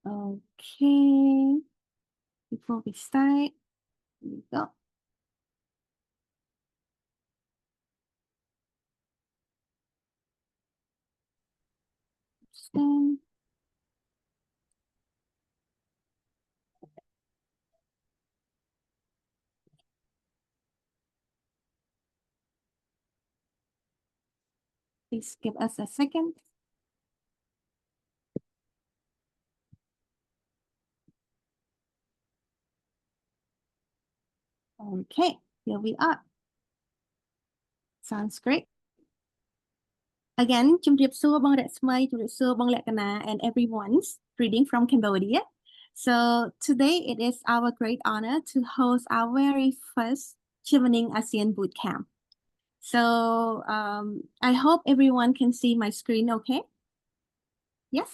Okay, before we start, here we go. Stand. Please give us a second. Okay, here we are. Sounds great. Again, ជំរាបសួរបងរស្មី ជំរាបសួរបងលក្ខណា and everyone's reading from Cambodia. So today it is our great honor to host our very first Chevening Asian Bootcamp. So I hope everyone can see my screen okay? Yes?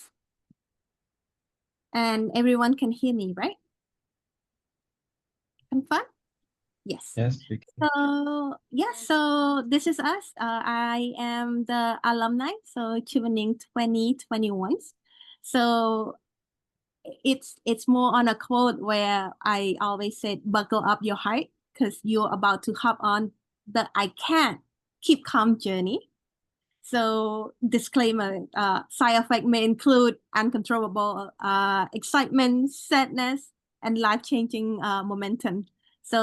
And everyone can hear me, right? Confirm? Yes. Yes, we can. So yeah, so this is us. I am the alumni, so Chevening 2021. So it's more on a quote where I always said, buckle up your heart because you're about to hop on the I can't keep calm journey. So disclaimer, side effect may include uncontrollable excitement, sadness, and life-changing momentum. So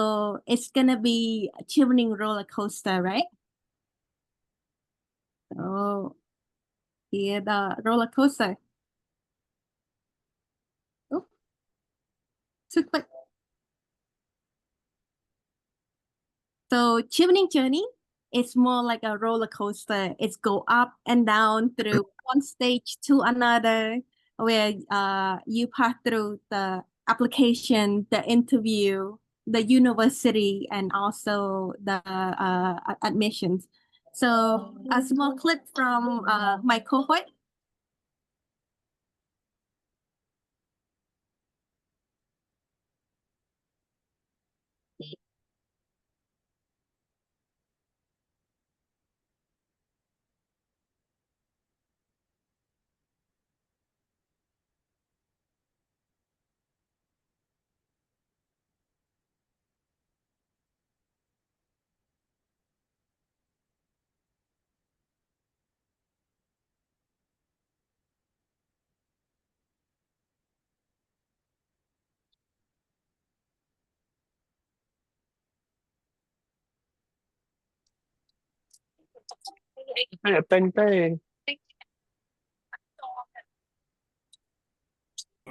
it's gonna be a Chevening roller coaster, right? So here the roller coaster. Oh, too quick. So Chevening journey is more like a roller coaster. It's go up and down through one stage to another, where you pass through the application, the interview, the university, and also the admissions. So a small clip from my cohort.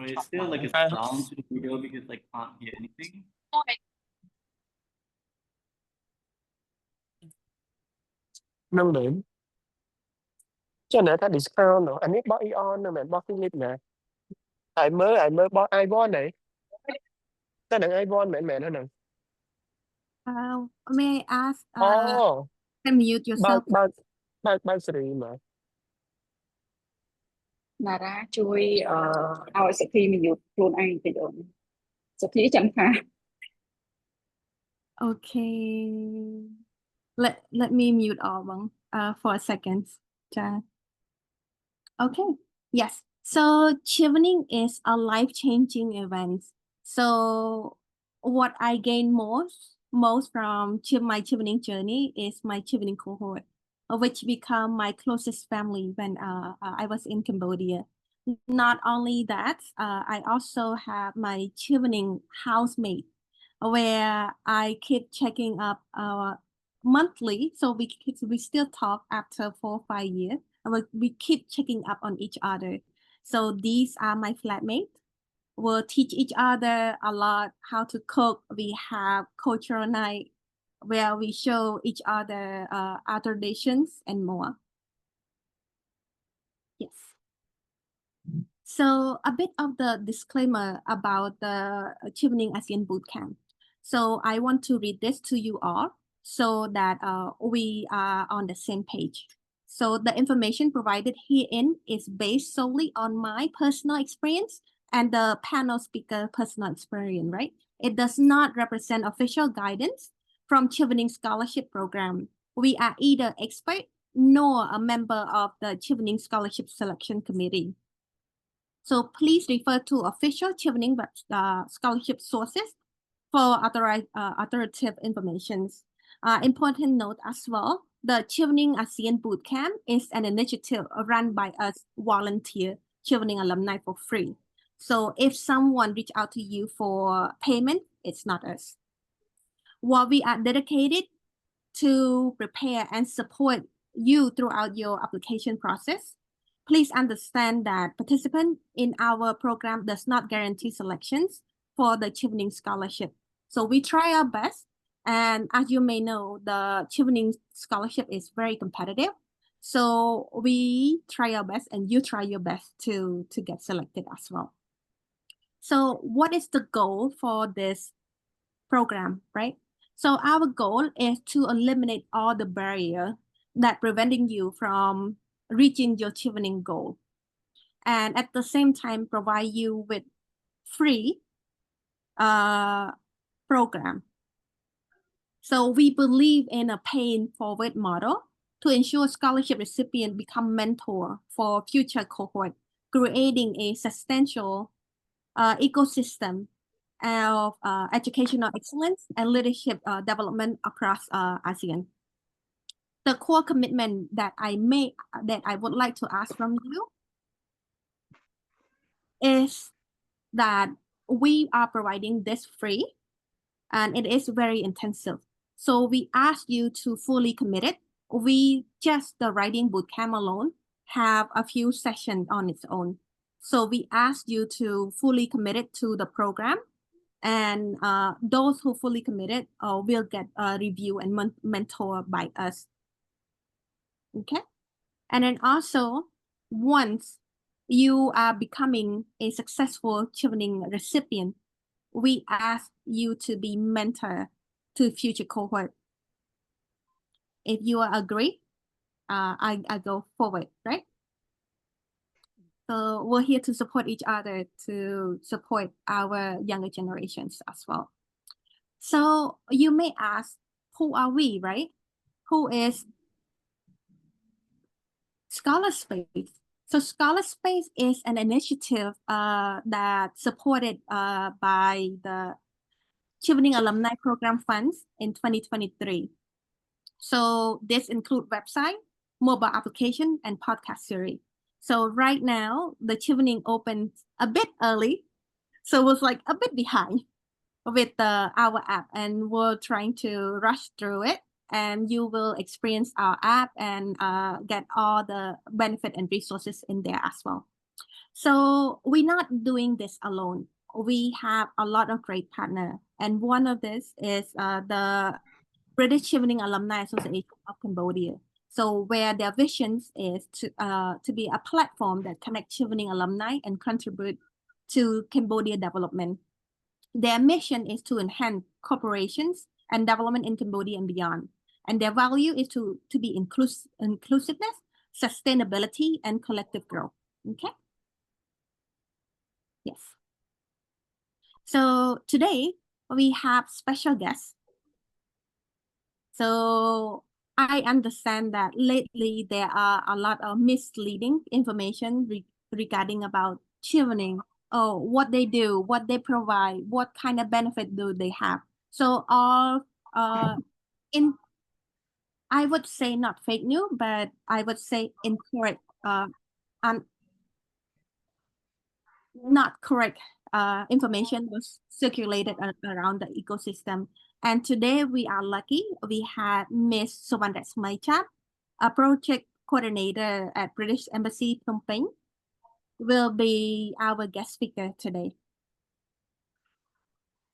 It's still like a sound to the video because I can't hear anything. Nâng điểm cho nên ta discount nữa anh biết bó ion nữa mà bó Philip nè ai mới bó Ivon này ta đừng Ivon mẹ nó nè May I ask, oh can mute yourself? bao Sri mà Sinara ជួយឲ្យសក្តិមានយុទ្ធខ្លួនឯងតិចអូនសក្តិចាំថា Okay. Let me mute all one for a second. Okay. Yes. So Chevening is a life-changing event. So what I gain most from my Chevening journey is my Chevening cohort, which become my closest family when I was in Cambodia. Not only that, I also have my Chevening housemate, where I keep checking up monthly. So we still talk after 4 or 5 years. And we keep checking up on each other. So these are my flatmates. We'll teach each other a lot how to cook. We have cultural night where we show each other our traditions and more. Yes. So a bit of the disclaimer about the Chevening Asian Bootcamp. So I want to read this to you all so that we are on the same page. So the information provided herein is based solely on my personal experience and the panel speaker personal experience, right? It does not represent official guidance from Chevening Scholarship Program. We are either expert nor a member of the Chevening Scholarship Selection Committee. So please refer to official Chevening scholarship sources for authoritative information. Important note as well, the Chevening Asian Bootcamp is an initiative run by us volunteer Chevening alumni for free. So if someone reach out to you for payment, it's not us. While we are dedicated to prepare and support you throughout your application process, please understand that participant in our program does not guarantee selections for the Chevening Scholarship. So we try our best. And as you may know, the Chevening Scholarship is very competitive. So we try our best and you try your best to get selected as well. So what is the goal for this program, right? So our goal is to eliminate all the barrier that preventing you from reaching your Chevening goal. And at the same time, provide you with free program. So we believe in a paying forward model to ensure scholarship recipient become mentor for future cohort, creating a substantial ecosystem of educational excellence and leadership development across ASEAN. The core commitment that I would like to ask from you is that we are providing this free and it is very intensive. So we ask you to fully commit it. We just the writing bootcamp alone have a few sessions on its own. So we ask you to fully commit it to the program. And those who fully committed will get a review and mentor by us. Okay. And then also, once you are becoming a successful Chevening recipient, we ask you to be mentor to future cohort. If you agree, I go forward, right? So we're here to support each other, to support our younger generations as well. So you may ask, who are we, right? Who is ScholarSpace? So ScholarSpace is an initiative that supported by the Chevening Alumni Program Funds in 2023. So this includes website, mobile application, and podcast series. So right now, the Chevening opened a bit early, so it was like a bit behind with our app, and we're trying to rush through it. And you will experience our app and get all the benefit and resources in there as well. So we're not doing this alone. We have a lot of great partners, and one of this is the British Chevening Alumni Association of Cambodia. So where their vision is to be a platform that connects Chevening alumni and contribute to Cambodia development. Their mission is to enhance corporations and development in Cambodia and beyond. And their value is to be inclusiveness, sustainability, and collective growth. Okay? Yes. So today we have special guests. So I understand that lately there are a lot of misleading information regarding about Chevening, what they do, what they provide, what kind of benefit do they have. So all in, I would say not fake news, but I would say incorrect, and not correct information was circulated around the ecosystem. And today we are lucky. We had Miss Sovandet Smaichap, a project coordinator at British Embassy Phnom Penh, will be our guest speaker today.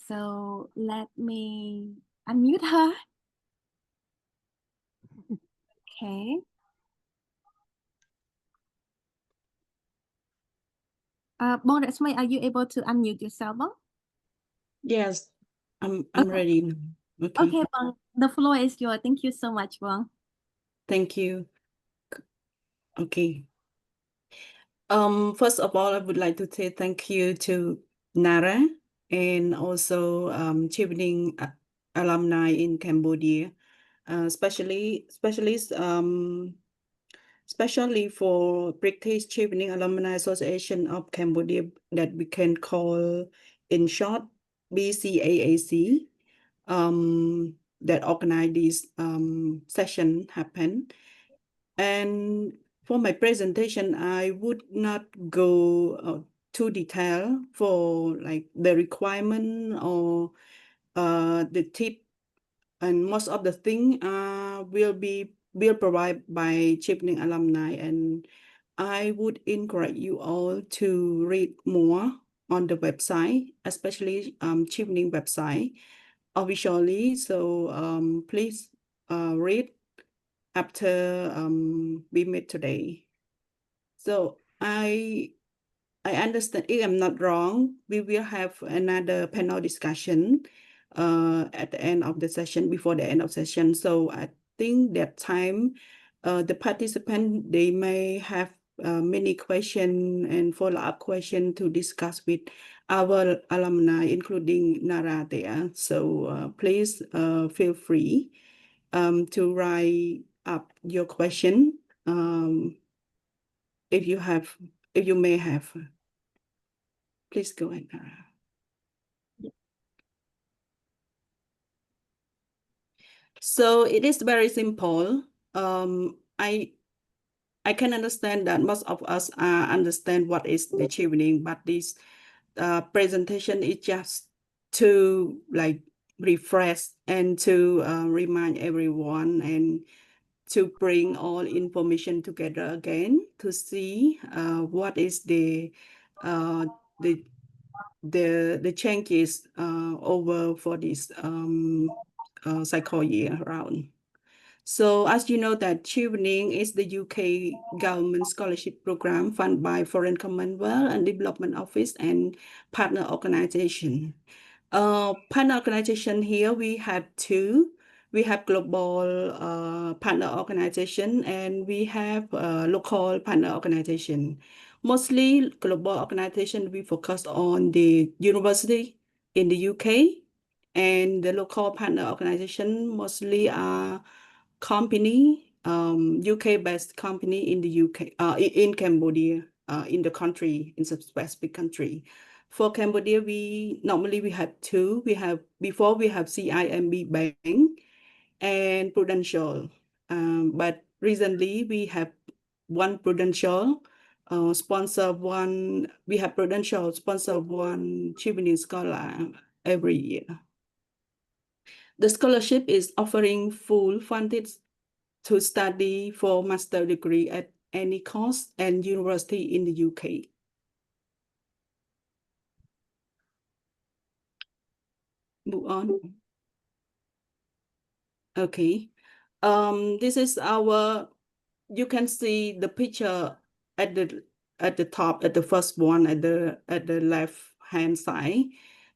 So let me unmute her. Okay. Bon Smai, are you able to unmute yourself? Bong? Yes, I'm Okay. ready now. Okay. Okay, Bong, the floor is yours. Thank you so much, Bong. Thank you. Okay. First of all, I would like to say thank you to Nara and also Chevening alumni in Cambodia, especially especially for British Chevening Alumni Association of Cambodia, that we can call in short BCAAC, that organize this session happen. And for my presentation, I would not go too detail for like the requirement or the tip, and most of the thing will provide by Chevening alumni, and I would encourage you all to read more on the website, especially Chevening website officially. So please read after we meet today. So I understand, if I'm not wrong, we will have another panel discussion at the end of the session, before the end of session. So I think that time the participant, they may have many questions and follow-up questions to discuss with our alumni, including Nara there. So please feel free to write up your question if you may have. Please go ahead, Nara. So it is very simple. I can understand that most of us understand what is the Chevening, but this presentation is just to like refresh and to remind everyone, and to bring all information together again to see what is the changes over for this cycle year round. So as you know that Chevening is the UK government scholarship program funded by Foreign Commonwealth and Development Office and partner organization. Partner organization here we have two. We have global partner organization, and we have local partner organization. Mostly global organization, we focus on the university in the UK, and the local partner organization mostly are company, UK-based company in the UK, in Cambodia, in the country, in some specific country. For Cambodia, we have two. Before we have CIMB Bank and Prudential, but recently we have one Prudential sponsor one. We have Prudential sponsor one Chevening scholar every year. The scholarship is offering full funded to study for master degree at any course and university in the UK. Move on. Okay. This is our. You can see the picture at the top, at the first one, at the left hand side.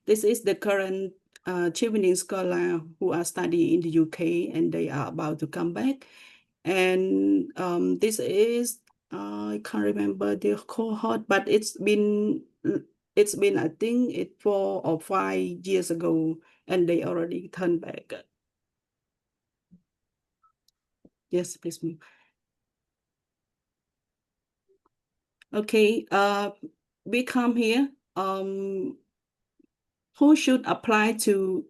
This is the current Chevening scholar who are studying in the UK, and they are about to come back. And this is I can't remember the cohort, but it's been I think 4 or 5 years ago, and they already turned back. Yes, please move. Okay, we come here. Who should apply to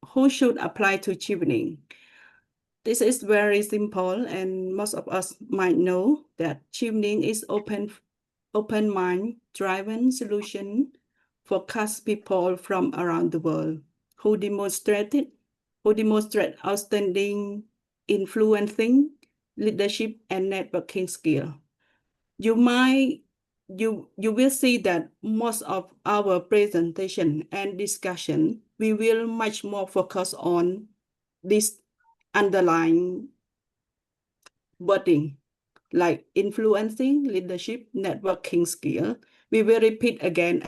Chevening? This is very simple, and most of us might know that Chevening is open mind driven solution for cast people from around the world who demonstrate outstanding influencing, leadership, and networking skill. You will see that most of our presentation and discussion, we will much more focus on this underlying wording, like influencing, leadership, networking skill. We will repeat again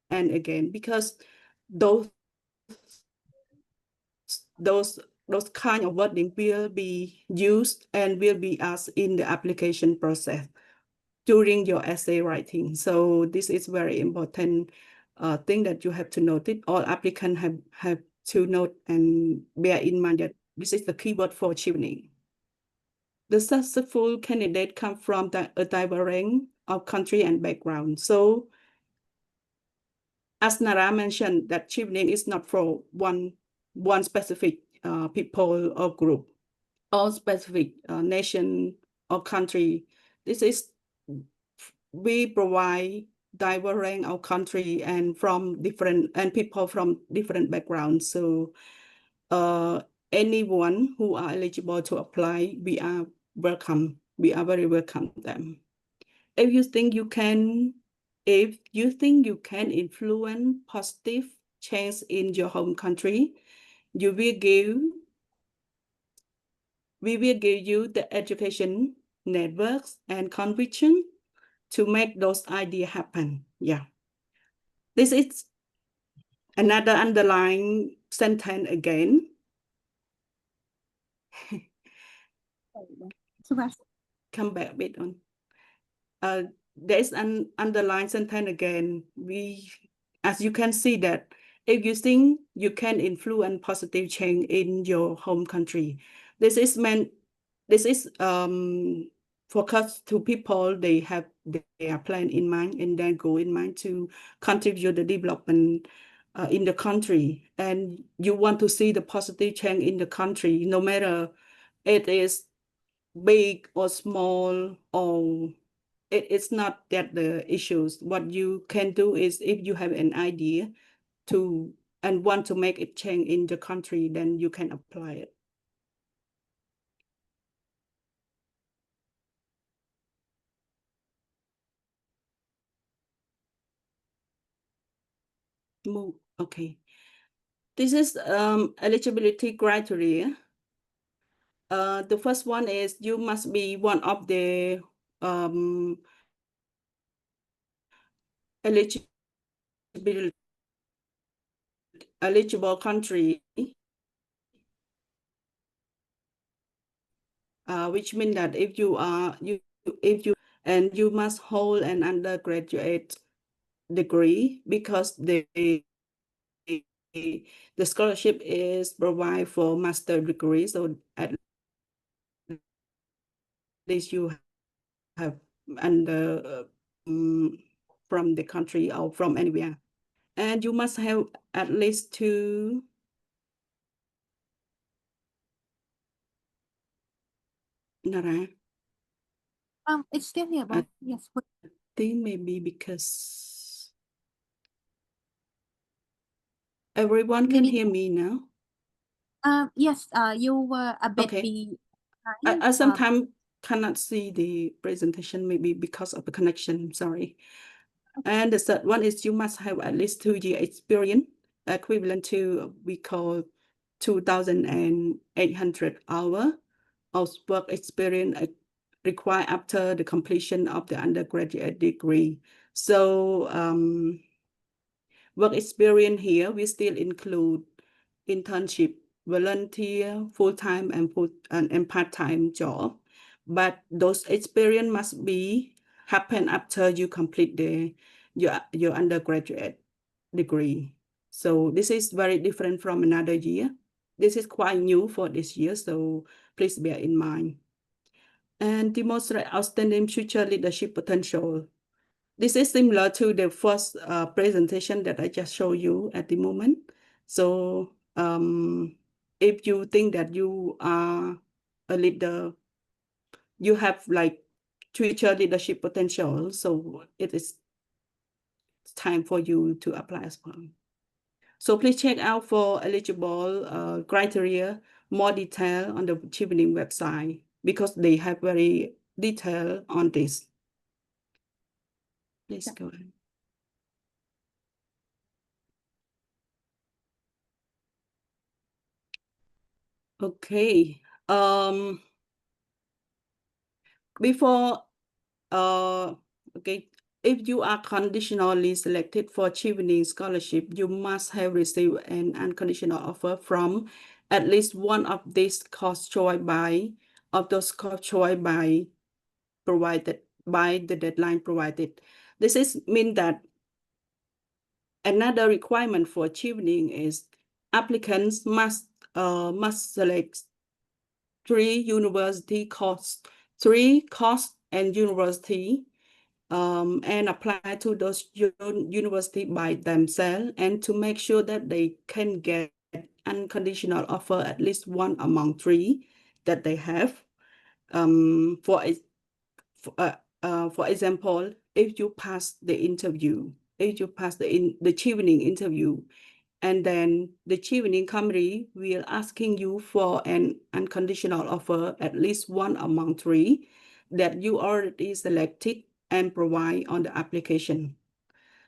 and again, because those kind of wording will be used and will be asked in the application process during your essay writing. So this is very important thing that you have to note it. All applicants have to note and bear in mind that this is the keyword for Chevening. the successful candidate come from a diverse range of country and background. So, as Nara mentioned, that Chevening is not for one specific people or group, or specific nation or country. This is, we provide diverse range of country and people from different backgrounds. So anyone who are eligible to apply, we are welcome. We are very welcome them. If you think you can influence positive change in your home country, we will give you the education, networks, and conviction to make those ideas happen. Yeah. This is another underlying sentence again. Come back a bit on. There's an underlying sentence again. As you can see that if you think you can influence positive change in your home country, this is focused to people, they have their plan in mind and their goal in mind to contribute the development in the country, and you want to see the positive change in the country, no matter it is big or small, or it's not that the issues. What you can do is, if you have an idea and want to make it change in the country, then you can apply it. Move. Okay. This is eligibility criteria. The first one is you must be one of the eligible country, which means that if you must hold an undergraduate degree, because the scholarship is provided for master degree, so at least you have under from the country or from anywhere, and you must have at least 2 Nara. It's still here, but yes. I think maybe because everyone can hear me now. Yes. You were a bit Okay. behind. I sometimes cannot see the presentation, maybe because of the connection. Sorry. And the third one is you must have at least 2 years experience, equivalent to we call 2,800 hours of work experience required after the completion of the undergraduate degree. So work experience here, we still include internship, volunteer, full-time and part-time job. But those experience must happen after you complete your undergraduate degree. So this is very different from another year. This is quite new for this year, so please bear in mind. And demonstrate outstanding future leadership potential. This is similar to the first presentation that I just showed you at the moment. So if you think that you are a leader, you have like future leadership potential, so it is time for you to apply as well. So please check out for eligible criteria, more detail on the Chevening website, because they have very detailed on this. Please go ahead. Okay. Before okay, if you are conditionally selected for Chevening Scholarship, you must have received an unconditional offer from at least one of these course choice provided by the deadline provided. This mean that another requirement for Chevening is applicants must select three course and university and apply to those university by themselves, and to make sure that they can get unconditional offer at least one among three that they have. For example, if you pass the interview, if you pass the Chevening interview, and then the Chevening company will asking you for an unconditional offer, at least one among three that you already selected and provide on the application.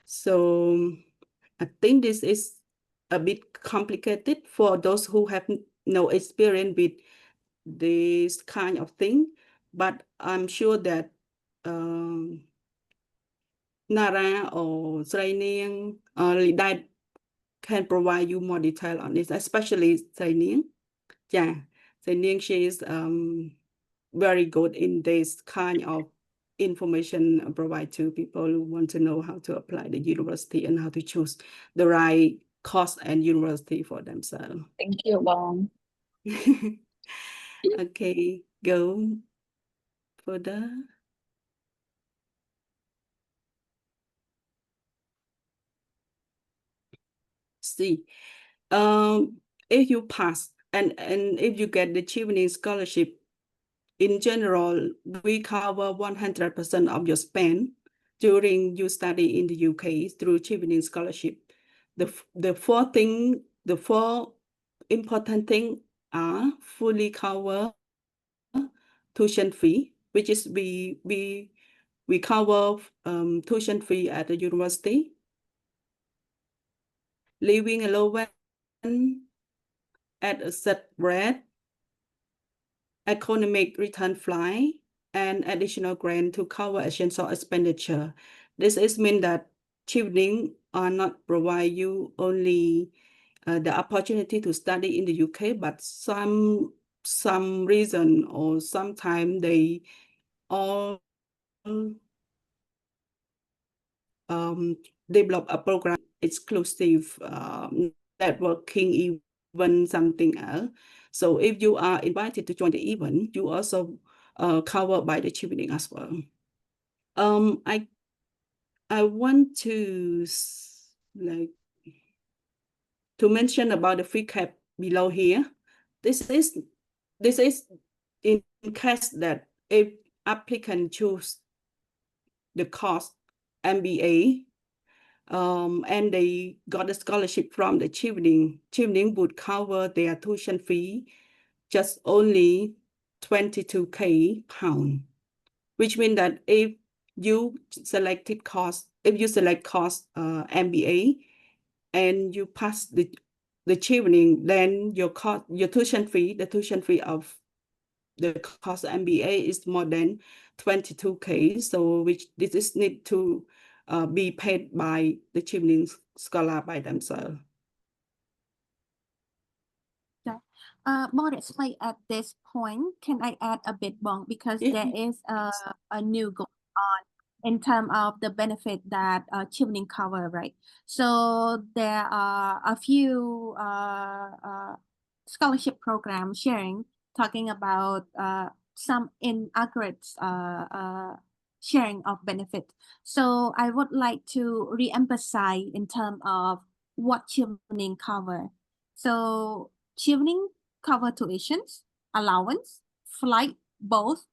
So I think this is a bit complicated for those who have no experience with this kind of thing, but I'm sure that Nara or Sreyneang or Lydet can provide you more detail on this, especially Sreyneang. Yeah, Sreyneang, she is very good in this kind of information provide to people who want to know how to apply the university and how to choose the right course and university for themselves. Thank you, Bong. Okay, go further. See, if you pass and if you get the Chevening Scholarship, in general, we cover 100% of your spend during your study in the UK through Chevening Scholarship. The four important things are fully cover tuition fee, which is we cover tuition fee at the university, living allowance at a set rate, economic return flight, and additional grant to cover essential expenditure. This is mean that Chevening are not provide you only the opportunity to study in the UK, but some reason or sometime they all develop a program exclusive networking event, something else. So if you are invited to join the event, you also covered by the Chevening as well. I want to to mention about the fee cap below here. This is in case that if applicant choose the course MBA and they got a scholarship from the Chevening would cover their tuition fee just only 22K pound, which means that if you select course MBA and you pass the Chevening, then your tuition fee, the tuition fee of the course MBA is more than 22K. So this is need to be paid by the Chevening scholar by themselves. More explain at this point, can I add a bit, Bong, because Yeah. there is a new going on in terms of the benefit that Chevening cover, right? So there are a few scholarship programs sharing, talking about some inaccurate sharing of benefit. So I would like to re-emphasize in terms of what Chevening cover. So Chevening cover tuitions, allowance, flight, both,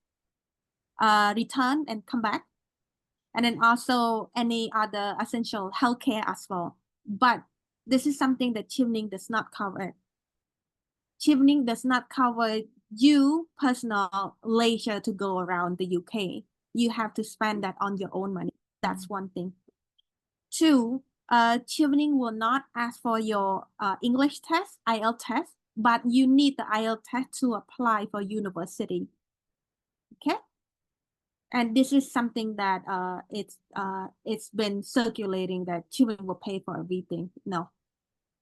return and come back, and then also any other essential healthcare as well. But this is something that Chevening does not cover. Chevening does not cover you personal leisure to go around the UK. You have to spend that on your own money. That's one thing. Two, Chevening will not ask for your English test, IELTS test, but you need the IELTS test to apply for university. Okay, and this is something that it's been circulating that Chevening will pay for everything. No,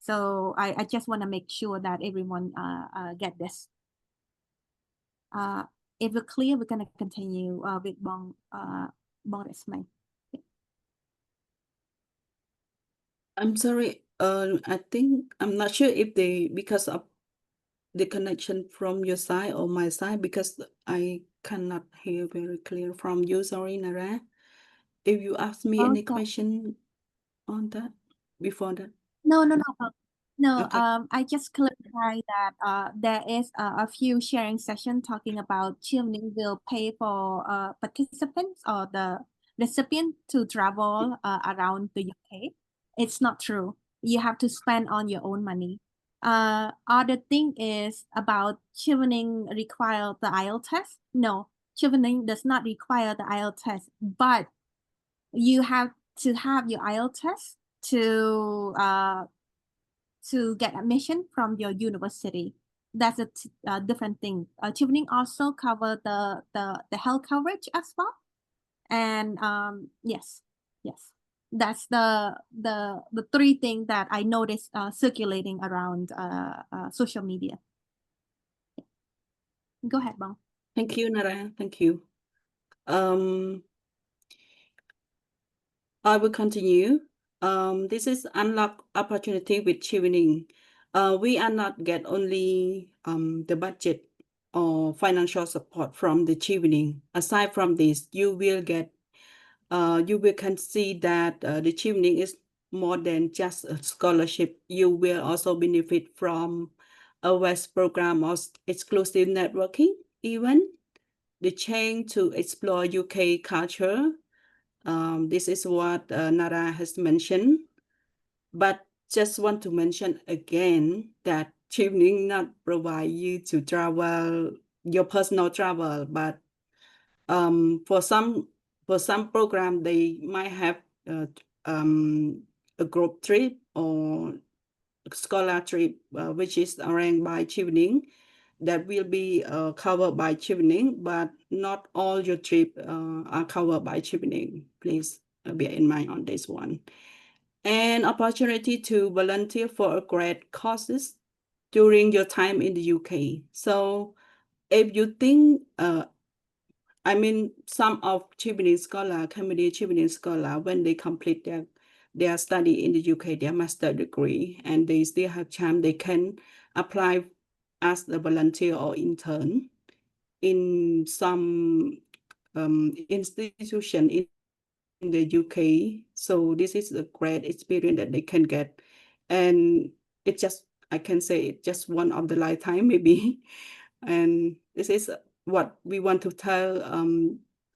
so I just want to make sure that everyone get this. If we're clear, we're gonna continue with Bong explain. I'm sorry. I think I'm not sure if they, because of the connection from your side or my side, because I cannot hear very clear from you. Sorry, Nara. If you ask me any Okay. question on that before that. No. No, Okay. I just clarify that there is a few sharing session talking about Chevening will pay for participants or the recipient to travel around the UK. It's not true. You have to spend on your own money. Other thing is about Chevening require the IELTS test. No, Chevening does not require the IELTS test, but you have to have your IELTS test to get admission from your university. That's a different thing. Chevening also cover the health coverage as well. And yes, that's the three things that I noticed circulating around social media. Go ahead, Bong. Thank you, Nara. Thank you. I will continue. This is unlock opportunity with Chevening. We are not get only the budget or financial support from the Chevening. Aside from this, you will can see that the Chevening is more than just a scholarship. You will also benefit from a West program of exclusive networking, even the Cheang to explore UK culture. This is what Nara has mentioned, but just want to mention again that Chevening not provide you to travel, your personal travel, but for some program they might have a group trip or scholar trip, which is arranged by Chevening, that will be covered by Chevening, but not all your trip are covered by Chevening. Please bear in mind on this one. And opportunity to volunteer for grad courses during your time in the UK. So if you think, I mean, some of Chevening scholar, Cambodia Chevening scholar, when they complete their study in the UK, their master degree, and they still have time, they can apply as a volunteer or intern in some institution in the UK. So this is a great experience that they can get. And it just, I can say it's just one of the lifetime maybe. And this is what we want to tell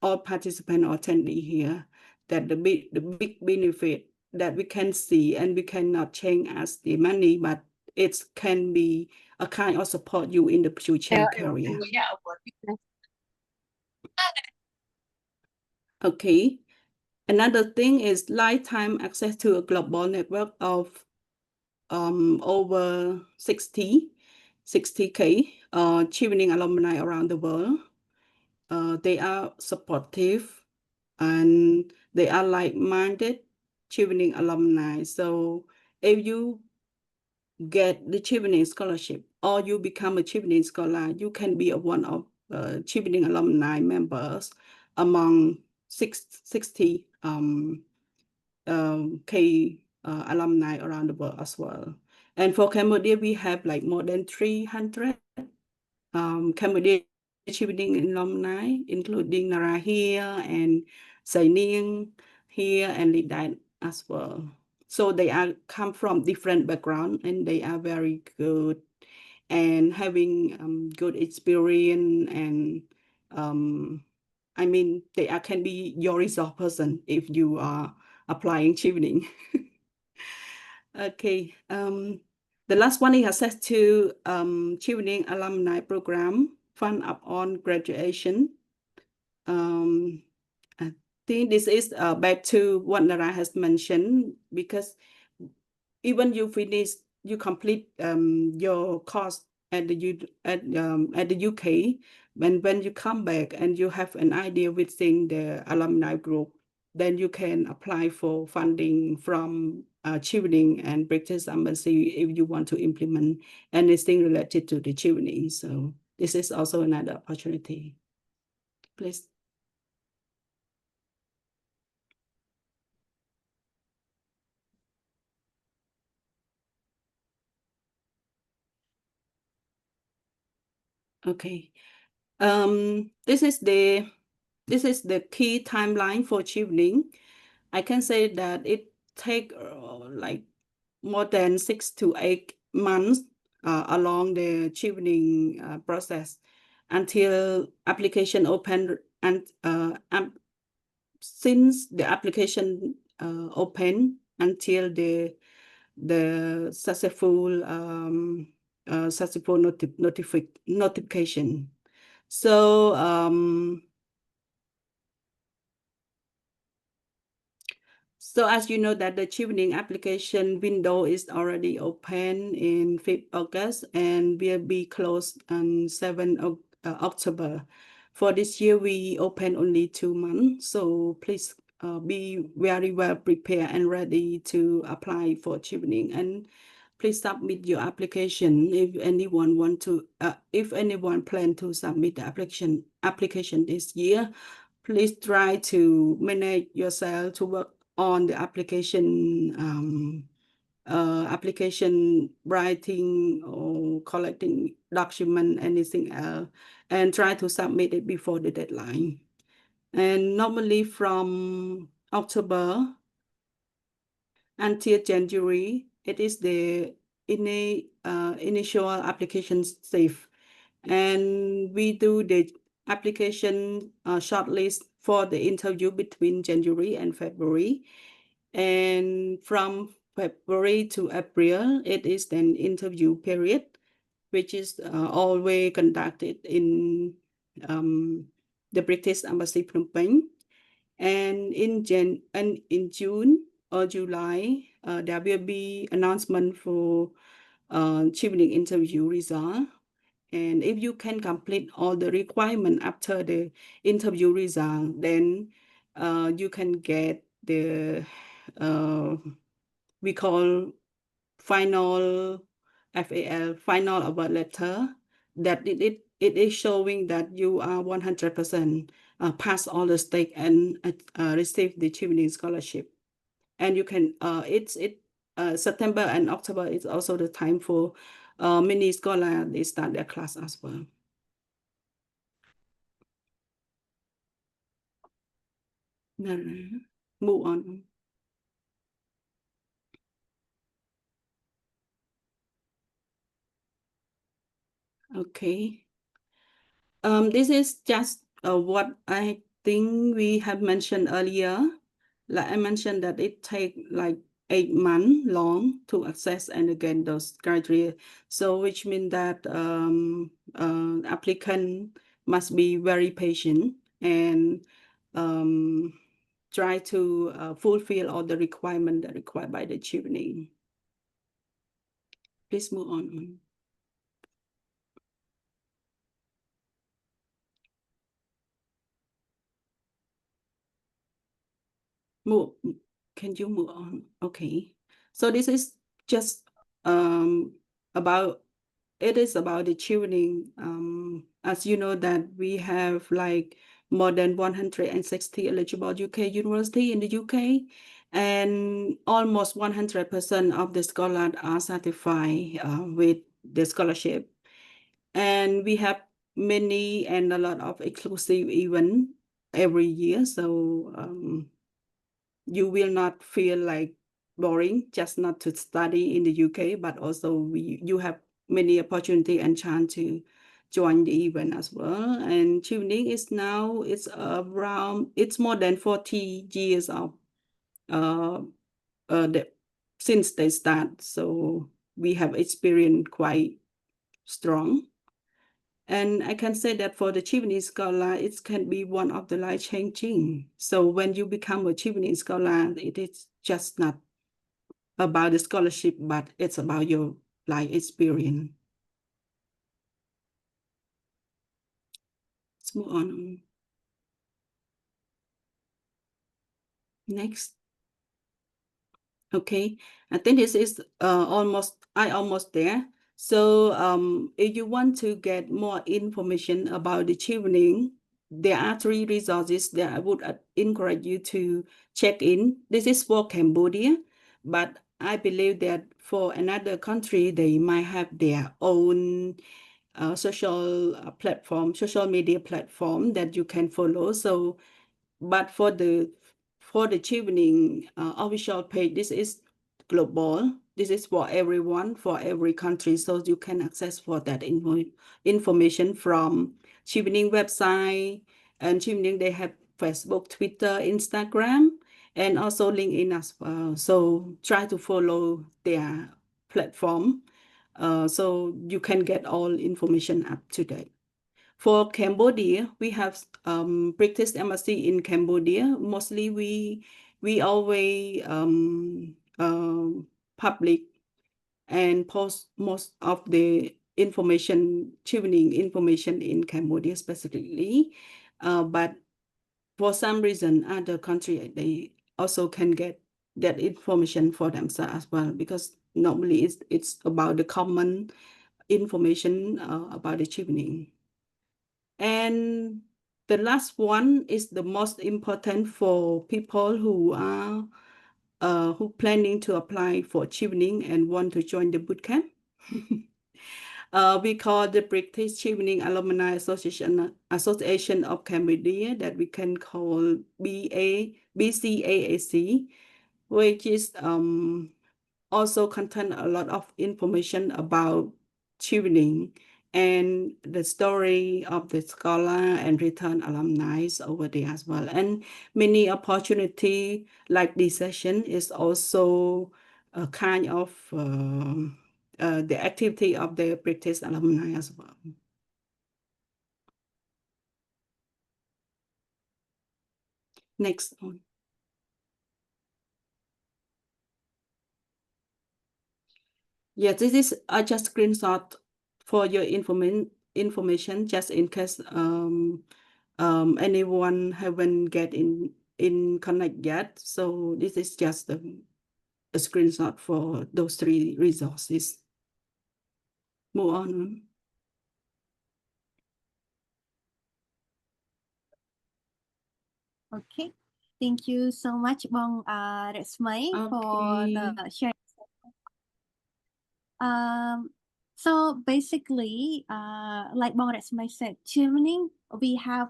all participants or attendees here, that the big benefit that we can see and we cannot change as the money, but it can be a kind of support you in the future career. Okay. Another thing is lifetime access to a global network of over 60K Chevening alumni around the world. They are supportive and they are like-minded Chevening alumni. So if you get the Chevening scholarship or you become a Chevening scholar, you can be one of Chevening alumni members among 60 K alumni around the world as well. And for Cambodia, we have like more than 300 Cambodia Chevening alumni, including Nara here and Sreyneang here and Lydet as well. So they are come from different background and they are very good and having good experience, and I mean they can be your resource person if you are applying Chevening. Okay. The last one is access to Chevening alumni program fund upon graduation. I think this is back to what Nara has mentioned, because even you complete your course at the UK, when you come back and you have an idea within the alumni group, then you can apply for funding from Chevening and British Embassy if you want to implement anything related to the Chevening. So this is also another opportunity. Please. Okay. This is the key timeline for Chevening. I can say that it take like more than 6 to 8 months along the Chevening process until application open, and since the application open until the successful notification. So so as you know that the Chevening application window is already open in 5th August and will be closed on 7th October. For this year, we open only 2 months, so please be very well prepared and ready to apply for Chevening, and please submit your application if anyone want to. If anyone plan to submit the application this year, please try to manage yourself to work on the application writing or collecting document, anything else, and try to submit it before the deadline. And normally from October until January, it is the initial application stage, and we do the application shortlist for the interview between January and February. And from February to April, it is an interview period, which is always conducted in the British Embassy Phnom Penh. And in June or July, there will be announcement for Chevening interview result. And if you can complete all the requirement after the interview result, then you can get the we call final FAL, final award letter, that it is showing that you are 100% pass all the stage and receive the Chevening scholarship. And you can September and October is also the time for many scholars, they start their class as well. Move on. Okay. This is just what I think we have mentioned earlier. Like I mentioned that it takes like 8 months long to access and again those criteria. So which means that applicant must be very patient and try to fulfill all the requirements that required by the Chevening. Please move on. Can you move on? Okay. So this is just about the Chevening. As you know that we have like more than 160 eligible UK university in the UK, and almost 100% of the scholars are certified with the scholarship. And we have many and a lot of exclusive events every year. So you will not feel like boring just not to study in the UK, but also you have many opportunity and chance to join the event as well. And Chevening is now, it's more than 40 years of since they start. So we have experience quite strong. And I can say that for the Chevening scholar, it can be one of the life-changing. So when you become a Chevening scholar, it is just not about the scholarship, but it's about your life experience. Let's move on. Next. Okay, I think this is almost there. So if you want to get more information about the Chevening, there are 3 resources that I would encourage you to check in. This is for Cambodia, but I believe that for another country, they might have their own social platform, social media platform that you can follow. So, but for the Chevening official page, this is global. This is for everyone, for every country. So you can access for that information from Chevening website, and Chevening, they have Facebook, Twitter, Instagram, and also LinkedIn as well. So try to follow their platform, so you can get all information up to date. For Cambodia, we have British Embassy in Cambodia. Mostly we always public and post most of the information, Chevening information in Cambodia specifically. But for some reason, other country, they also can get that information for themselves as well, because normally it's about the common information about the Chevening. And the last one is the most important for people who are who planning to apply for Chevening and want to join the bootcamp. We call the British Chevening Alumni Association of Cambodia, that we can call BCAAC, which is also contain a lot of information about Chevening and the story of the scholar and return alumni over there as well. And many opportunity like this session is also a kind of the activity of the British alumni as well. Next one. Yeah, this is just screenshot for your information, just in case anyone haven't get in connect yet. So this is just a screenshot for those 3 resources. Move on. Okay. Thank you so much, Bong Resmay, for the sharing. So basically, like Bong Resmay said, Chevening, we have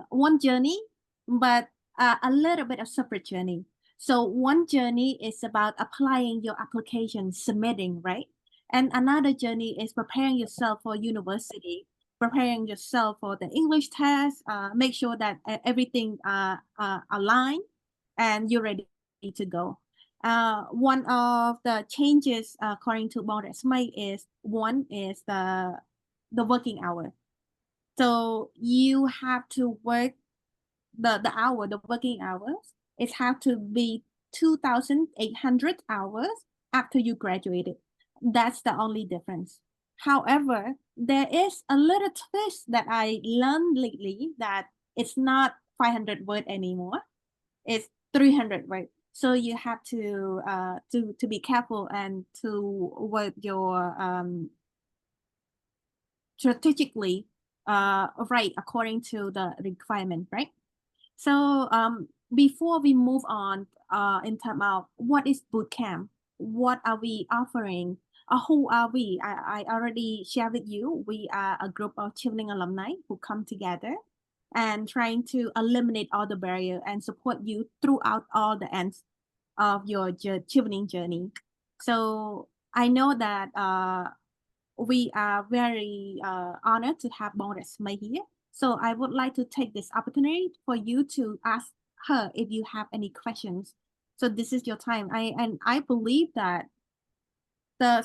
one journey, but a little bit of separate journey. So one journey is about applying your application, submitting, right? And another journey is preparing yourself for university, preparing yourself for the English test, make sure that everything aligned and you're ready to go. One of the changes according to Bong Resmay is the working hour. So you have to work the working hours. It have to be 2,800 hours after you graduated. That's the only difference. However, there is a little twist that I learned lately, that it's not 500 word anymore. It's 300 words. So you have to be careful and to work your strategically right according to the requirement, right? So before we move on in terms of what is bootcamp, what are we offering, who are we? I already shared with you. We are a group of Chevening alumni who come together and trying to eliminate all the barrier and support you throughout all the ends of your Chevening journey. So I know that we are very honored to have Bong Resmay here. So I would like to take this opportunity for you to ask her if you have any questions. So this is your time. I believe that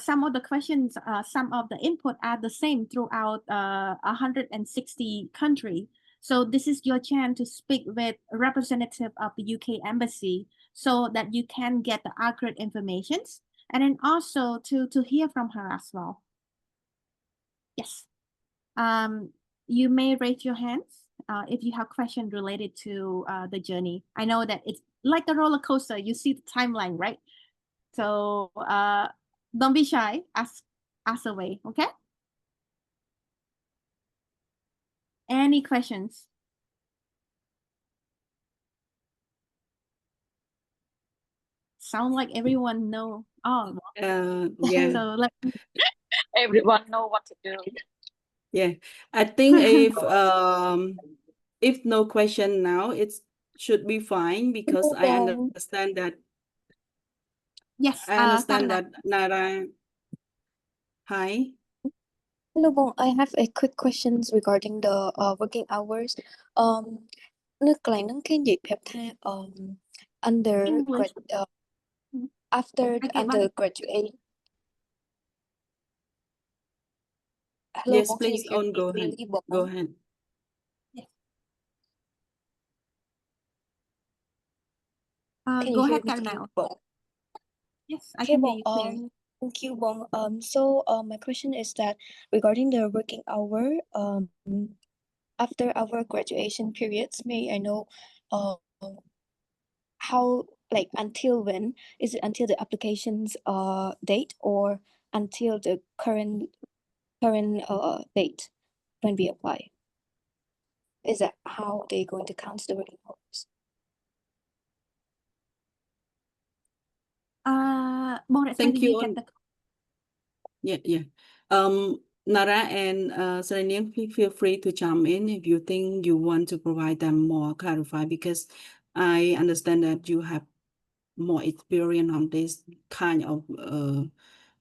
some of the questions, some of the input are the same throughout 160 countries. So this is your chance to speak with a representative of the UK Embassy so that you can get the accurate information, and then also to hear from her as well. Yes. You may raise your hands if you have questions related to the journey. I know that it's like a roller coaster. You see the timeline, right? So don't be shy. Ask away, okay? Any questions? Sound like everyone know. Oh, Yeah. so let Everyone know what to do. Yeah, I think if no question now, it should be fine because I understand that Yes, Sagn. Nara. Hi. Hello, Bong. I have a quick questions regarding the working hours. Nước lại nâng cái gì phép tha English. after Okay, undergraduate. Hello, Yes, Bong. Can you please, hear on me go ahead. clearly, Bong? Go ahead. Can Go you hear ahead, me Karen, clearly, now. Bong? Yes, I Okay, can hear Bong. you clearly. Thank you, Bong. My question is that regarding the working hour, after our graduation periods, may I know, how, like, until when? Is it until the application's date or until the current date when we apply? Is that how they're going to count the working hours? Thank you. Yeah. Nara and Sreyneang, feel free to jump in if you think you want to provide them more clarify, because I understand that you have more experience on this kind of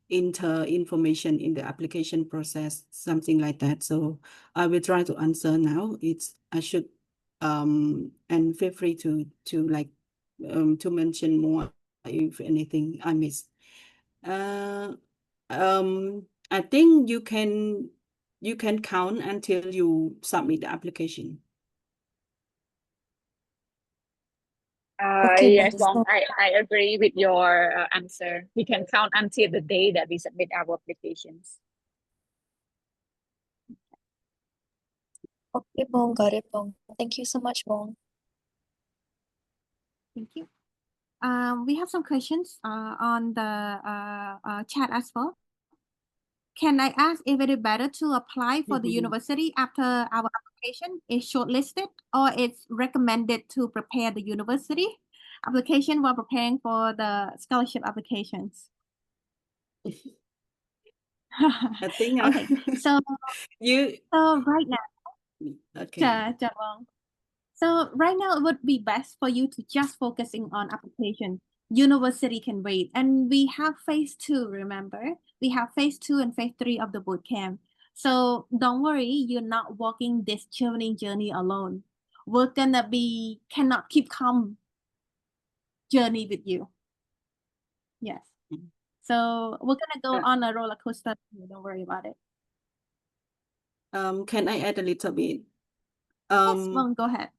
information in the application process, something like that. So I will try to answer now. I should and feel free to mention more if anything I missed. I think you can count until you submit the application. Okay, Yes, Bong. Bong, I agree with your answer. We can count until the day that we submit our applications. Okay, Bong. Got it, Bong. Thank you so much, Bong. Thank you. We have some questions on the chat as well. Can I ask if it is better to apply for the university after our application is shortlisted, or it's recommended to prepare the university application while preparing for the scholarship applications? I think Okay, so right now, okay. So right now it would be best for you to just focusing on application. University can wait. And we have phase 2, remember? We have phase 2 and phase 3 of the bootcamp. So don't worry, you're not walking this Chevening journey alone. We're gonna cannot keep calm journey with you. Yes. So we're gonna go on a roller coaster. Don't worry about it. Can I add a little bit? Yes, Mom, go ahead.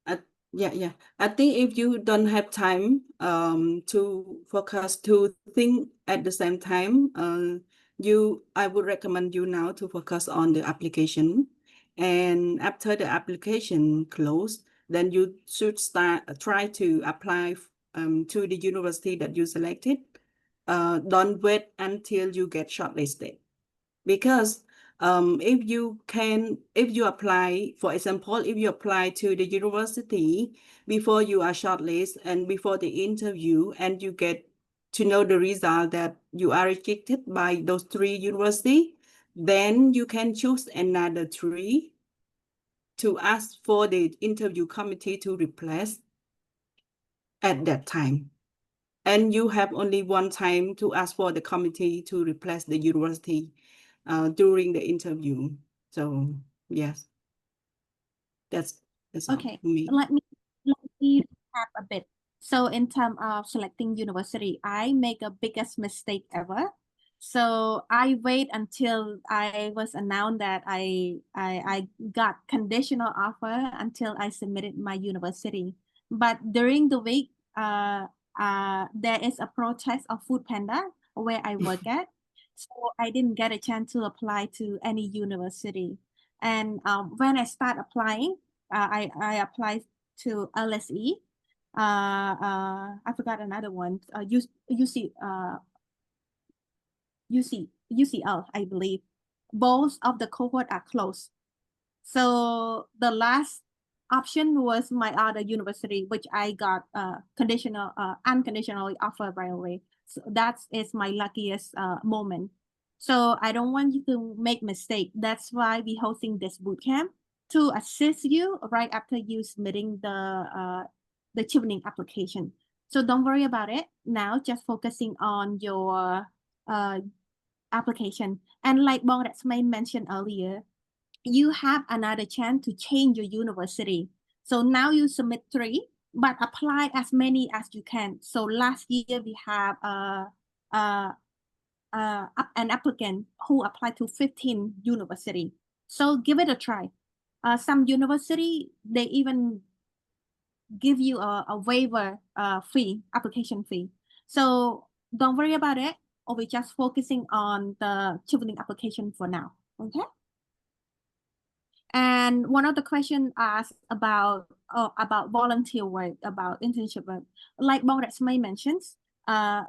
Yeah. I think if you don't have time to focus to think at the same time, I would recommend you now to focus on the application. And after the application closed, then you should try to apply to the university that you selected. Don't wait until you get shortlisted, because if you apply, for example, if you apply to the university before you are shortlisted and before the interview, and you get to know the result that you are rejected by those 3 universities, then you can choose another 3 to ask for the interview committee to replace at that time. And you have only one time to ask for the committee to replace the university during the interview. So yes, that's Okay. all for me. Let me recap a bit. So in terms of selecting university, I make a biggest mistake ever. So I wait until I was announced that I got conditional offer until I submitted my university. But during the week, there is a protest of Food Panda where I work at. So I didn't get a chance to apply to any university. And when I start applying, I applied to LSE. I forgot another one. UCL, I believe. Both of the cohort are closed. So the last option was my other university, which I got unconditionally offered right away. So that is my luckiest moment. So I don't want you to make mistake. That's why we hosting this bootcamp to assist you right after you submitting the Chevening application. So don't worry about it. Now just focusing on your application. And like Bong Ratsmay mentioned earlier, you have another chance to change your university. So now you submit 3, but apply as many as you can. So last year we have an applicant who applied to 15 university. So give it a try. Some university, they even give you a waiver fee, application fee. So don't worry about it, or we're just focusing on the Chevening application for now, okay? And one of the questions asked about volunteer work, about internship work. Like Bong Ratsmay mentions,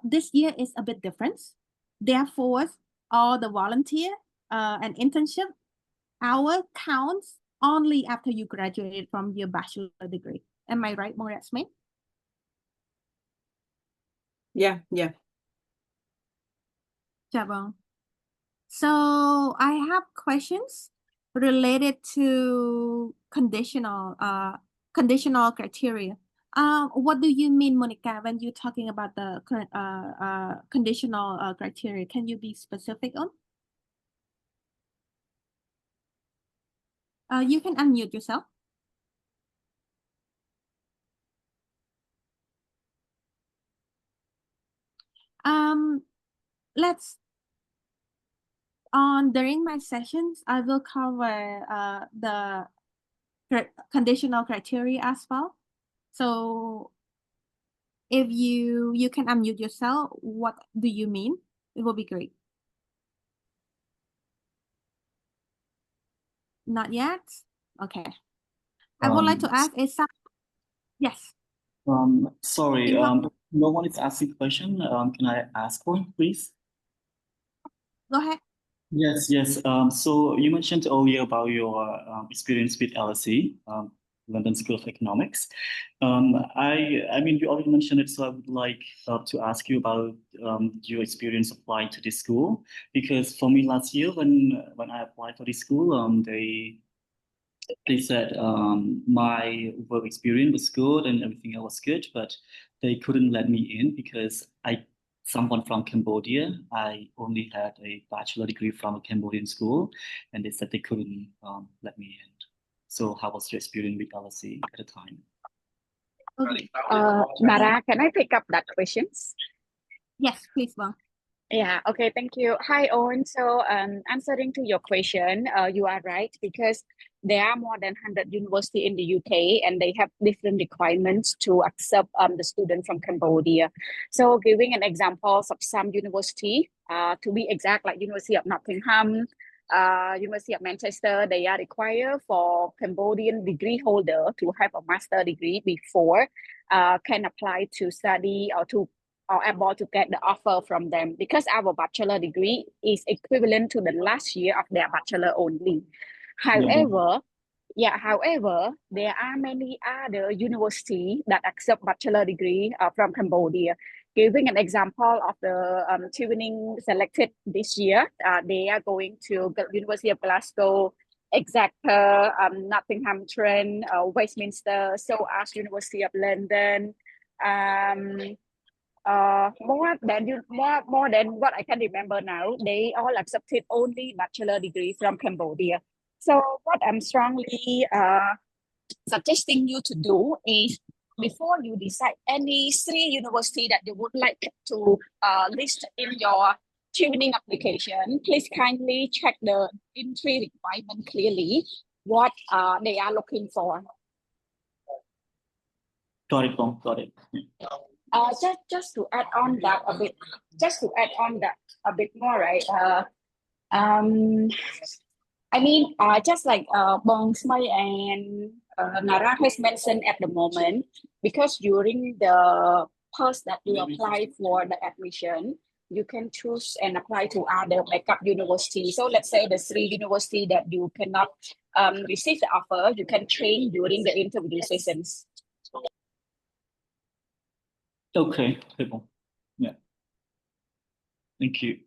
this year is a bit different. Therefore, all the volunteer and internship hour counts only after you graduated from your bachelor degree. Am I right, Bong Ratsmay? Yeah. Dạ vâng. So I have questions related to conditional criteria. What do you mean, Monica, when you're talking about the conditional criteria? Can you be specific on? You can unmute yourself. Let's during my sessions, I will cover the conditional criteria as well. So if you can unmute yourself, what do you mean? It will be great. Not yet? Okay. I would like to ask is some, yes. Sorry, Involve- no one is asking question. Can I ask one, please? Go ahead. Yes. So you mentioned earlier about your experience with LSE, London School of Economics. I mean, you already mentioned it, so I would like to ask you about your experience applying to this school, because for me last year when I applied for this school, they said my work experience was good and everything else was good, but they couldn't let me in because someone from Cambodia. I only had a bachelor degree from a Cambodian school, and they said they couldn't let me in. So how was your experience with LSE at the time? Okay. Nara, can I pick up that questions? Yes, please, Bong. Yeah, okay, thank you. Hi, Owen. So, answering to your question, you are right, because there are more than 100 universities in the UK, and they have different requirements to accept the student from Cambodia. So, giving an example of some university, to be exact, like University of Nottingham, University of Manchester, they are required for Cambodian degree holder to have a master degree before can apply to study or able to get the offer from them, because our bachelor degree is equivalent to the last year of their bachelor only. However, there are many other universities that accept bachelor degree from Cambodia. Giving an example of the Chevening selected this year, they are going to University of Glasgow, Exeter, Nottingham Trent, Westminster, so as University of London. More than what I can remember now, they all accepted only bachelor degree from Cambodia. So what I'm strongly suggesting you to do is, before you decide any 3 university that you would like to list in your Chevening application, please kindly check the entry requirement clearly, what they are looking for. Got it, Bong. Got it. Just to add on that a bit more, right? I mean, just like Bong Smay and Nara has mentioned at the moment, because during the post that you apply for the admission, you can choose and apply to other backup universities. So let's say the 3 universities that you cannot receive the offer, you can train during the interview sessions. Okay, Bong. Yeah. Thank you.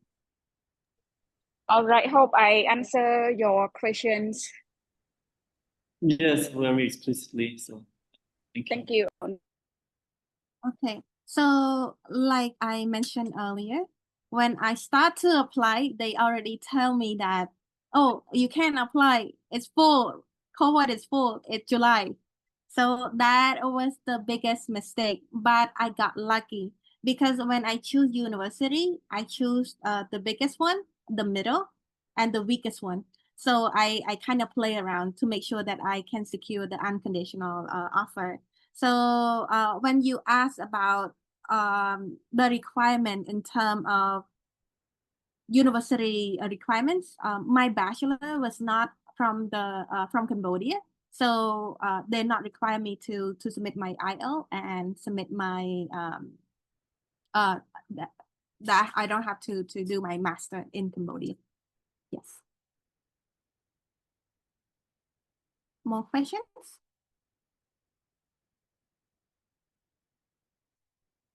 All right, hope I answer your questions. Yes, very explicitly. So thank you. Thank you. Okay, so like I mentioned earlier, when I start to apply, they already tell me that, oh, you can't apply. It's full. Cohort is full. It's July. So that was the biggest mistake, but I got lucky because when I choose university, I choose the biggest one, the middle, and the weakest one. So I kind of play around to make sure that I can secure the unconditional offer. So when you ask about the requirement in terms of university requirements, my bachelor was not from Cambodia, so they not require me to submit my IELTS and submit my uh that I don't have to do my master in Cambodia. Yes. More questions?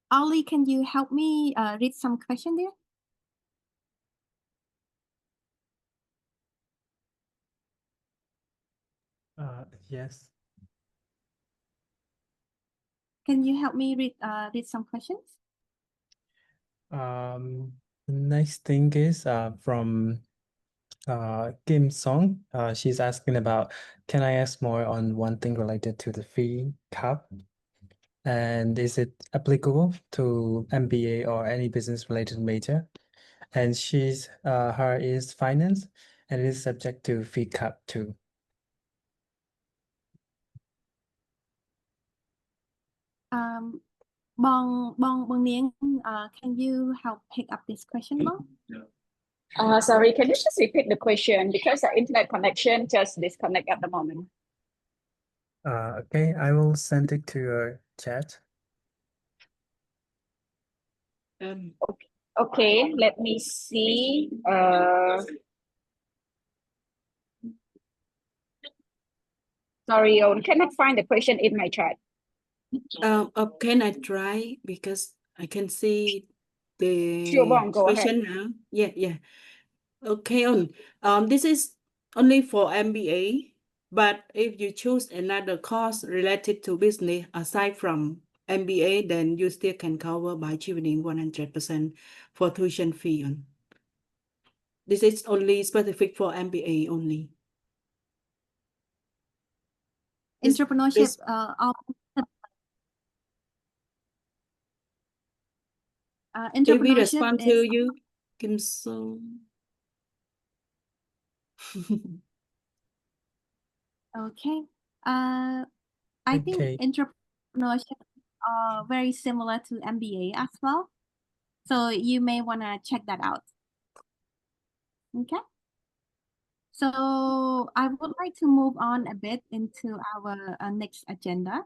Ollie, can you help me read some question there? Yes. Can you help me read some questions? The next thing is from Kim Song. She's asking about, can I ask more on one thing related to the fee cap? And is it applicable to MBA or any business related major? And her is finance and it is subject to fee cap too. Bong Niang, can you help pick up this question, Bong? Sorry, can you just repeat the question because the internet connection just disconnect at the moment. Okay, I will send it to your chat. Okay, let me see. Sorry, I cannot find the question in my chat. Can I try because I can see the Sure, Bong, go ahead. question now. Yeah. Okay, this is only for MBA, but if you choose another course related to business aside from MBA, then you still can cover by Chevening 100% for tuition fee. This is only specific for MBA only. Entrepreneurship, If we entrepreneurship respond to is you, Kim Song. okay. I think Okay. entrepreneurship are very similar to MBA as well. So you may want to check that out. Okay. So I would like to move on a bit into our next agenda.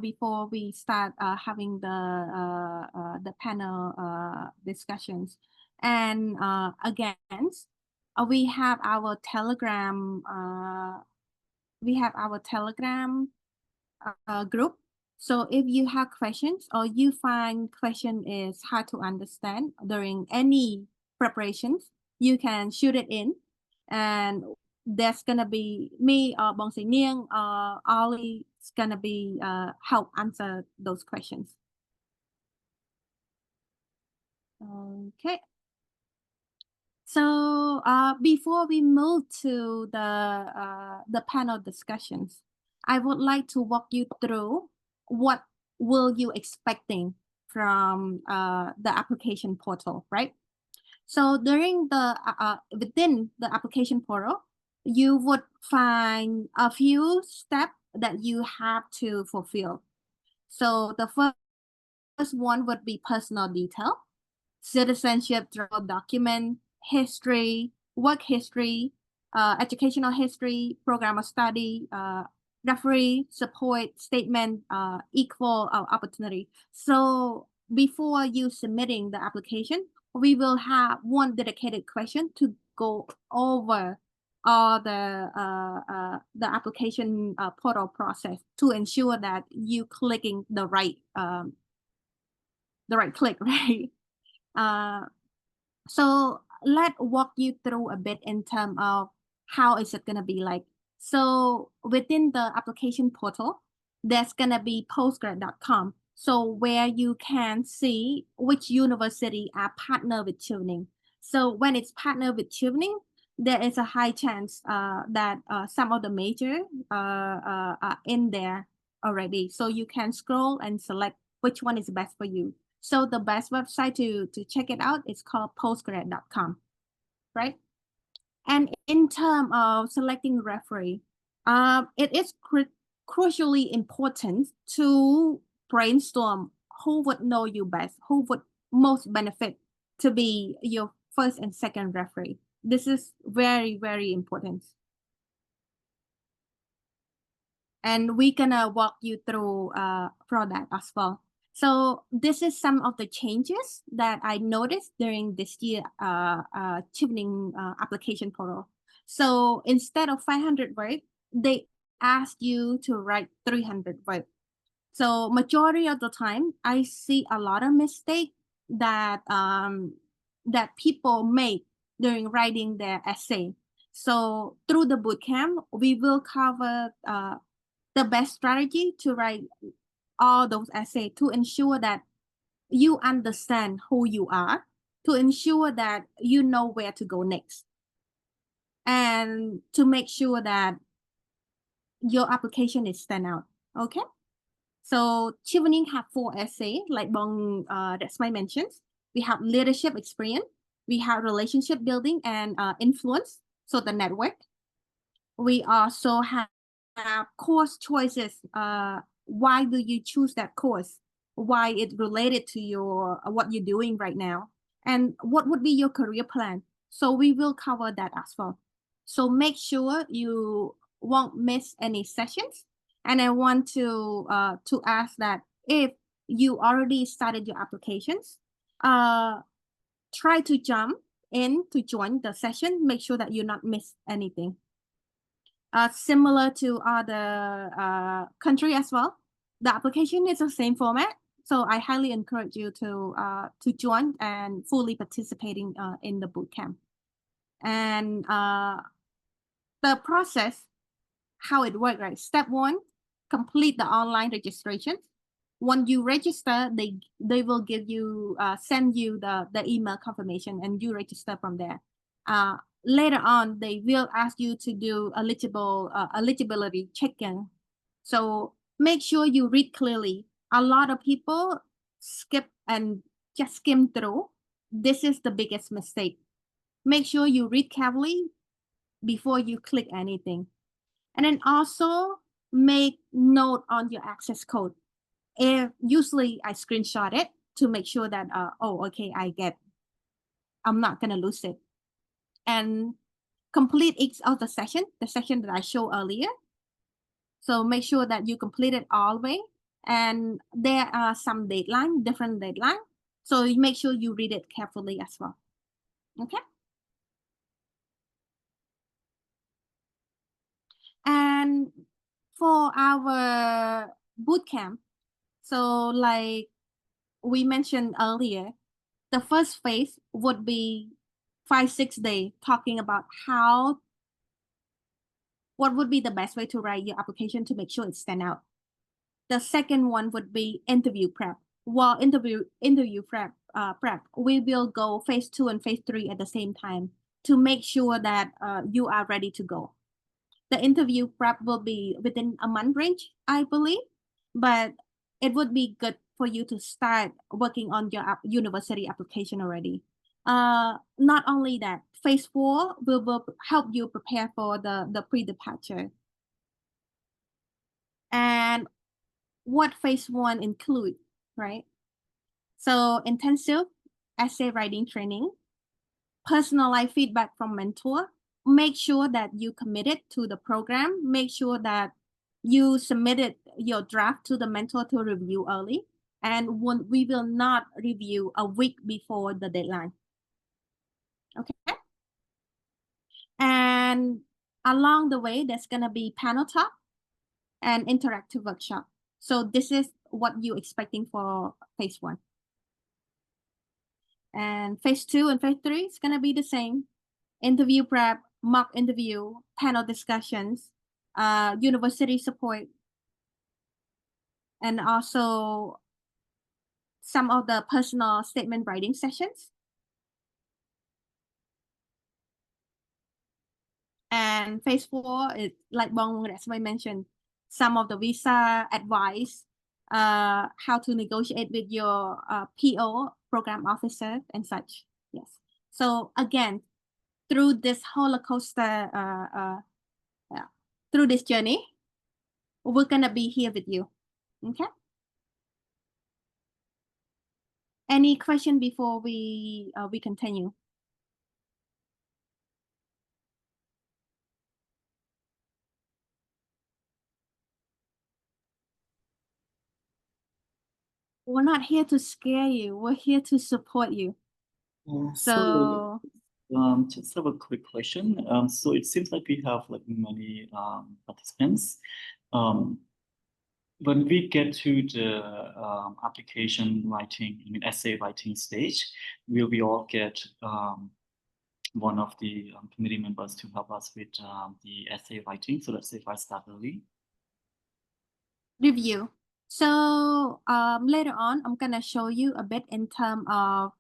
Before we start having the panel discussions, and again, we have our Telegram. Group. So if you have questions or you find question is hard to understand during any preparations, you can shoot it in, and there's gonna be me or Bong Sreyneang or Ollie is gonna be help answer those questions. Okay. So before we move to the panel discussions, I would like to walk you through what will you expecting from the application portal, right? So during within the application portal, you would find a few steps that you have to fulfill. So the first one would be personal detail, citizenship draw document, history, work history, educational history, program of study, referee, support statement, equal opportunity. So before you submitting the application, we will have one dedicated question to go over all the application portal process to ensure that you clicking the right click, right? So let's walk you through a bit in terms of how is it going to be like. So within the application portal, there's going to be postgrad.com. So where you can see which university are partner with Chevening. So when it's partner with Chevening, there is a high chance that some of the major are in there already. So you can scroll and select which one is best for you. So the best website to check it out is called postgrad.com, right? And in terms of selecting referee, it is crucially important to brainstorm who would know you best, who would most benefit to be your first and second referee. This is very, very important. And we're gonna walk you through for that as well. So this is some of the changes that I noticed during this year Chevening application portal. So instead of 500 words, they ask you to write 300 words. So majority of the time, I see a lot of mistakes that that people make during writing their essay. So through the bootcamp, we will cover the best strategy to write all those essays to ensure that you understand who you are, to ensure that you know where to go next, and to make sure that your application is stand out. Okay. So Chevening have 4 essays, like Bong that's my mentions. We have leadership experience, we have relationship building and influence, so the network. We also have course choices. Why do you choose that course? Why it's related to your what you're doing right now, and what would be your career plan? So we will cover that as well. So make sure you won't miss any sessions. And I want to ask that if you already started your applications, try to jump in to join the session. Make sure that you not miss anything. Similar to other country as well, the application is the same format. So I highly encourage you to join and fully participating in the bootcamp. And the process, how it works, right? Step 1, complete the online registration. When you register, they will give you send you the email confirmation, and you register from there. Later on, they will ask you to do eligibility check-in. So make sure you read clearly. A lot of people skip and just skim through. This is the biggest mistake. Make sure you read carefully before you click anything. And then also make note on your access code. Usually I screenshot it to make sure that, oh, okay, I'm not gonna lose it. And complete each of the session that I showed earlier. So make sure that you complete it all the way. And there are some different deadline. So you make sure you read it carefully as well. Okay. And for our bootcamp, so like we mentioned earlier, the first phase would be 5-6 days talking about what would be the best way to write your application to make sure it stand out. The second one would be interview prep. While interview prep, we will go phase 2 and phase 3 at the same time to make sure that you are ready to go. The interview prep will be within a month range, I believe, but it would be good for you to start working on your university application already. Not only that, phase 4 will help you prepare for the pre-departure. And what phase 1 include, right? So intensive essay writing training, personalized feedback from mentor. Make sure that you committed to the program. Make sure that you submitted your draft to the mentor to review early. And we will not review a week before the deadline. Okay. And along the way, there's gonna be panel talk and interactive workshop. So this is what you're expecting for phase 1. And phase 2 and phase 3 is gonna be the same. Interview prep, mock interview, panel discussions, university support, and also some of the personal statement writing sessions. And phase 4 is like Bong, as I mentioned, some of the visa advice, how to negotiate with your PO, program officer, and such. Yes. So again, through this roller coaster, through this journey, we're gonna be here with you. Okay. Any question before we continue? We're not here to scare you. We're here to support you. So just have a quick question. So it seems like we have like many participants. When we get to the application writing, I mean essay writing stage, will we all get one of the committee members to help us with the essay writing? So let's say if I start early. Review. So later on, I'm gonna show you a bit in terms of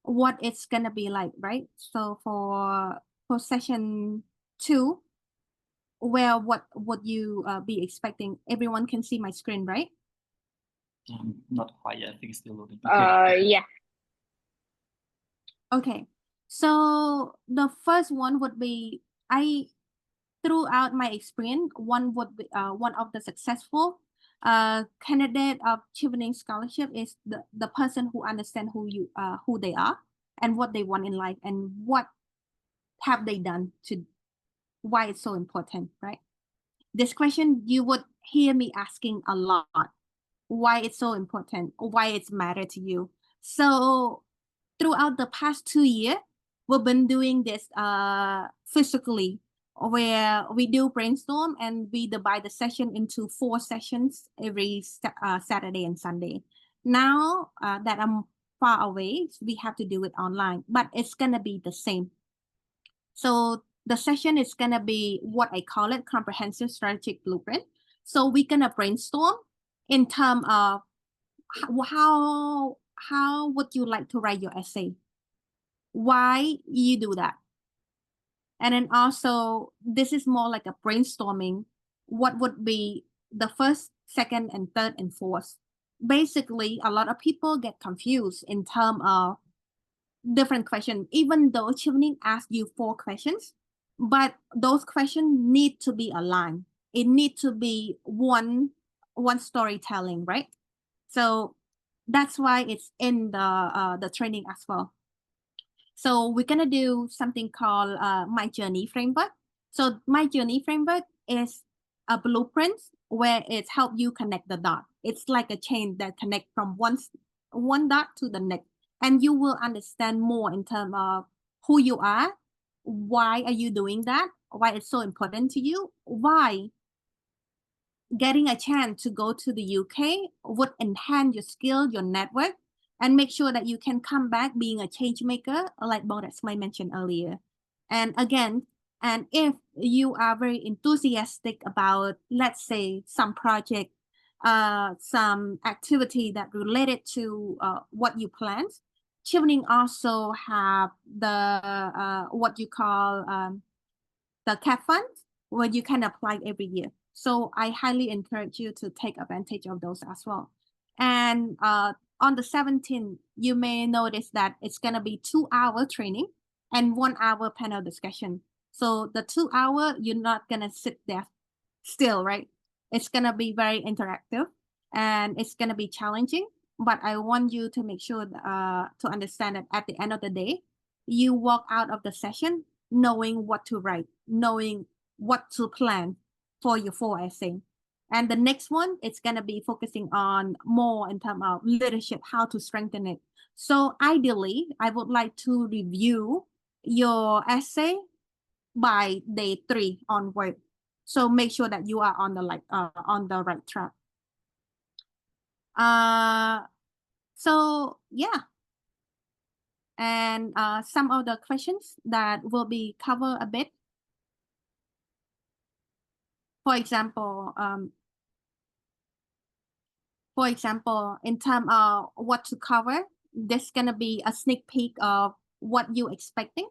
what it's gonna be like, right? So for session 2, where what would you be expecting? Everyone can see my screen, right? Not quite yet. I think it's still loading. Yeah. Okay. So the first one would be, throughout my experience, one would be one of the successful candidate of Chevening Scholarship is the person who understands who they are and what they want in life and what have they done to why it's so important, right? This question you would hear me asking a lot. Why it's so important, why it's matter to you. So throughout the past 2 years, we've been doing this physically, where we do brainstorm and we divide the session into 4 sessions every Saturday and Sunday. Now that I'm far away, we have to do it online, but it's gonna be the same. So the session is gonna be what I call it, comprehensive strategic blueprint. So we're gonna brainstorm in terms of how would you like to write your essay? Why you do that? And then also, this is more like a brainstorming. What would be the first, second, and third, and fourth? Basically, a lot of people get confused in terms of different questions, even though Chevening asked you 4 questions, but those questions need to be aligned. It needs to be one storytelling, right? So that's why it's in the training as well. So we're gonna do something called My Journey Framework. So My Journey Framework is a blueprint where it helps you connect the dot. It's like a chain that connects from one dot to the next. And you will understand more in terms of who you are, why are you doing that, why it's so important to you, why getting a chance to go to the UK would enhance your skill, your network, and make sure that you can come back being a change maker, like I mentioned earlier. And again, and if you are very enthusiastic about, let's say, some project, some activity that related to what you planned, Chevening also have the what you call the CAP fund, where you can apply every year. So I highly encourage you to take advantage of those as well. And on the 17th, you may notice that it's gonna be 2-hour training and 1-hour panel discussion. So the 2 hour, you're not gonna sit there still, right? It's gonna be very interactive and it's gonna be challenging, but I want you to make sure to understand that at the end of the day, you walk out of the session knowing what to write, knowing what to plan for your 4 essay. And the next one, it's gonna be focusing on more in terms of leadership, how to strengthen it. So ideally, I would like to review your essay by day 3 onward. So make sure that you are on the right track. So yeah, And some of the questions that will be covered a bit. For example, in terms of what to cover, this is going to be a sneak peek of what you're expecting.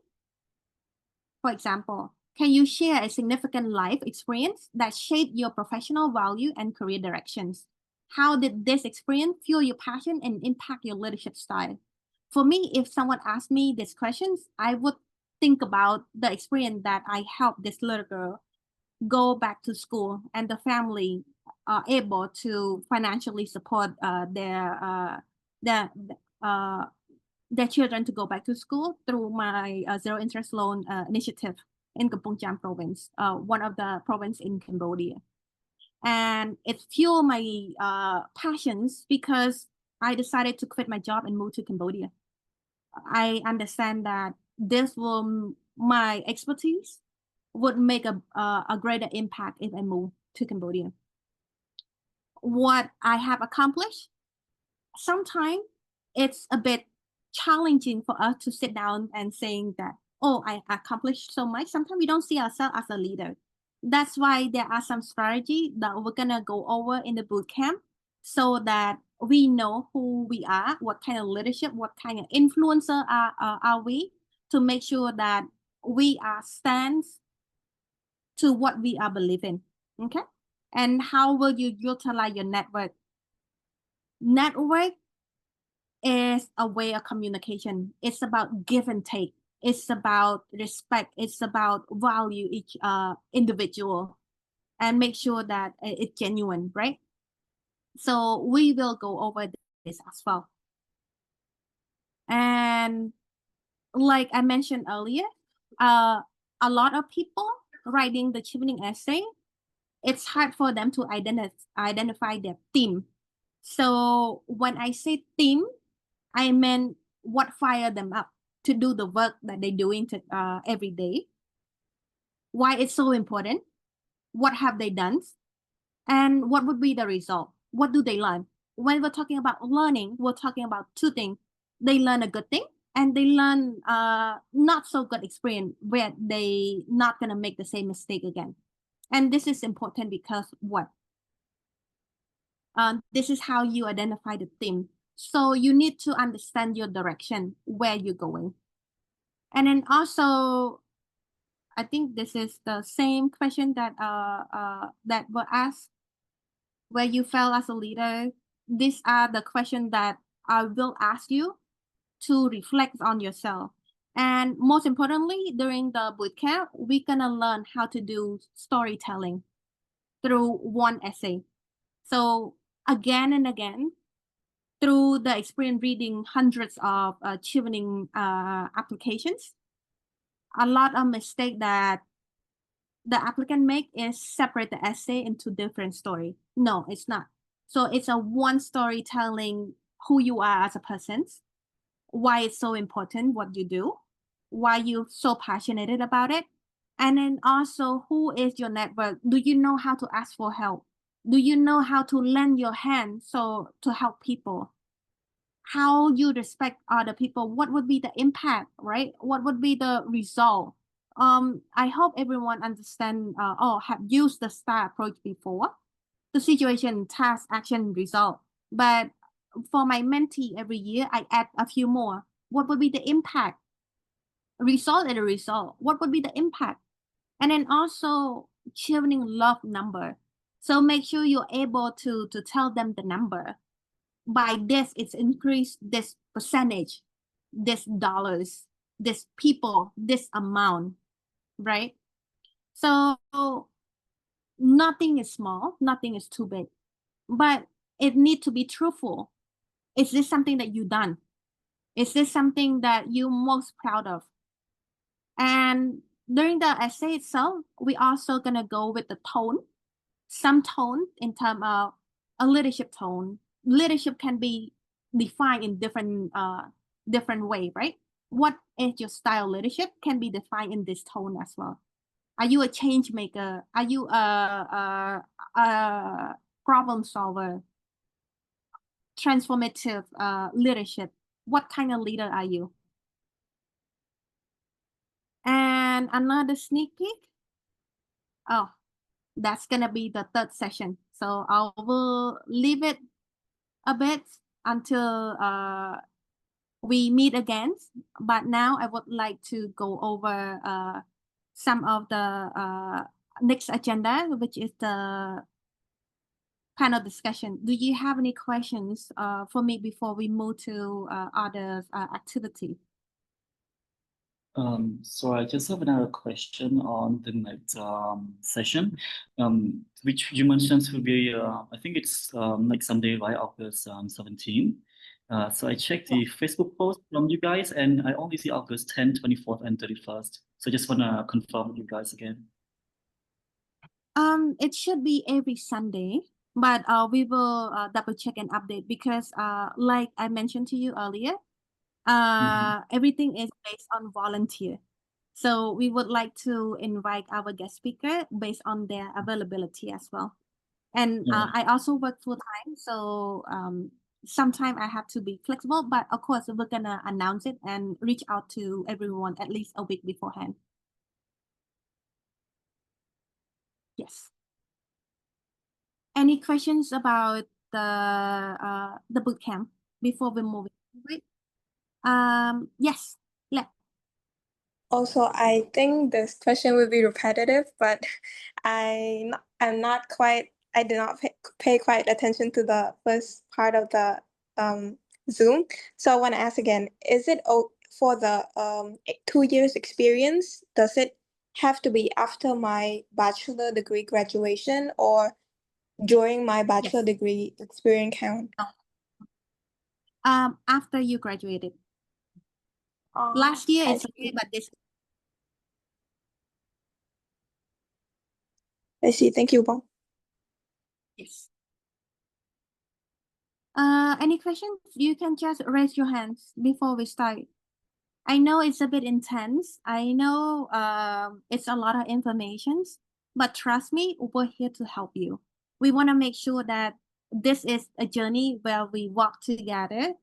For example, can you share a significant life experience that shaped your professional value and career directions? How did this experience fuel your passion and impact your leadership style? For me, if someone asked me these questions, I would think about the experience that I helped this little girl go back to school, and the family are able to financially support their children to go back to school through my zero interest loan initiative in Kampong Cham province, one of the province in Cambodia. And it fueled my passions because I decided to quit my job and move to Cambodia. I understand that my expertise would make a greater impact if I move to Cambodia. What I have accomplished, sometimes it's a bit challenging for us to sit down and saying that, oh, I accomplished so much. Sometimes we don't see ourselves as a leader. That's why there are some strategy that we're gonna go over in the boot camp so that we know who we are, what kind of leadership, what kind of influencer are we, to make sure that we are stands to what we are believing. Okay. And how will you utilize your network? Network is a way of communication. It's about give and take. It's about respect. It's about value each individual and make sure that it's genuine, right? So we will go over this as well. And like I mentioned earlier, a lot of people writing the Chevening essay, it's hard for them to identify their theme. So when I say theme, I meant what fired them up to do the work that they're doing every day. Why it's so important? What have they done? And what would be the result? What do they learn? When we're talking about learning, we're talking about two things. They learn a good thing and they learn not so good experience where they not gonna make the same mistake again. And this is important because what? This is how you identify the theme. So you need to understand your direction, where you're going. And then also, I think this is the same question that that were asked, where you felt as a leader. These are the questions that I will ask you to reflect on yourself. And most importantly, during the bootcamp, we're gonna learn how to do storytelling through one essay. So again and again, through the experience reading hundreds of Chevening applications, a lot of mistake that the applicant make is separate the essay into different story. No, it's not. So it's a one story telling who you are as a person, why it's so important what you do, why you're so passionate about it, and then also who is your network. Do you know how to ask for help? Do you know how to lend your hand so to help people? How you respect other people? What would be the impact, right? What would be the result? I hope everyone understand or have used the STAR approach before. The situation, task, action, result. But for my mentee every year, I add a few more. What would be the impact? Result and a result. What would be the impact? And then also Chevening love number. So make sure you're able to tell them the number. By this, it's increased this percentage, this dollars, this people, this amount, right? So nothing is small, nothing is too big, but it needs to be truthful. Is this something that you've done? Is this something that you're most proud of? And during the essay itself, we also gonna go with the tone, some tone in terms of a leadership tone. Leadership can be defined in different way, right? What is your style leadership can be defined in this tone as well. Are you a change maker? Are you a problem solver? Transformative leadership. What kind of leader are you? And another sneak peek. Oh, that's gonna be the third session. So I will leave it a bit until we meet again. But now I would like to go over some of the next agenda, which is the panel discussion. Do you have any questions for me before we move to other activity? So I just have another question on the next session, which you mentioned will be, I think it's like someday, right, August 17. So I checked the Facebook post from you guys, and I only see August 10, 24th, and 31st. So I just want to confirm with you guys again. It should be every Sunday, but we will double check and update because like I mentioned to you earlier, everything is based on volunteer. So we would like to invite our guest speaker based on their availability as well. And I also work full time, so sometimes I have to be flexible, but of course we're gonna announce it and reach out to everyone at least a week beforehand. Yes. Any questions about the bootcamp before we move it? Yes. Also, I think this question will be repetitive, but I did not pay quite attention to the first part of the Zoom. So I want to ask again, is it for the 2 years experience, does it have to be after my bachelor degree graduation or during my bachelor degree experience count? After you graduated. Last year it's okay, but this. I see. Thank you, Bong. Yes. Any questions? You can just raise your hands before we start. I know it's a bit intense. I know it's a lot of information, but trust me, we're here to help you. We want to make sure that this is a journey where we walk together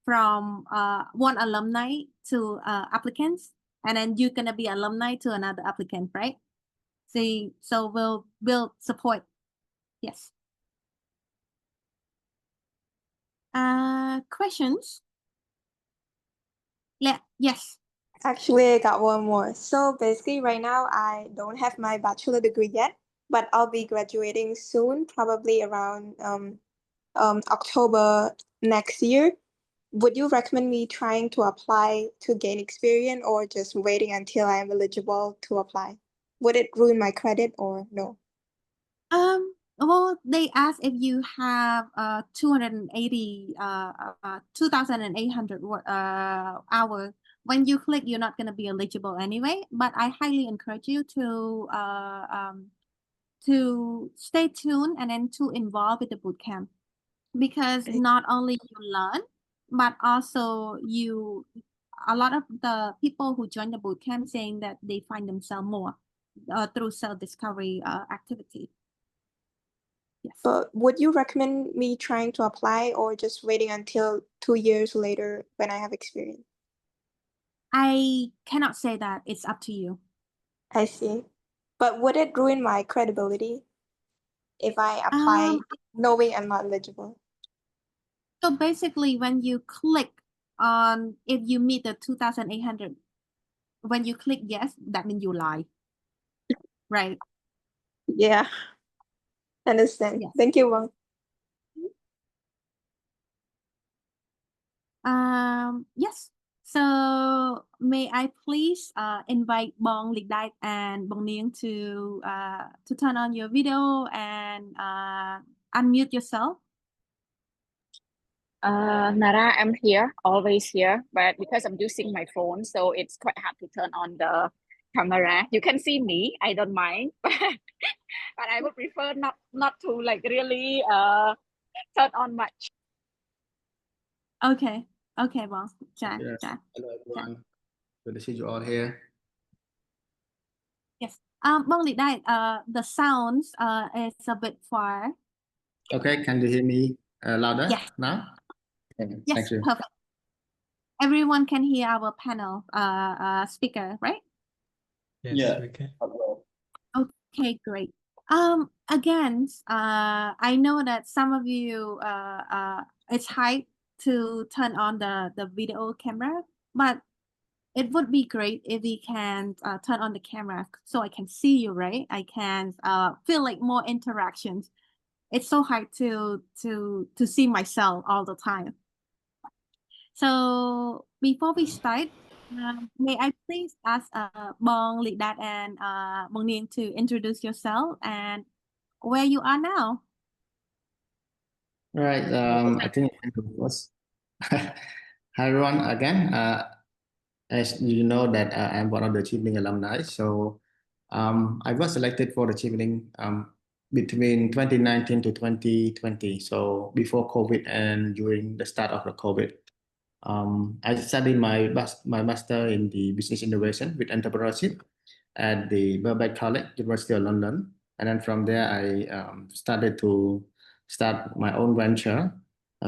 from one alumni to applicants, and then you're gonna be alumni to another applicant, right? See, so we'll support. Yes. Questions? Yes. Actually, I got one more. So basically, right now, I don't have my bachelor degree yet, but I'll be graduating soon, probably around October next year. Would you recommend me trying to apply to gain experience or just waiting until I'm eligible to apply? Would it ruin my credit or no? Well, they ask if you have 280 2,800 hours. When you click, you're not going to be eligible anyway, but I highly encourage you to stay tuned and then to involve with the bootcamp, because not only you learn, but also a lot of the people who join the bootcamp saying that they find themselves more through self-discovery activity. Yes. But would you recommend me trying to apply or just waiting until 2 years later when I have experience? I cannot say that. It's up to you. I see. But would it ruin my credibility if I apply knowing I'm not eligible? So basically, when you click on, if you meet the 2,800, when you click yes, that means you lie. Right? Yeah. Understand. Yes. Thank you, Wang. Yes. So may I please invite Bong Lydet and Bong Niang to turn on your video and unmute yourself. Nara, I'm here, always here, but because I'm using my phone, so it's quite hard to turn on the camera. You can see me, I don't mind, but I would prefer not to like really turn on much. Okay, Bong. Yes. Hello, everyone. Good to see you all here. Yes. Bong Lydet, the sounds is a bit far. Okay, can you hear me louder now? Okay, Yes, thank you. perfect. Everyone can hear our panel speaker, right? Yes, Yeah. we can. Okay, great. Again, I know that some of you it's hard to turn on the video camera, but it would be great if we can turn on the camera so I can see you, right? I can feel like more interactions. It's so hard to see myself all the time. So before we start, may I please ask Bong Lydet and Bong Nien to introduce yourself and where you are now? Right. I think I can go first. Hi everyone again. As you know that I'm one of the Chevening alumni. So I was selected for the Chevening between 2019 to 2020. So before COVID and during the start of the COVID. I studied my master in the business innovation with entrepreneurship at the Birkbeck College, University of London. And then from there, I started to start my own venture,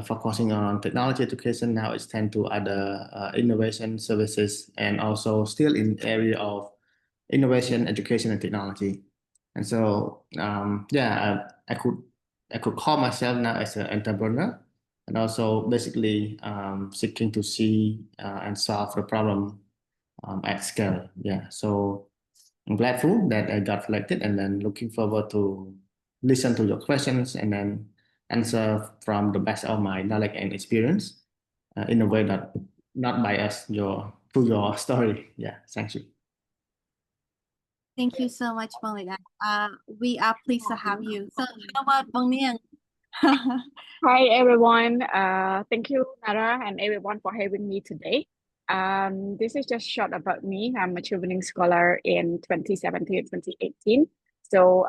focusing on technology education. Now it's tend to other innovation services and also still in area of innovation, education, and technology. And so, yeah, I could call myself now as an entrepreneur, and also basically seeking to see and solve the problem at scale. Yeah, so I'm grateful that I got selected, and then looking forward to listen to your questions and then answer from the best of my knowledge and experience in a way that not bias to your story. Yeah, thank you. Thank you so much, Bong Lydet. We are pleased to have you. So how about Bong Nien? Hi everyone. Thank you, Nara, and everyone for having me today. This is just short about me. I'm a Chevening scholar in 2017, 2018. So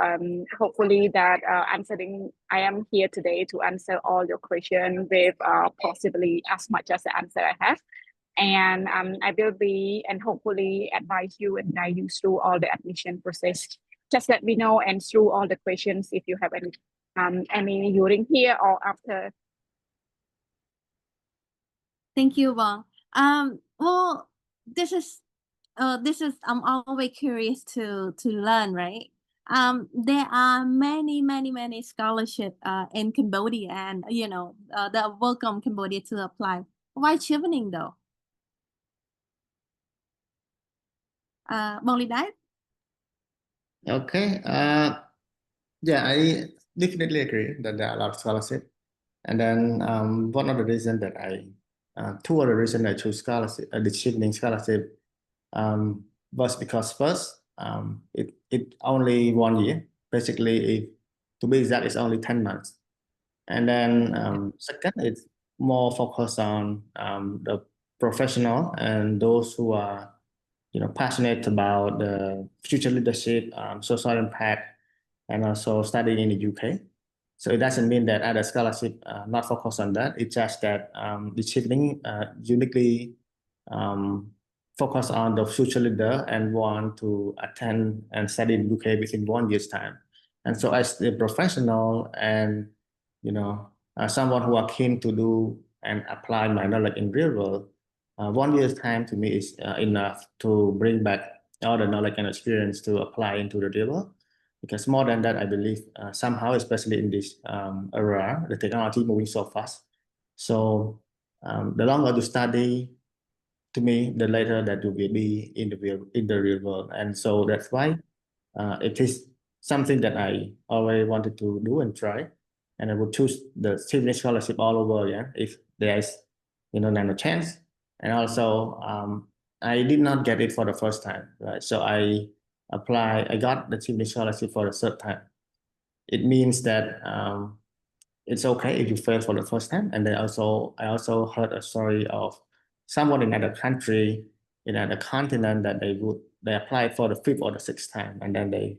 hopefully that I am here today to answer all your questions with possibly as much as the answer I have. And I will be and hopefully advise you and guide you through all the admission process. Just let me know and through all the questions if you have any during here or after. Thank you, Bong. Well, this is I'm always curious to learn, right? There are many scholarship in Cambodia, and they welcome Cambodia to apply. Why Chevening though? Bong Lydet? Okay. Yeah, I definitely agree that there are a lot of scholarship. And then one of the reasons that two other reasons I chose scholarship, the Chevening scholarship, was because first, it only 1 year. Basically, to be exact, it's only 10 months. And then second, it's more focused on the professional and those who are passionate about the future leadership, social impact, and also studying in the UK. So it doesn't mean that other scholarship not focus on that. It's just that the Chevening uniquely focus on the future leader and want to attend and study in UK within 1 year's time. And so as a professional and someone who are keen to do and apply my knowledge in real world, 1 year's time to me is enough to bring back all the knowledge and experience to apply into the real world. Because more than that, I believe somehow, especially in this era, the technology moving so fast. So the longer you study, to me, the later that you will be in the real world. And so that's why it is something that I always wanted to do and try. And I would choose the Chevening scholarship all over, yeah, if there's nano chance. And also, I did not get it for the first time, right? So I got the Chevening scholarship for the third time. It means that it's okay if you fail for the first time. And then I also heard a story of someone in another country, in another continent, that they applied for the fifth or the sixth time, and then they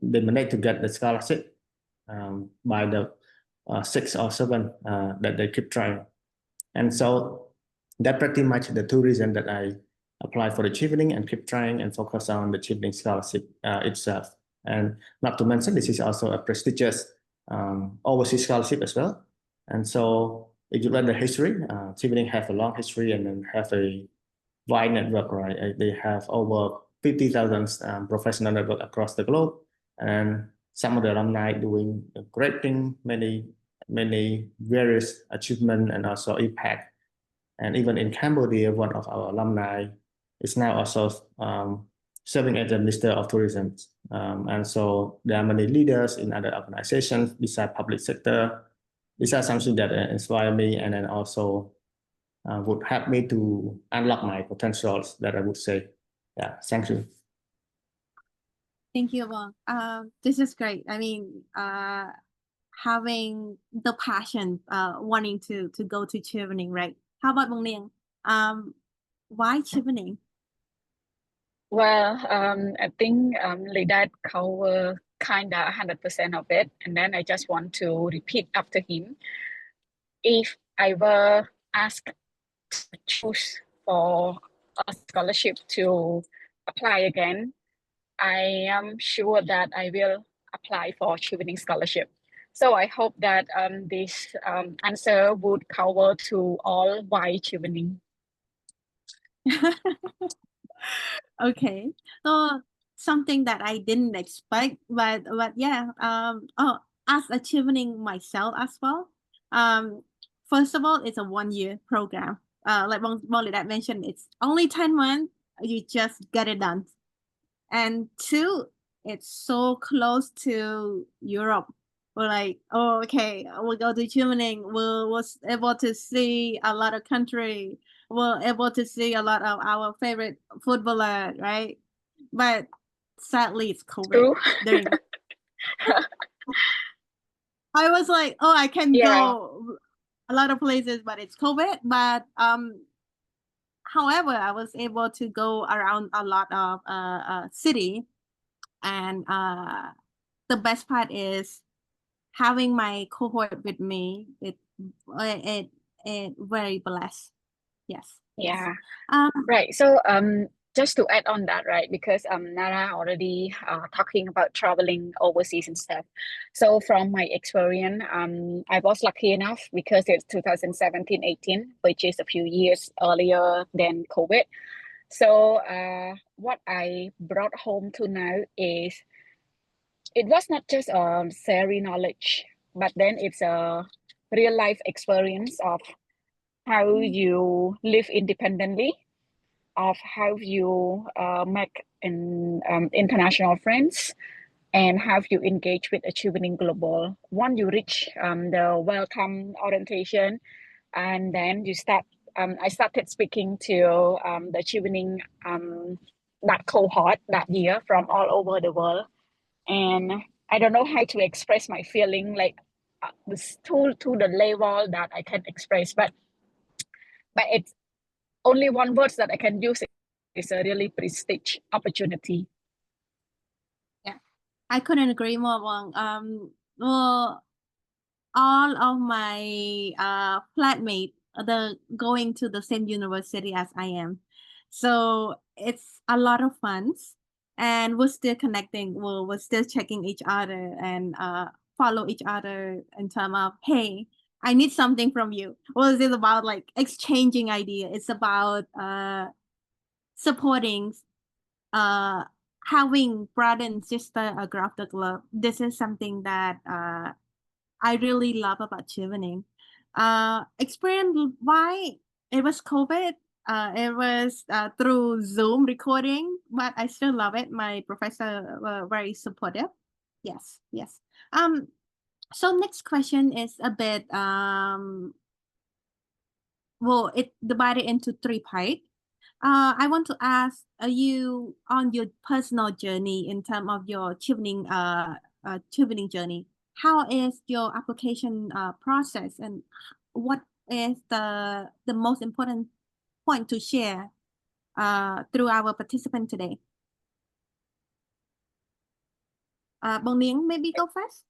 managed to get the scholarship by the sixth or seventh that they keep trying. And so that pretty much the two reasons that I applied for the Chevening and keep trying and focus on the Chevening scholarship itself. And not to mention, this is also a prestigious overseas scholarship as well. And so if you learn the history, Chevening have a long history and then have a wide network, right? They have over 50,000 professional network across the globe, and some of the alumni doing a great thing, many various achievement and also impact. And even in Cambodia, one of our alumni is now also serving as the Minister of Tourism. And so there are many leaders in other organizations besides public sector. These are something that inspire me and then also would help me to unlock my potentials, that I would say. Yeah, thank you. Thank you, Wong. This is great. I mean, having the passion, wanting to go to Chevening, right? How about Bong Liang? Why Chevening? Well, I think Lydet cover kinda 100% of it, and then I just want to repeat after him. If I were asked to choose for a scholarship to apply again, I am sure that I will apply for Chevening Scholarship. So I hope that this answer would cover to all why Chevening. Okay, so something that I didn't expect, but yeah, as a Chevening myself as well. First of all, it's a 1-year program. Like Lydet mentioned, it's only 10 months. You just get it done. And 2, it's so close to Europe. We're like, oh, okay, we'll go to Chevening. We'll able to see a lot of country. We're able to see a lot of our favorite footballer, right? But sadly, it's COVID. True. During I was like, oh, I can go a lot of places, but it's COVID. But however, I was able to go around a lot of city, and the best part is having my cohort with me. It very blessed. Yes. Yeah. Yes. Right. So just to add on that, right? Because Nara already talking about traveling overseas and stuff. So from my experience, I was lucky enough because it's 2017-18, which is a few years earlier than COVID. So what I brought home to now is it was not just theory knowledge, but then it's a real life experience of how you live independently, of how you make international friends, and how you engage with Chevening Global. Once you reach the welcome orientation, and then you start, I started speaking to the Chevening that cohort that year from all over the world. And I don't know how to express my feeling, like to the level that I can express, but it's only one word that I can use. It's a really prestige opportunity. Yeah, I couldn't agree more, Wong. Well, all of my flatmates are going to the same university as I am, so it's a lot of fun, and we're still connecting. We're still checking each other and follow each other in terms of, hey, I need something from you. Well, it's about like exchanging idea. It's about supporting, having brother and sister across the globe. This is something that I really love about Chevening. Experience why it was COVID. It was through Zoom recording, but I still love it. My professor were very supportive. Yes, yes. So next question is a bit well, it divided into 3 parts. I want to ask you on your personal journey in terms of your Chevening journey. How is your application process, and what is the most important point to share through our participant today? Bong Liang, maybe go first.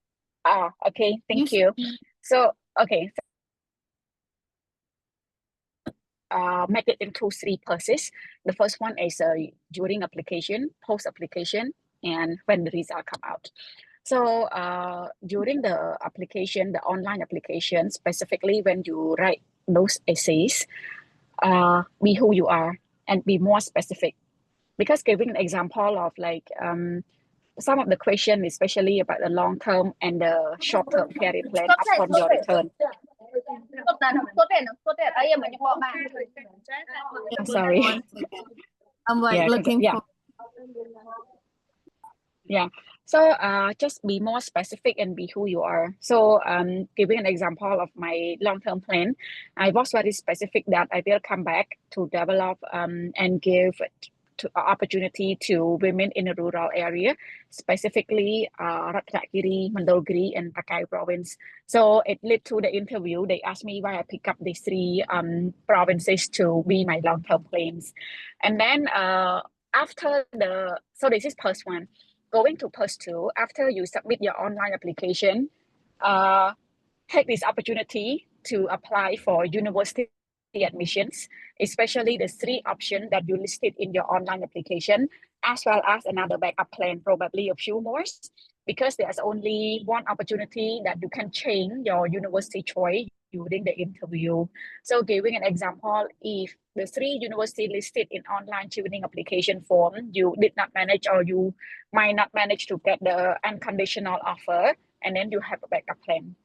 Okay, thank you. So, okay. Make it into 3 phases. The first one is during application, post application, and when the result come out. So during the application, the online application, specifically when you write those essays, be who you are and be more specific. because giving an example of like some of the question, especially about the long term and the short term career plan upon your return. I'm sorry. One second. I'm like Yeah, 'cause- looking yeah. for. Yeah. So just be more specific and be who you are. So giving an example of my long-term plan, I was very specific that I will come back to develop and give opportunity to women in a rural area, specifically Ratnagiri, Mandalgiri, and Takai province. So it led to the interview. They asked me why I pick up these three provinces to be my long-term plans. And then after so this is first one. Going to post 2, after you submit your online application, take this opportunity to apply for university admissions, especially the 3 options that you listed in your online application, as well as another backup plan, probably a few more, because there's only one opportunity that you can change your university choice during the interview. So giving an example, if the 3 universities listed in online Chevening application form, you did not manage or you might not manage to get the unconditional offer, and then you have a backup plan.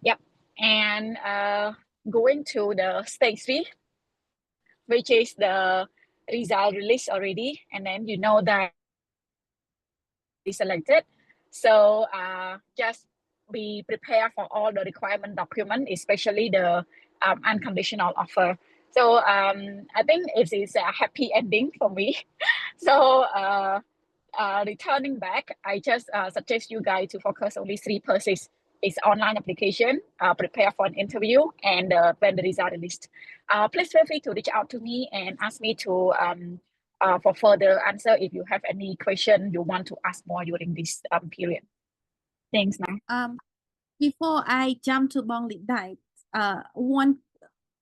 Yep. And going to the stage 3, which is the result released already, and then you know that is selected. So just be prepared for all the requirement document, especially the unconditional offer. So I think it is a happy ending for me. So returning back, I just suggest you guys to focus only 3 pieces. It's online application, prepare for an interview, and when the result is released. Please feel free to reach out to me and ask me to for further answer if you have any question you want to ask more during this period. Thanks, Nang. Before I jump to Bong Lydet, one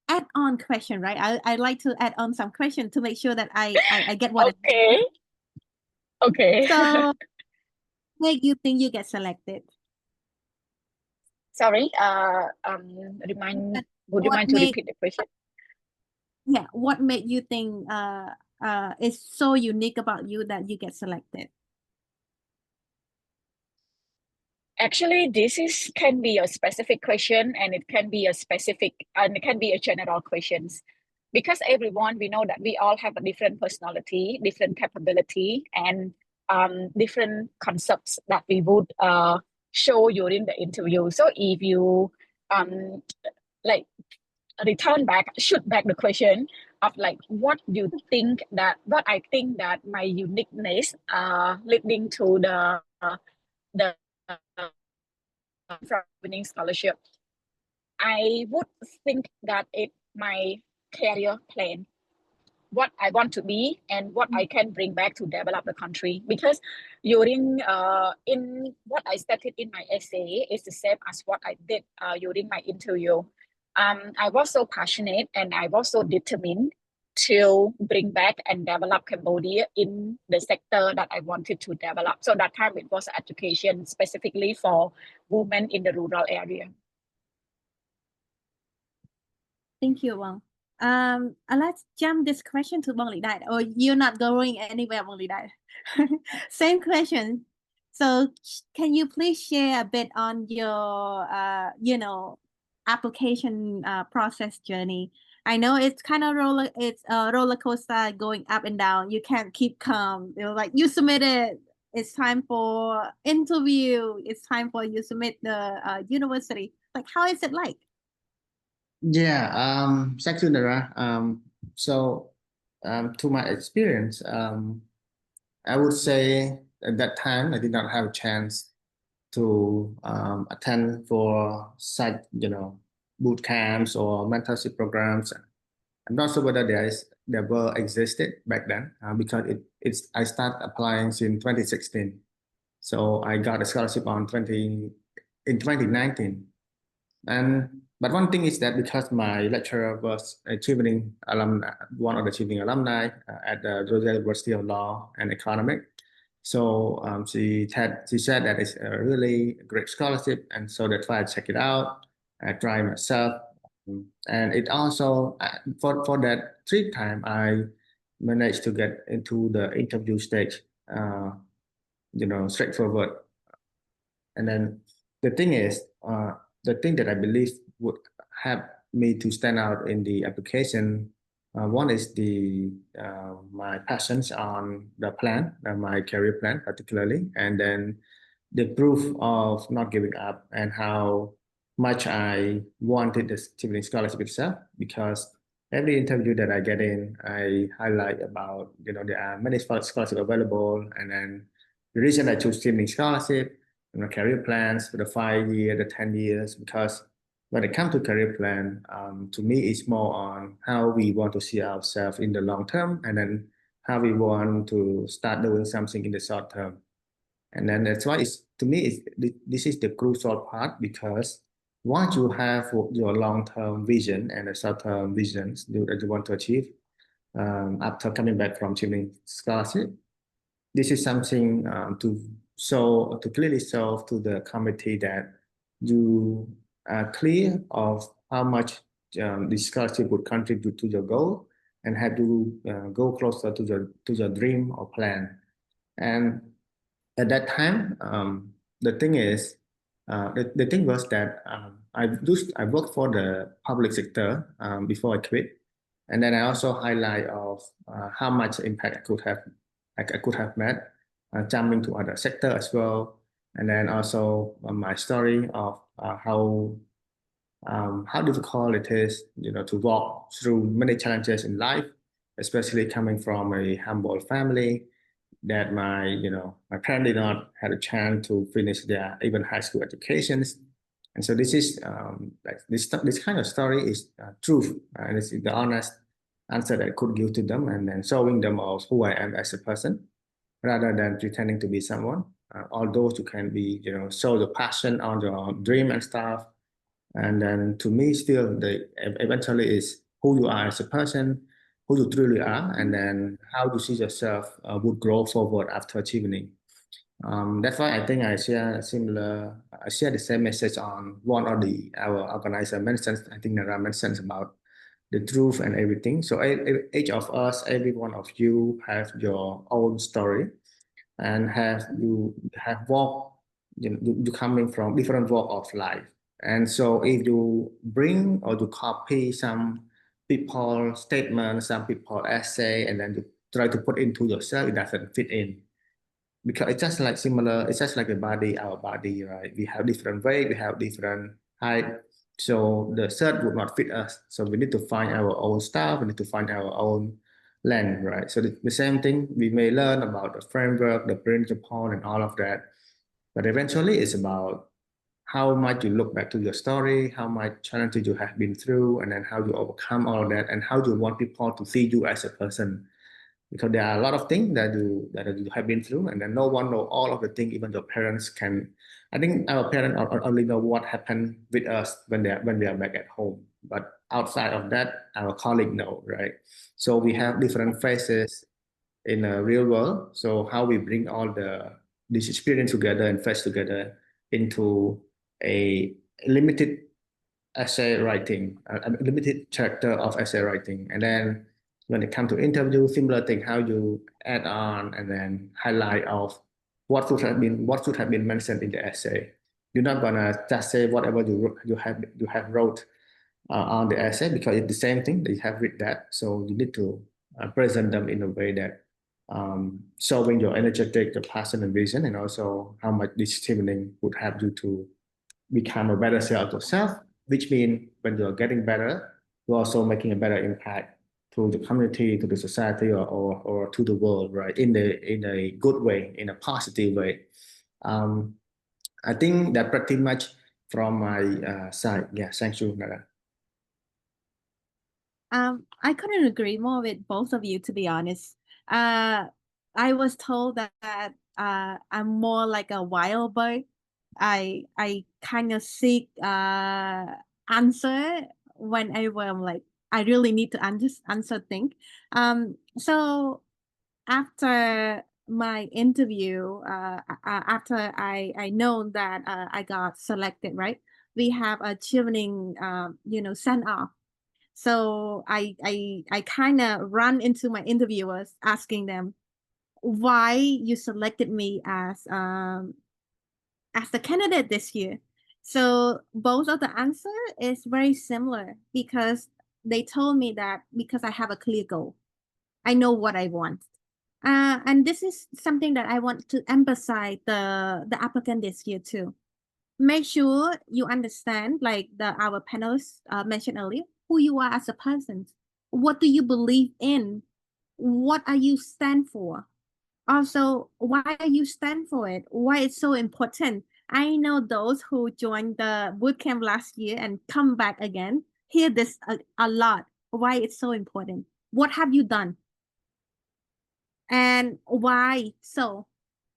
add-on question, right? I'd like to add on some question to make sure that I get what. Okay. Okay. So, make you think you get selected? Sorry. Would you mind to repeat the question? Yeah. What made you think is so unique about you that you get selected? Actually, this can be a specific question, and it can be a specific, and it can be a general questions, because everyone, we know that we all have a different personality, different capability, and different concepts that we would show during the interview. So if you like shoot back the question of like what I think that my uniqueness leading to the Chevening Scholarship, I would think that it's my career plan, what I want to be and what I can bring back to develop the country. Because during in what I stated in my essay is the same as what I did during my interview. I was so passionate and I was so determined to bring back and develop Cambodia in the sector that I wanted to develop. So that time it was education specifically for women in the rural area. Thank you, Bong. Let's jump this question to Bong Lydet. Or you're not going anywhere, Bong Lydet. Same question. So can you please share a bit on your, application process journey? I know it's kind of a roller coaster going up and down. You can't keep calm. Like you submitted, it's time for interview. It's time for you submit the university. Like, how is it like? Yeah, thank you, Nara. So to my experience, I would say at that time I did not have a chance to attend for such, boot camps or mentorship programs. I'm not sure whether there were existed back then because I started applying in 2016. So I got a scholarship in 2019. But one thing is that because my lecturer was a Chevening alumni, one of the Chevening alumni at the Royal University of Law and Economics. So she said that it's a really great scholarship, and so that's why I check it out. I try myself, and it also for that trip time I managed to get into the interview stage, straightforward. And then the thing is, the thing that I believe would help me to stand out in the application, one is my passions on the plan, my career plan particularly, and then the proof of not giving up and how much I wanted the Chevening Scholarship itself, because every interview that I get in, I highlight about, there are many scholarships available, and then the reason I choose Chevening Scholarship, career plans for the 5 year, the 10 years, because when it comes to career plan, to me, it's more on how we want to see ourselves in the long term, and then how we want to start doing something in the short term. And then that's why to me, this is the crucial part, because once you have your long-term vision and the short-term visions that you want to achieve, after coming back from Chevening Scholarship, this is something to clearly show to the committee that you are clear of how much the scholarship would contribute to your goal, and have to go closer to your dream or plan. And at that time, the thing is, the thing was that I worked for the public sector before I quit, and then I also highlight of how much impact I could have made, jumping to other sector as well, and then also my story of how difficult it is, to walk through many challenges in life, especially coming from a humble family, that my parents did not have a chance to finish their even high school educations. And so this is this kind of story is truth, and it's the honest answer that I could give to them, and then showing them of who I am as a person, rather than pretending to be someone. Although you can be, show the passion on your dream and stuff, and then to me, still eventually is who you are as a person, who you truly are, and then how you see yourself would grow forward after achieving. That's why I think I share the same message on one of our organizer mentions. I think Nara mentions about the truth and everything. So each of us, every one of you have your own story, and you have walked, you coming from different walk of life. And so if you bring or you copy some people statement, some people essay, and then you try to put into yourself, it doesn't fit in. Because it's just like similar, it's just like our body, right? We have different weight, we have different height. So the shirt would not fit us. So we need to find our own style, we need to find our own length, right? So the same thing, we may learn about the framework, the principle, and all of that. But eventually it's about how much you look back to your story, how much challenges you have been through, and then how you overcome all of that, and how you want people to see you as a person. Because there are a lot of things that you have been through, and then no one know all of the things. Even your parents can. I think our parents only know what happened with us when we are back at home. But outside of that, our colleagues know, right? So we have different phases in a real world. So how we bring all this experience together and face together into a limited essay writing, a limited chapter of essay writing, and then when it comes to interview, similar thing, how you add on and then highlight of what should have been mentioned in the essay. You're not gonna just say whatever you have wrote on the essay, because it's the same thing, they have read that. So you need to present them in a way that showing your energetic, your passion and vision, and also how much this Chevening would help you to become a better self of yourself, which means when you're getting better, you're also making a better impact to the community, to the society, or to the world, right? In a good way, in a positive way. I think that pretty much from my side. Yeah, thank you, Nara. I couldn't agree more with both of you, to be honest. I was told that I'm more like a wild bird. I kind of seek answer whenever I'm like I really need to answer things. So after my interview, after I know that I got selected, right? We have a Chevening, send off. So I kind of run into my interviewers asking them why you selected me as the candidate this year. So both of the answer is very similar because they told me that because I have a clear goal, I know what I want. And this is something that I want to emphasize the applicant this year too. Make sure you understand, like our panelists mentioned earlier, who you are as a person. What do you believe in? What are you stand for? Also, why you stand for it? Why it's so important? I know those who joined the bootcamp last year and come back again hear this a lot. Why it's so important? What have you done? And why so?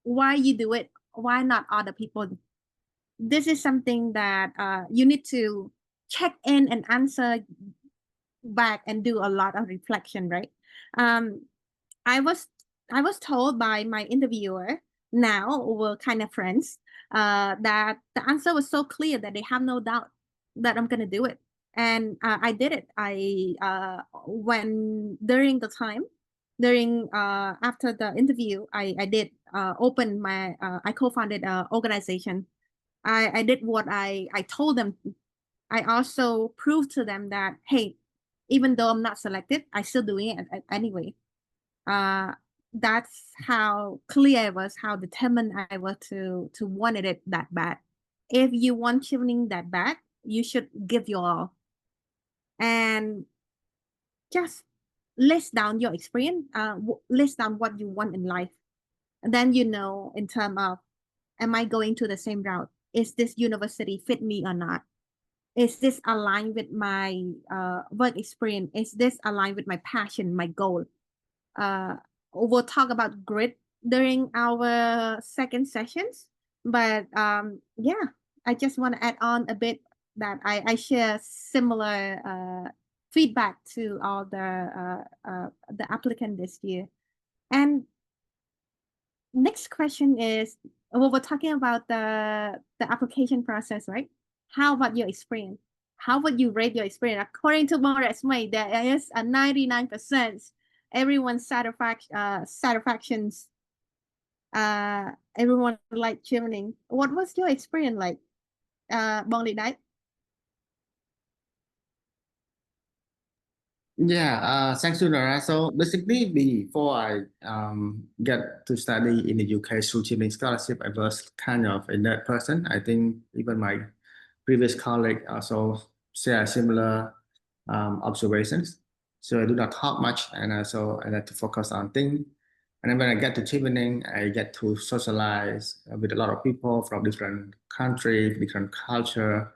Why you do it? Why not other people? This is something that you need to check in and answer back and do a lot of reflection, right? I was told by my interviewer, now we're kind of friends, that the answer was so clear that they have no doubt that I'm gonna do it. And I did it. When during the time, after the interview, I did open my I co-founded an organization. I did what I told them. I also proved to them that, hey, even though I'm not selected, I still doing it anyway. That's how clear I was, how determined I was to wanted it that bad. If you want Chevening that bad, you should give your all. And just list down your experience, list down what you want in life. And then you know in terms of, am I going to the same route? Is this university fit me or not? Is this aligned with my work experience? Is this aligned with my passion, my goal? We'll talk about grit during our second sessions. But yeah, I just want to add on a bit that I share similar feedback to all the applicant this year. And next question is, well, we're talking about the application process, right? How about your experience? How would you rate your experience? According to my resume, there is a 99%. Everyone's satisfactions. Everyone like Chevening. What was your experience like, Bong Lydet? Yeah, thanks, Sinara. So basically, before I get to study in the UK through Chevening Scholarship, I was kind of a nerd person. I think even my previous colleague also share similar observations. So I do not talk much, and so I like to focus on things. And then when I get to Chevening, I get to socialize with a lot of people from different countries, different culture.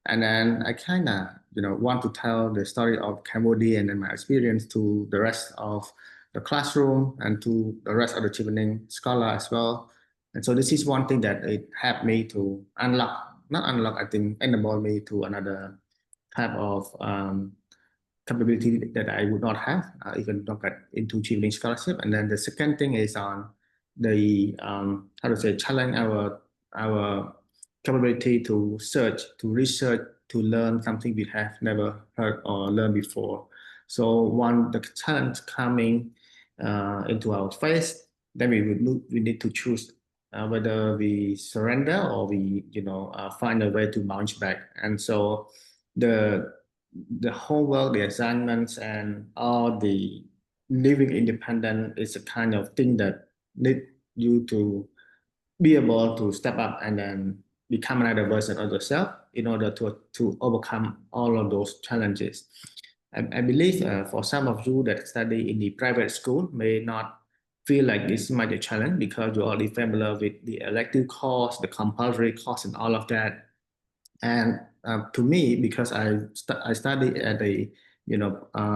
And then I kind of, want to tell the story of Cambodia and then my experience to the rest of the classroom and to the rest of the Chevening scholar as well. And so this is one thing that it helped me to I think enable me to another type of capability that I would not have even not get into Chevening scholarship. And then the second thing is on the challenge our capability to search, to research, to learn something we have never heard or learned before. So the challenge coming into our face, then we need to choose whether we surrender or we find a way to bounce back. And so the homework, the assignments, and all the living independent is a kind of thing that need you to be able to step up and then become another version of yourself in order to overcome all of those challenges. I believe for some of you that study in the private school may not feel like this might be a challenge because you're already familiar with the elective course, the compulsory course, and all of that. And to me, because I study at a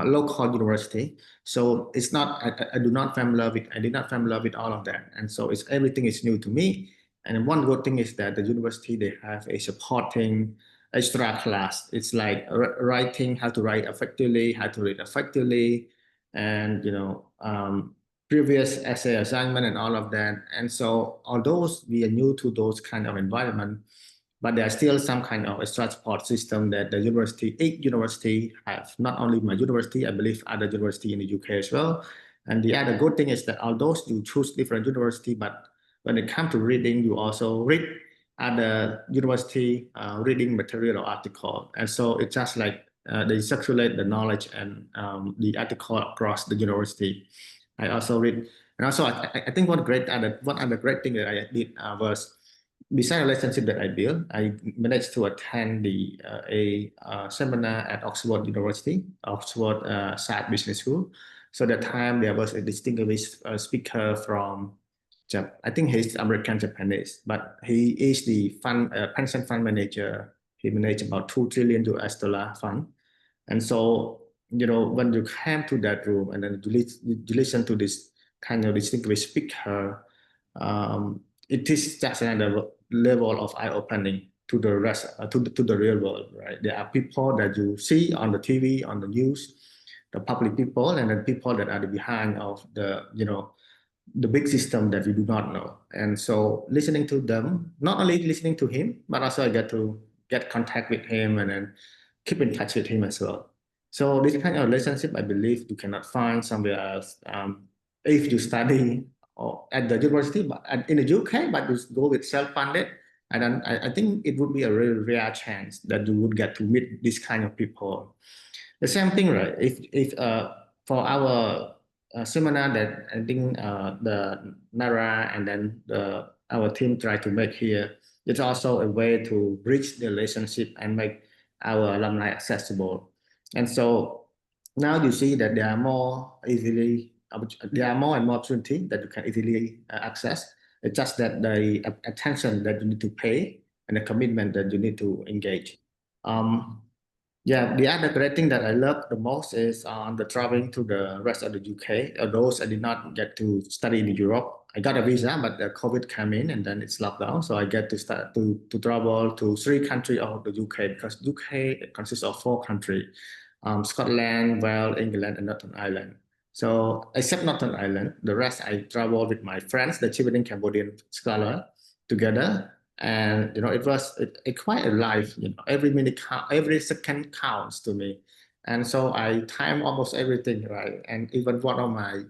local university, so it's not I did not familiar with all of that, and so everything is new to me. And one good thing is that the university they have a supporting extra class. It's like writing, how to write effectively, how to read effectively, and previous essay assignment and all of that. And so although we are new to those kind of environment, but there are still some kind of extra support system that the each university have. Not only my university, I believe other university in the UK as well. And the other good thing is that although you choose different university, but when it comes to reading, you also read other university reading material or article. And so it's just like they circulate the knowledge and the article across the university. I also read, and also I think one other great thing that I did was, besides the relationship that I built, I managed to attend a seminar at Oxford University, Oxford Sagn Business School. So that time there was a distinguished speaker from, I think he's American Japanese, but he is the pension fund manager. He managed about $2 trillion fund. And so, when you came to that room and then you listen to this kind of distinguished speaker, it is just another level of eye-opening to the rest, to the real world, right? There are people that you see on the TV, on the news, the public people, and then people that are behind of the big system that we do not know. And so listening to them, not only listening to him, but also I get to get contact with him and then keep in touch with him as well. So this kind of relationship, I believe you cannot find somewhere else. If you study or at the university, but in the UK, but you go with self-funded, and then I think it would be a really rare chance that you would get to meet this kind of people. The same thing, right? If for our seminar that I think the Nara and then our team try to make here, it's also a way to bridge the relationship and make our alumni accessible. And so now you see that there are more and more opportunity that you can easily access. It's just that the attention that you need to pay and the commitment that you need to engage. Yeah, the other great thing that I love the most is the traveling to the rest of the UK. Those I did not get to study in Europe. I got a visa, but the COVID came in and then it's locked down. So I get to start to travel to 3 countries of the UK, because UK consists of 4 countries: Scotland, Wales, England, and Northern Ireland. So except Northern Ireland, the rest I travel with my friends, the Chevening Cambodian scholar, together. And it was quite a life. Every minute every second counts to me, and so I time almost everything, right? And even one of my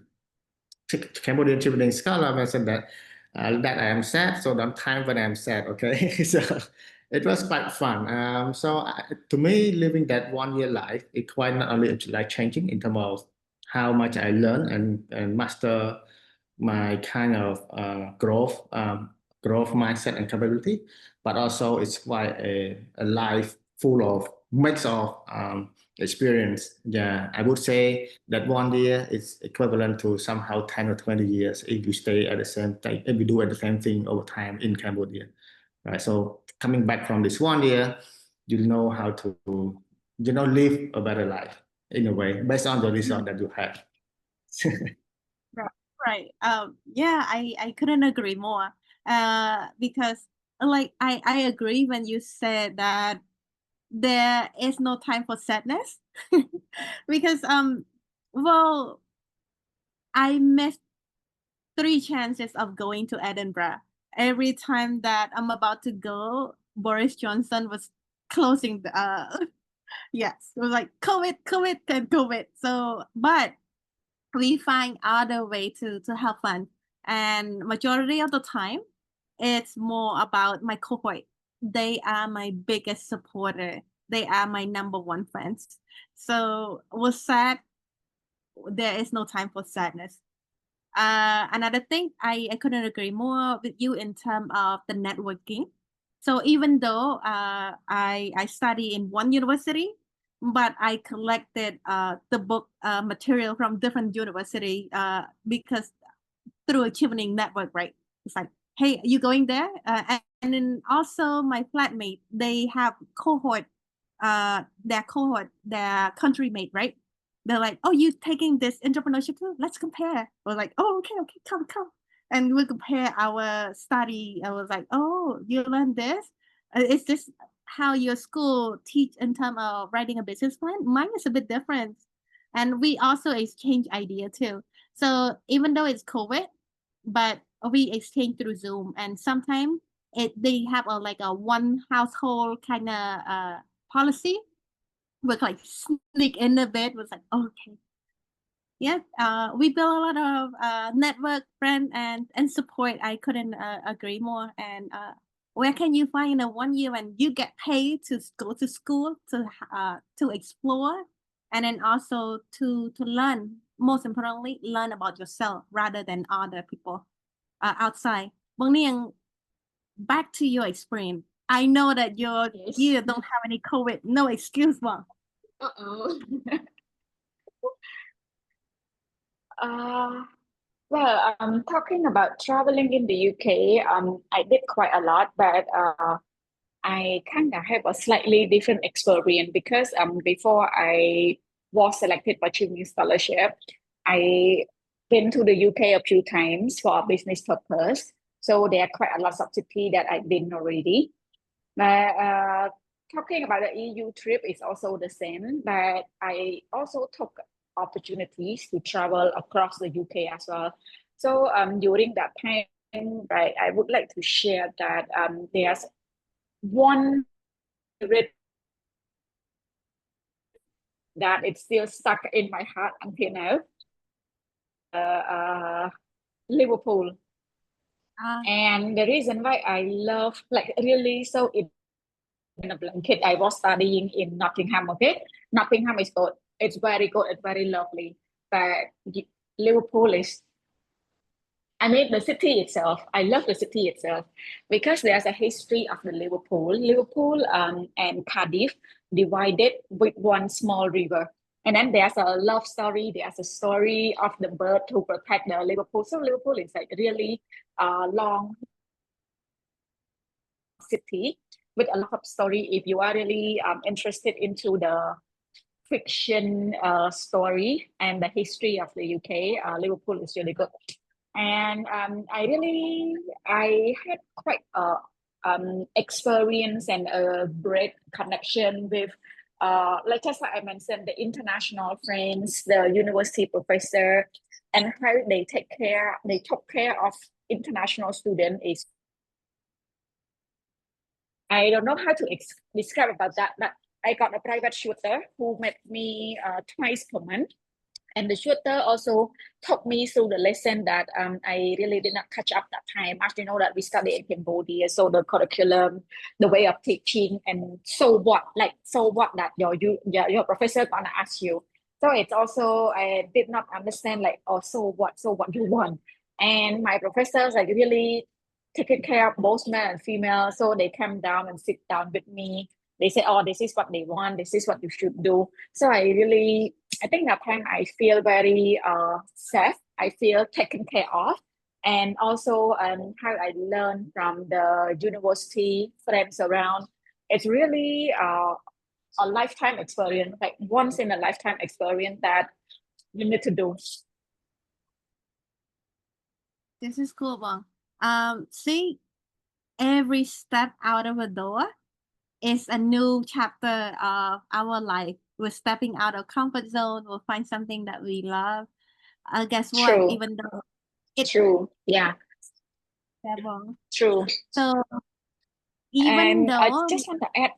Cambodian Chevening scholar mentioned that I am sad, so don't time when I am sad. Okay, so it was quite fun. To me, living that 1 year life, it quite not only life changing in terms of how much I learn and master my kind of growth mindset and capability, but also it's quite a life full of mix of experience. Yeah, I would say that 1 year is equivalent to somehow 10 or 20 years if you stay at the same time, if you do the same thing over time in Cambodia. Right. So coming back from this 1 year, you know how to live a better life in a way based on the result that you have. Right. Yeah, I couldn't agree more. Because like I agree when you said that there is no time for sadness. Because well, I missed 3 chances of going to Edinburgh. Every time that I'm about to go, Boris Johnson was closing the yes, it was like COVID and COVID. So but we find other way to have fun, and majority of the time it's more about my cohort. They are my biggest supporter. They are my #1 friends. So was sad, there is no time for sadness. Another thing, I couldn't agree more with you in terms of the networking. So even though I study in one university, but I collected the book material from different university because through a Chevening network, right? It's like, hey, you going there? And then also my flatmate, they have their country mate, right? They're like, oh, you taking this entrepreneurship too? Let's compare. We're like, oh, okay, come. And we compare our study. I was like, oh, you learned this? Is this how your school teach in terms of writing a business plan? Mine is a bit different. And we also exchange idea too. So even though it's COVID, but we exchange through Zoom. And sometimes they have like a one household kind of policy. With like sneak in the bed was like, okay. Yeah, we build a lot of network, friend, and support. I couldn't agree more. And where can you find a 1 year when you get paid to go to school to explore, and then also to learn. Most importantly, learn about yourself rather than other people outside. Bang Niang, back to your experience. I know that your Yes. year don't have any COVID, no excuse, Bang. Uh-oh. Well, talking about traveling in the UK, I did quite a lot, but I kind of have a slightly different experience because before I was selected for Chevening Scholarship, I been to the UK a few times for a business purpose. So there are quite a lot of cities that I've been already. But talking about the EU trip is also the same, but I also took opportunities to travel across the UK as well. So during that time, right, I would like to share that there's one that it's still stuck in my heart until now. Liverpool. And the reason why I love, like really so in a blanket, I was studying in Nottingham, okay? Nottingham is good. It's very good, it's very lovely. But Liverpool is, I mean, the city itself, I love the city itself because there's a history of the Liverpool. Liverpool and Cardiff divided with one small river. And then there's a love story. There's a story of the bird to protect the Liverpool. So Liverpool is like really long city with a lot of story. If you are really interested into the fiction story and the history of the UK, Liverpool is really good. And I had quite a experience and a great connection with, like just like I mentioned, the international friends, the university professor, and how they took care of international students is, I don't know how to describe about that, but I got a private tutor who met me twice per month. And the tutor also taught me through the lesson that I really did not catch up that time. As you know that we studied in Cambodia, so the curriculum, the way of teaching, and so what that your professor gonna ask you. So it's also, I did not understand like, oh, so what you want. And my professors like really taking care of both male and female. So they come down and sit down with me. They say, oh, this is what they want. This is what you should do. So I think that time I feel very safe. I feel taken care of. And also how I learned from the university friends around. It's really a lifetime experience, like once in a lifetime experience that you need to do. This is cool, Bang. See, every step out of a door is a new chapter of our life. We're stepping out of comfort zone. We'll find something that we love. Guess what? True. Even though it's True. Yeah. True. So even And I though just want to add,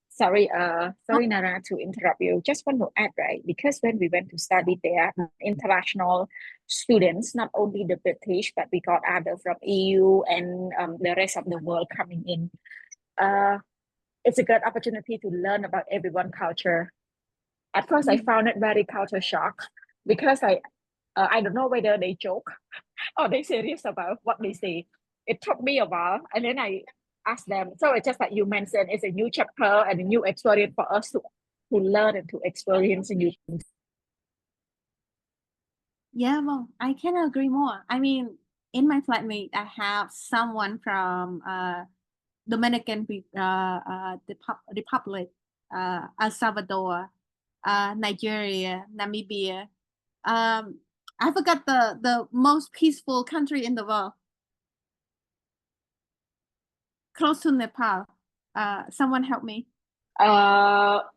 sorry, Nara, to interrupt you. Just want to add, right? Because when we went to study there, international students, not only the British, but we got others from EU and the rest of the world coming in. It's a great opportunity to learn about everyone's culture. At first, I found it very culture shock because I don't know whether they joke or they serious about what they say. It took me a while, and then I asked them. So it's just like you mentioned, it's a new chapter and a new experience for us to learn and to experience new things. Yeah, well, I cannot agree more. I mean, in my flatmate, I have someone from Dominican Republic, El Salvador, Nigeria, Namibia. I forgot the most peaceful country in the world. Close to Nepal. Someone help me. What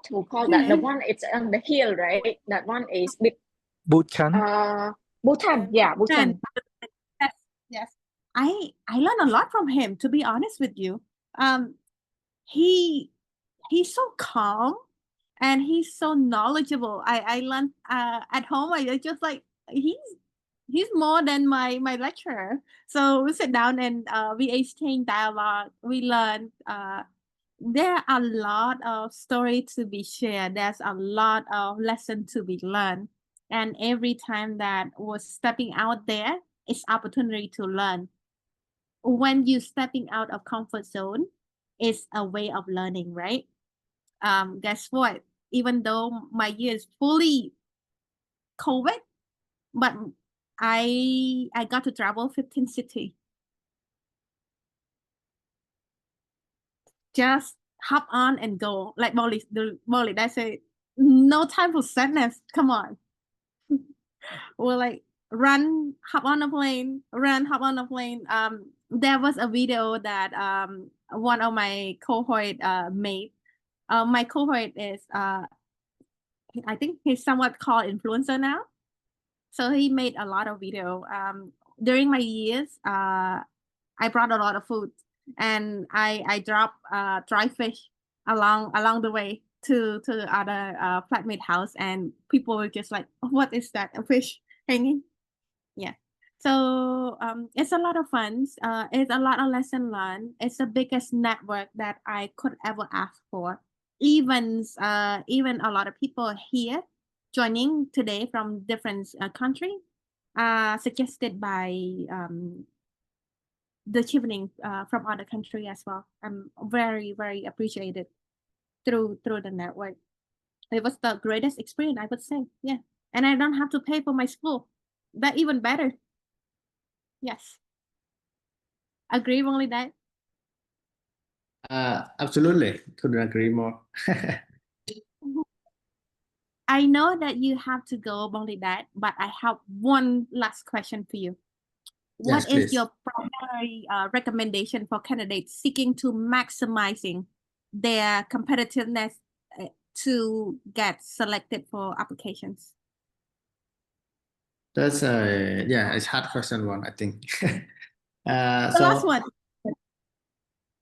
to call that? The one it's on the hill, right? That one is Bootcamp. Bhutan. Yeah, Bhutan. Yes. I learned a lot from him, to be honest with you. He's so calm and he's so knowledgeable. I learned at home. I just like he's more than my lecturer. So we sit down and we exchange dialogue. We learn. There are a lot of stories to be shared. There's a lot of lessons to be learned. And every time that was stepping out there, it's opportunity to learn. When you stepping out of comfort zone, it's a way of learning, right? Guess what? Even though my year is fully COVID, but I got to travel 15 cities. Just hop on and go. Like Molly, I say, no time for sadness. Come on. Or like run, hop on a plane, run, hop on a plane. There was a video that one of my cohort made. My cohort is I think he's somewhat called influencer now. So he made a lot of video. During my years, I brought a lot of food, and I dropped dry fish along the way to other flatmate house, and people were just like, "What is that? A fish hanging?" Yeah. So it's a lot of fun. It's a lot of lesson learned. It's the biggest network that I could ever ask for. Even a lot of people here joining today from different country, suggested by the Chevening from other country as well. I'm very, very appreciated through the network. It was the greatest experience, I would say. Yeah. And I don't have to pay for my school. That even better. Yes. Agree only that. Absolutely, couldn't agree more. I know that you have to go, Bangladesh, but I have one last question for you. Yes, What is please. your primary recommendation for candidates seeking to maximizing their competitiveness to get selected for applications? That's it's hard question one, I think. The last one.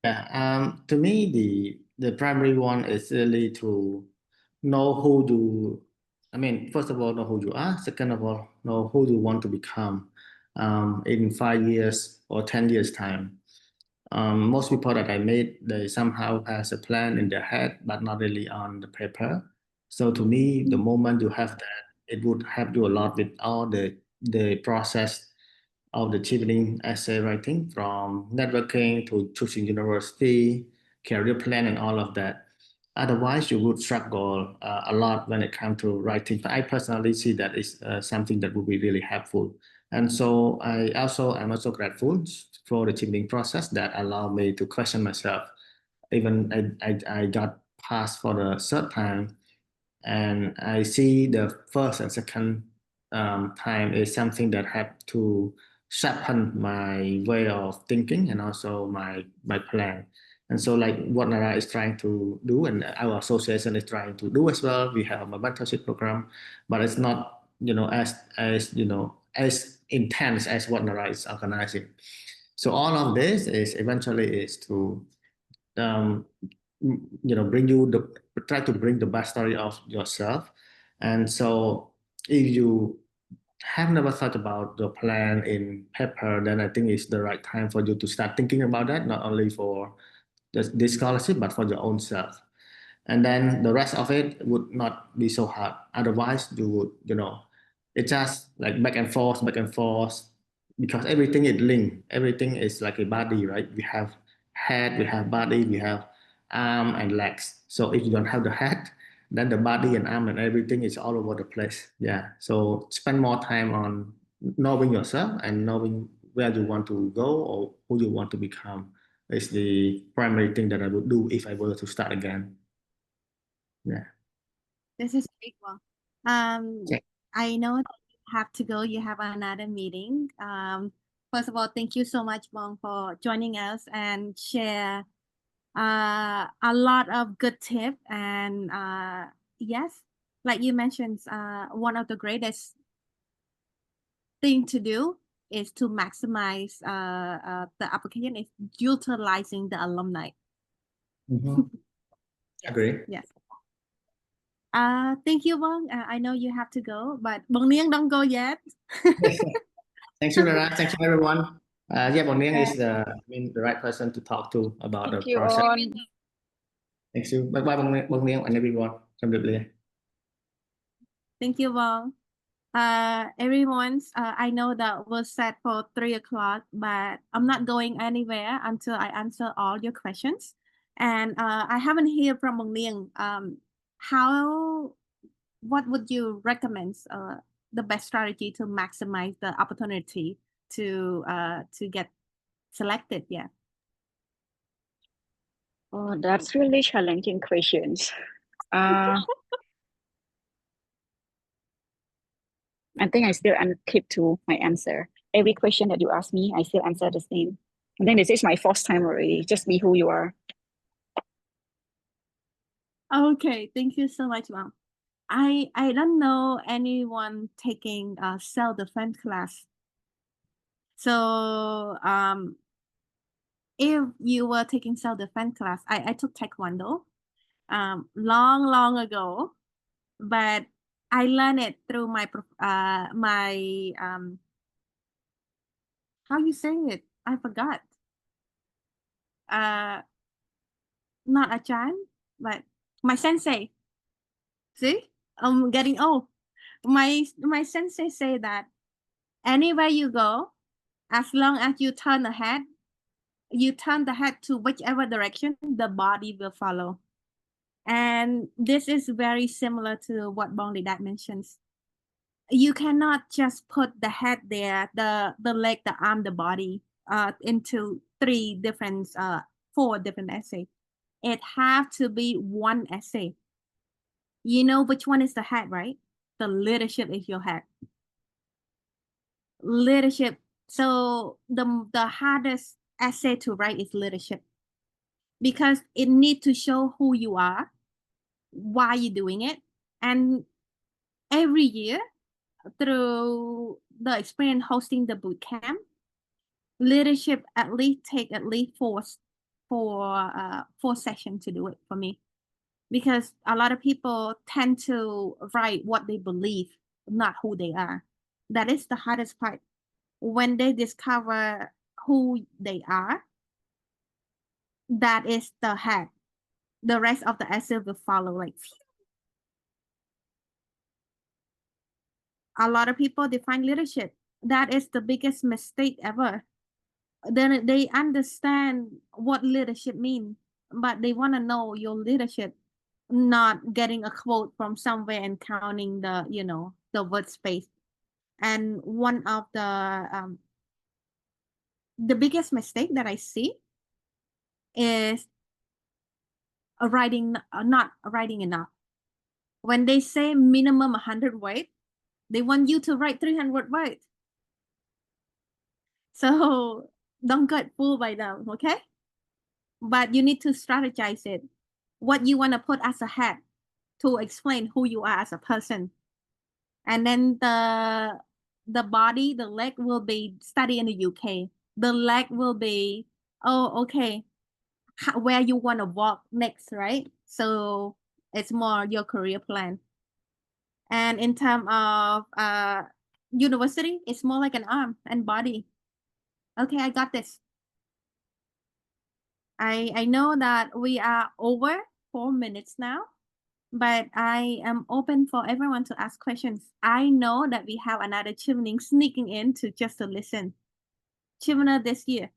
Yeah, to me, the primary one is really to know who you, I mean, first of all, know who you are. Second of all, know who you want to become in 5 years or 10 years time. Most people that I meet, they somehow has a plan in their head, but not really on the paper. So to me, the moment you have that, it would help you a lot with all the process of the Chevening essay writing, from networking to choosing university, career plan, and all of that. Otherwise, you would struggle a lot when it comes to writing. But I personally see that is something that would be really helpful. And so I'm also grateful for the Chevening process that allowed me to question myself. Even I got passed for the third time, and I see the first and second time is something that had to sharpen my way of thinking and also my plan. And so, like what Nara is trying to do, and our association is trying to do as well. We have a mentorship program, but it's not as intense as what Nara is organizing. So all of this is eventually is to try to bring the backstory of yourself. And so if you have never thought about the plan in paper, then I think it's the right time for you to start thinking about that, not only for this scholarship, but for your own self. And then the rest of it would not be so hard. Otherwise, you would, it's just like back and forth, because everything is linked. Everything is like a body, right? We have head, we have body, we have arm and legs. So if you don't have the head, then the body and arm and everything is all over the place. Yeah. So spend more time on knowing yourself and knowing where you want to go or who you want to become is the primary thing that I would do if I were to start again. Yeah. This is a big one. Yeah. I know that you have to go. You have another meeting. First of all, thank you so much, Bong, for joining us and share a lot of good tips. And yes, like you mentioned, one of the greatest thing to do is to maximize the application is utilizing the alumni. Mhm. Agree. Yes. Thank you, Bong. I know you have to go, but Bong Niang don't go yet. Thank you, Nara. Thank you, everyone. Yeah, Bong Niang is the right person to talk to about Thank the you, process. On. Thank you. Bye bye, Bong Niang and everyone. Chào tạm biệt. Thank you, Bong. Everyone's I know that was set for 3 o'clock, but I'm not going anywhere until I answer all your questions. And I haven't heard from Bong Niang. What would you recommend the best strategy to maximize the opportunity to get selected? Yeah. Oh, that's really challenging questions. I think I still keep to my answer. Every question that you ask me, I still answer the same. And then this is my first time already. Just be who you are. Okay, thank you so much, Mom. I don't know anyone taking self-defense class. So if you were taking self-defense class, I took Taekwondo long ago, but I learned it through my how you say it? I forgot. Not a Chan, but my sensei. See, I'm getting old. My sensei say that anywhere you go, as long as you turn the head to whichever direction, the body will follow. And this is very similar to what Bong Lydet mentions. You cannot just put the head there, the leg, the arm, the body into 4 different essays. It have to be one essay. You know which one is the head, right? The leadership is your head. Leadership. So the hardest essay to write is leadership, because it needs to show who you are, why you're doing it. And every year, through the experience hosting the boot camp, leadership take at least four sessions to do it for me, because a lot of people tend to write what they believe, not who they are. That is the hardest part. When they discover who they are, that is the head. The rest of the essay will follow. Like, a lot of people define leadership. That is the biggest mistake ever. Then they understand what leadership means, but they want to know your leadership, not getting a quote from somewhere and counting the word space. And one of the biggest mistake that I see is not writing enough. When they say minimum 100 words, they want you to write 300 words. So don't get fooled by them, okay? But you need to strategize it. What you want to put as a head to explain who you are as a person. And then the body, the leg will be study in the UK. The leg will be, oh, okay, where you want to walk next, right? So it's more your career plan. And in terms of university, it's more like an arm and body. Okay, I got this. I know that we are over 4 minutes now, but I am open for everyone to ask questions. I know that we have another Chevening sneaking in just to listen. Chevener this year.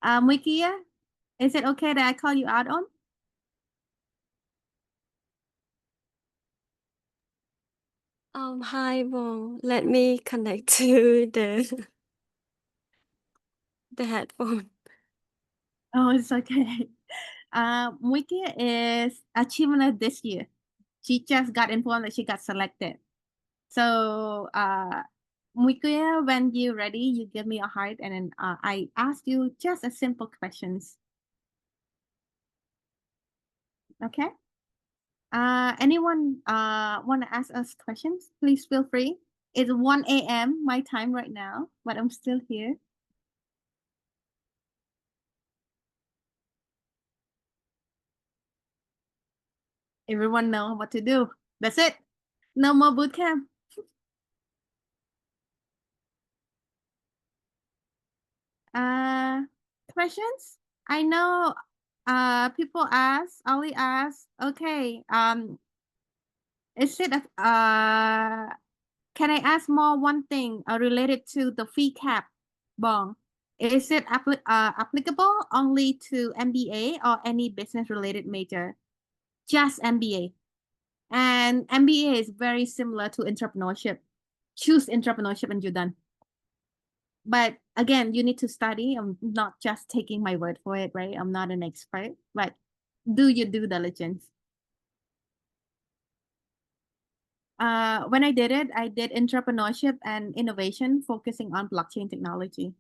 Muikia, is it okay that I call you out on? Hi, Bong. Let me connect to the headphone. Oh, it's okay. Muikia is a Chevener this year. She just got informed that she got selected. So, Muikia, when you're ready, you give me a heart, and then I ask you just a simple questions. Okay? Anyone want to ask us questions? Please feel free. It's 1 a.m. my time right now, but I'm still here. Everyone know what to do. That's it. No more bootcamp. Questions? I know people ask, Ali asked, okay, is it can I ask more one thing related to the fee cap, Bong? Is it applicable only to MBA or any business related major? Just MBA. And MBA is very similar to entrepreneurship. Choose entrepreneurship and you're done. But again, you need to study. I'm not just taking my word for it, right? I'm not an expert, but do your due diligence. When I did it, I did entrepreneurship and innovation, focusing on blockchain technology.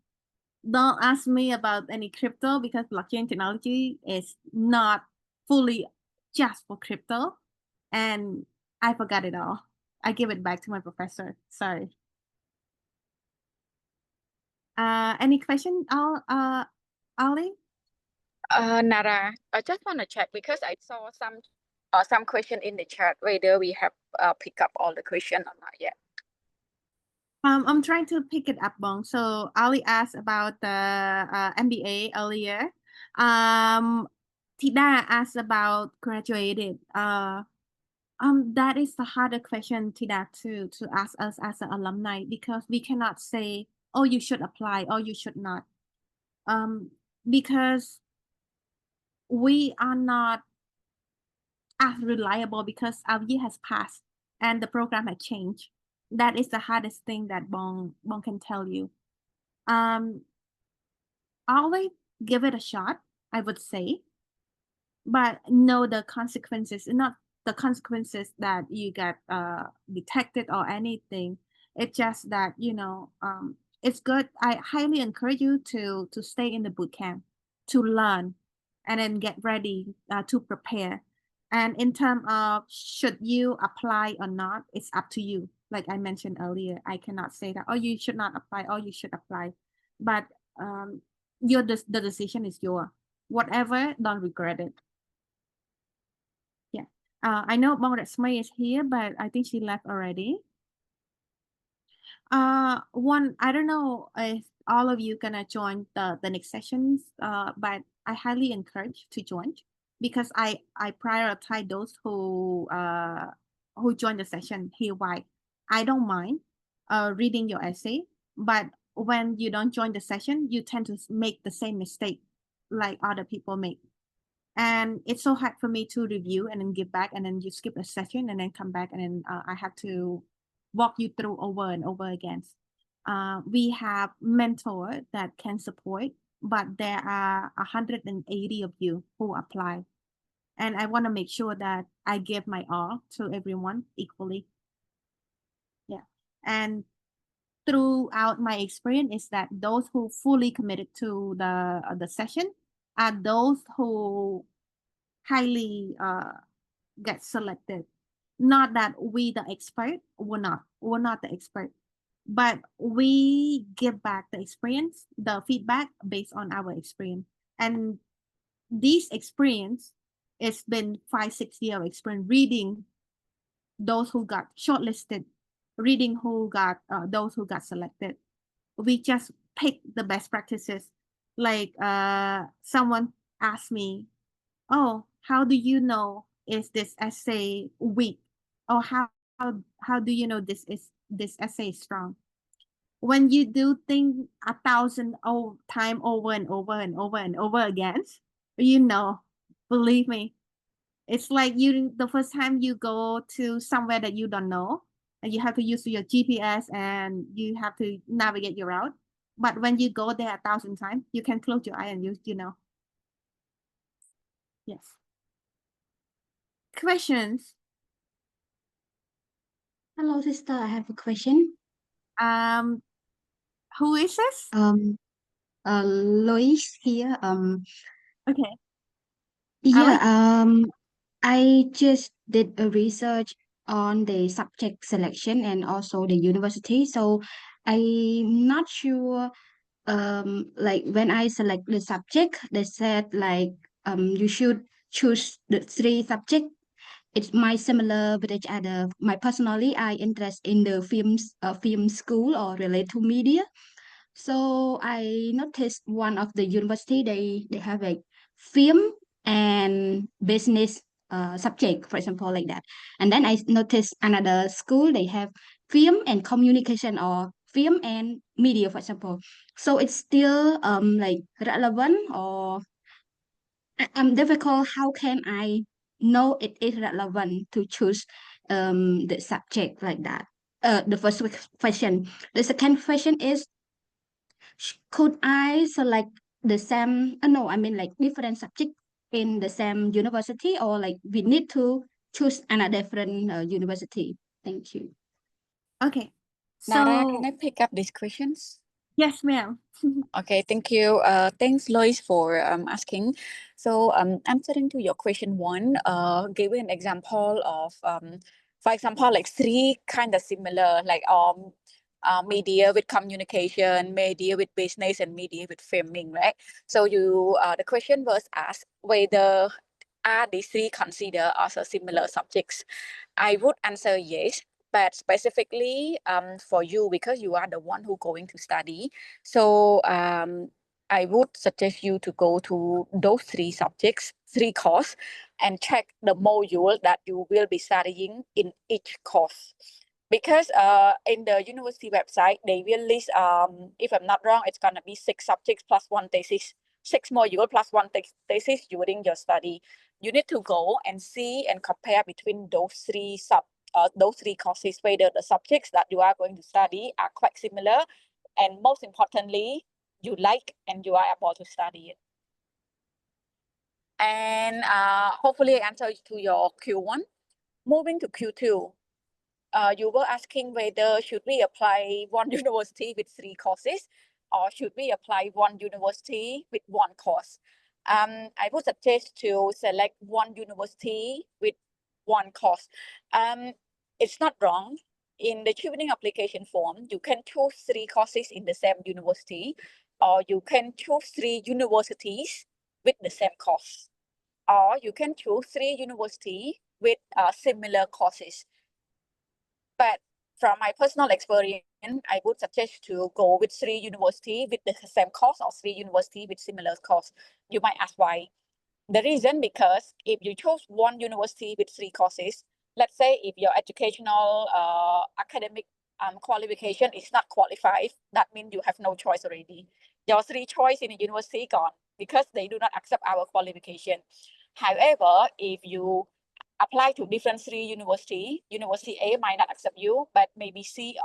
Don't ask me about any crypto because blockchain technology is not fully just for crypto. And I forgot it all. I give it back to my professor. Sorry. Any question, Ali? Nara, I just want to check because I saw some question in the chat whether we have picked up all the question or not yet. I'm trying to pick it up, Bong. So Ali asked about the MBA earlier. Tida asked about graduated. That is the harder question, Tida, to ask us as an alumni, because we cannot say, oh, you should apply or you should not. Because we are not as reliable because our year has passed and the program had changed. That is the hardest thing that Bong can tell you. Always give it a shot, I would say, but know the consequences, not the consequences that you get detected or anything. It's just that, you know, it's good. I highly encourage you to stay in the boot camp, to learn, and then get ready to prepare. And in terms of should you apply or not, it's up to you. Like I mentioned earlier, I cannot say that, oh, you should not apply, or you should apply. But the decision is yours. Whatever, don't regret it. Yeah. I know Bangladesh is here, but I think she left already. I don't know if all of you gonna join the next sessions, but I highly encourage to join because I prioritize those who join the session here. Why? I don't mind reading your essay, but when you don't join the session, you tend to make the same mistake like other people make. And it's so hard for me to review and then give back, and then you skip a session and then come back, and then I have to walk you through over and over again. We have mentors that can support, but there are 180 of you who apply. And I want to make sure that I give my all to everyone equally. Yeah. And throughout my experience is that those who fully committed to the session are those who highly get selected. Not that we the expert, we're not the expert, but we give back the experience, the feedback based on our experience. And this experience, it's been 5-6 years of experience reading those who got shortlisted, reading who got those who got selected. We just pick the best practices. Like someone asked me, oh, how do you know is this essay weak? Or how do you know this essay is strong? When you do things 1,000 time over and over and over and over again, you know, believe me. It's like the first time you go to somewhere that you don't know, and you have to use your GPS and you have to navigate your route. But when you go there 1,000 times, you can close your eye and you know. Yes. Questions? Hello, sister. I have a question. Who is this? Lois here. Okay. Yeah. I just did a research on the subject selection and also the university. So I'm not sure. Like when I select the subject, they said like you should choose the 3 subjects. It might similar with each other. My personally, I interest in the film school or related to media. So I noticed one of the university they have a film and business subject, for example, like that. And then I noticed another school they have film and communication or film and media, for example. So it's still like relevant or difficult. How can I know it is relevant to choose the subject like that? The first question. The second question is, could I select the same? No, I mean like different subject in the same university, or like we need to choose another different university. Thank you. Okay. Nara, can So I pick up these questions? yes, ma'am. Okay, thank you. Thanks, Lois, for asking. So, answering to your question 1, give an example of, for example, like 3 kind of similar, like media with communication, media with business, and media with filming, right? So the question was asked whether are these 3 considered as a similar subjects. I would answer yes, but specifically for you, because you are the one who going to study. So I would suggest you to go to those 3 subjects, 3 courses, and check the module that you will be studying in each course. Because in the university website, they will list, if I'm not wrong, it's gonna be 6 subjects plus 1 thesis, 6 module plus 1 thesis during your study. You need to go and see and compare between those 3 courses, whether the subjects that you are going to study are quite similar, and most importantly, you like and you are able to study it. And hopefully I answer to your Q1. Moving to Q2, you were asking whether should we apply one university with 3 courses, or should we apply one university with 1 course. I would suggest to select one university with 1 course. It's not wrong. In the Chevening application form, you can choose 3 courses in the same university, or you can choose 3 universities with the same course, or you can choose 3 universities with similar courses. But from my personal experience, I would suggest to go with 3 universities with the same course or 3 universities with similar course. You might ask why. The reason, because if you choose one university with 3 courses, let's say if your educational academic qualification is not qualified, that means you have no choice already. Your 3 choice in a university gone because they do not accept our qualification. However, if you apply to different 3 university, University A might not accept you, but maybe C,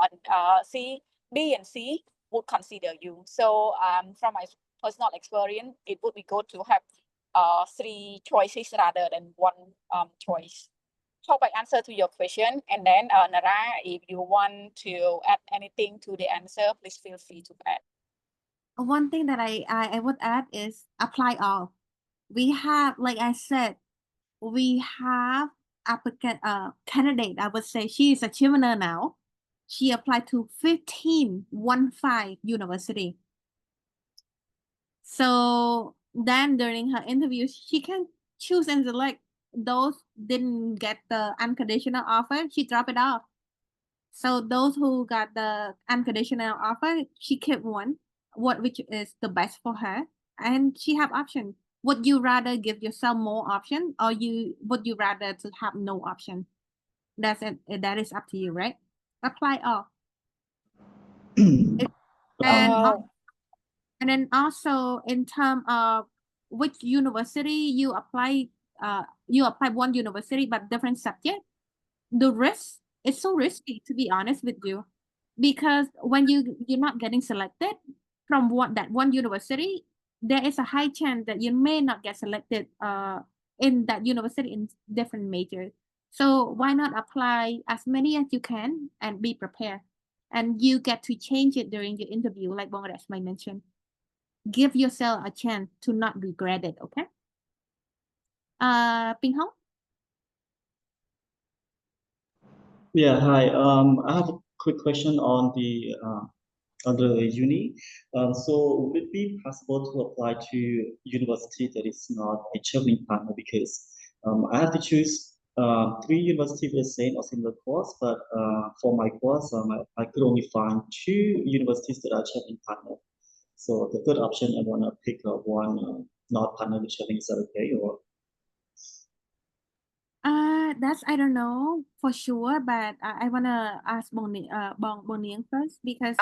B and C would consider you. So from my personal experience, it would be good to have 3 choices rather than 1 choice. Hope I answer to your question. And then Nara, if you want to add anything to the answer, please feel free to add. One thing that I would add is apply all. We have, like I said, we have applicant candidate. I would say she is a Chevener now. She applied to 15 university. So then during her interview, she can choose and select. Those didn't get the unconditional offer, she dropped it off. So those who got the unconditional offer, she kept one, which is the best for her, and she have option. Would you rather give yourself more option, or would you rather to have no option? That's it. That is up to you, right? Apply all. And then also in terms of which university you apply one university but different subject, the risk is so risky, to be honest with you, because when you're not getting selected from that one university, there is a high chance that you may not get selected in that university in different majors. So why not apply as many as you can and be prepared, and you get to change it during your interview, like Bangladesh might mention. Give yourself a chance to not regret it, okay? Ping Hong? Yeah, hi. I have a quick question on the uni. So would it be possible to apply to university that is not a Chevening partner? Because I have to choose 3 universities with the same or similar course, but for my course, I could only find 2 universities that are Chevening partner. So the third option, I want to pick one not partner with Chevening. Is that okay? Or That's I don't know for sure, but I wanna ask Bong Niang first because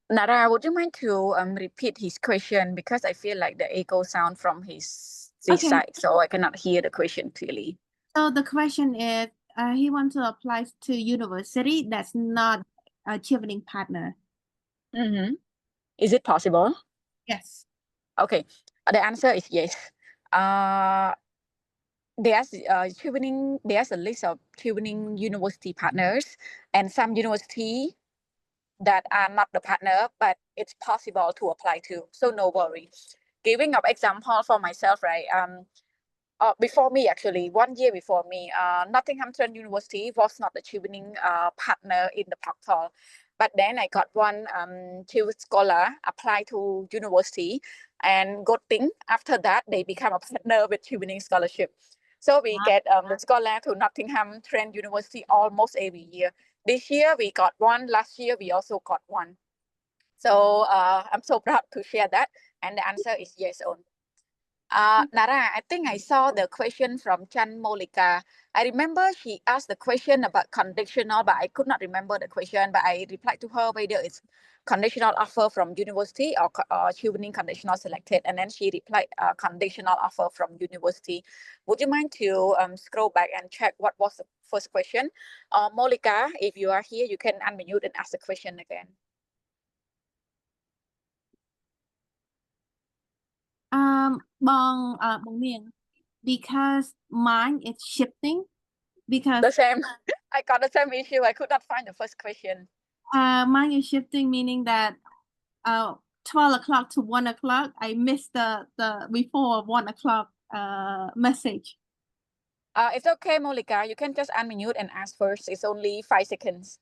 Nara, would you mind to repeat his question because I feel like the echo sound from his Okay. side, so I cannot hear the question clearly. So the question is, he wants to apply to university that's not a Chevening partner. Mm-hmm. Is it possible? Yes. Okay, the answer is yes. There's a list of Chevening university partners, and some university that are not the partner, but it's possible to apply to. So no worry. Giving up example for myself, right? Before me, actually, 1 year before me, Nottinghamton University was not the Chevening partner in the Proctor. But then I got one Chevening scholar apply to university, and good thing after that they become a partner with Chevening Scholarship. So we get the scholar to Nottingham Trent University almost every year. This year we got one. Last year we also got one. So I'm so proud to share that. And the answer is yes on. Nara, I think I saw the question from Chan Molika. I remember she asked the question about conditional, but I could not remember the question. But I replied to her whether it's conditional offer from university or Chevening conditional selected. And then she replied conditional offer from university. Would you mind to scroll back and check what was the first question? Molika, if you are here, you can unmute and ask the question again. Bong Niang, because mine is shifting because The same. I got the same issue. I could not find the first question. mine is shifting, meaning that 12 o'clock to 1 o'clock, I missed the before 1 o'clock message. It's okay, Molika. You can just unmute and ask first. It's only 5 seconds.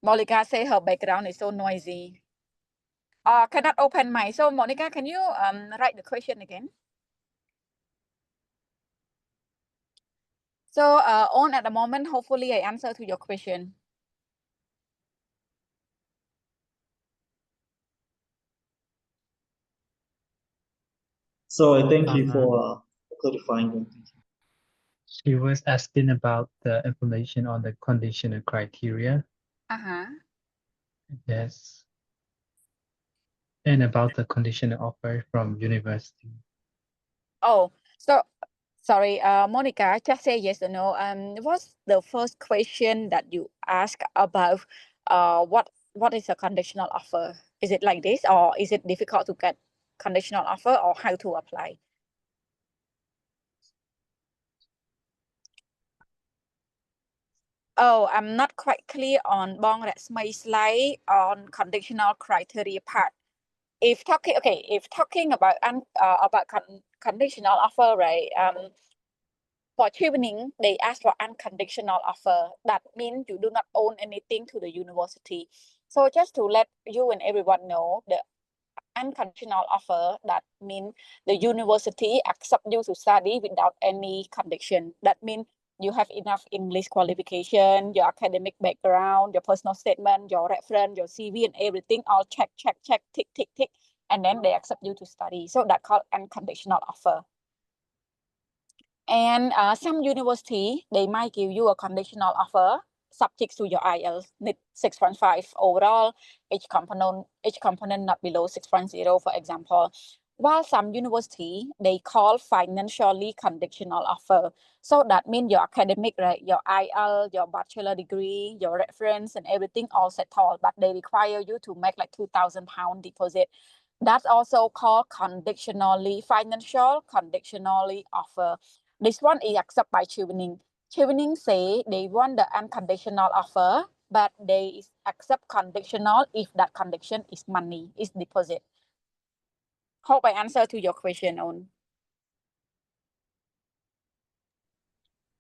Molika say her background is so noisy. Cannot open mic. So Monica, can you write the question again? So on at the moment, hopefully I answer to your question. so I thank you for clarifying them. She was asking about the information on the conditional criteria. Yes. And about the conditional offer from university. Oh, so sorry, Monica, just say yes or no. What's the first question that you ask about what is a conditional offer? Is it like this, or is it difficult to get conditional offer, or how to apply? Oh, I'm not quite clear on Bong Resmay slide on conditional criteria part. If talking about conditional offer, right? For Chevening, they ask for unconditional offer. That means you do not own anything to the university. So just to let you and everyone know, the unconditional offer, that means the university accept you to study without any condition. That means you have enough English qualification, your academic background, your personal statement, your reference, your CV and everything, all check, tick, tick, tick, and then they accept you to study. So that's called unconditional offer. And some university, they might give you a conditional offer subject to your IELTS need 6.5 overall, each component not below 6.0, for example. While some university, they call financially conditional offer. So that means your academic, right, your IELTS, your bachelor degree, your reference and everything all settled, but they require you to make like £2,000 deposit. That's also called financial conditionally offer. This one is accepted by Chevening. Chevening say they want the unconditional offer, but they accept conditional if that condition is money, is deposit. Hope I answer to your question on.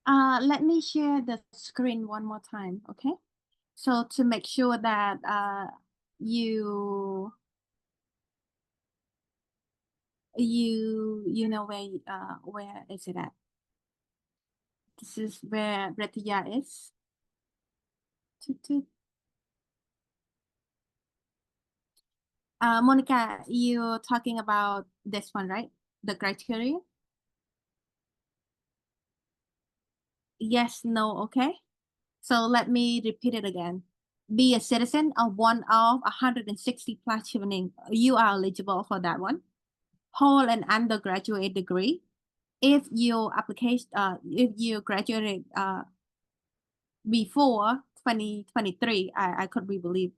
Let me share the screen one more time, okay? So to make sure that you know where is it at? This is where Retiya is. Monica, you're talking about this one, right? The criteria? Yes, no, okay. So let me repeat it again. Be a citizen of one of 160 plus Chevening. You are eligible for that one. Hold an undergraduate degree. If your application, if you graduated before 2023, I could be believe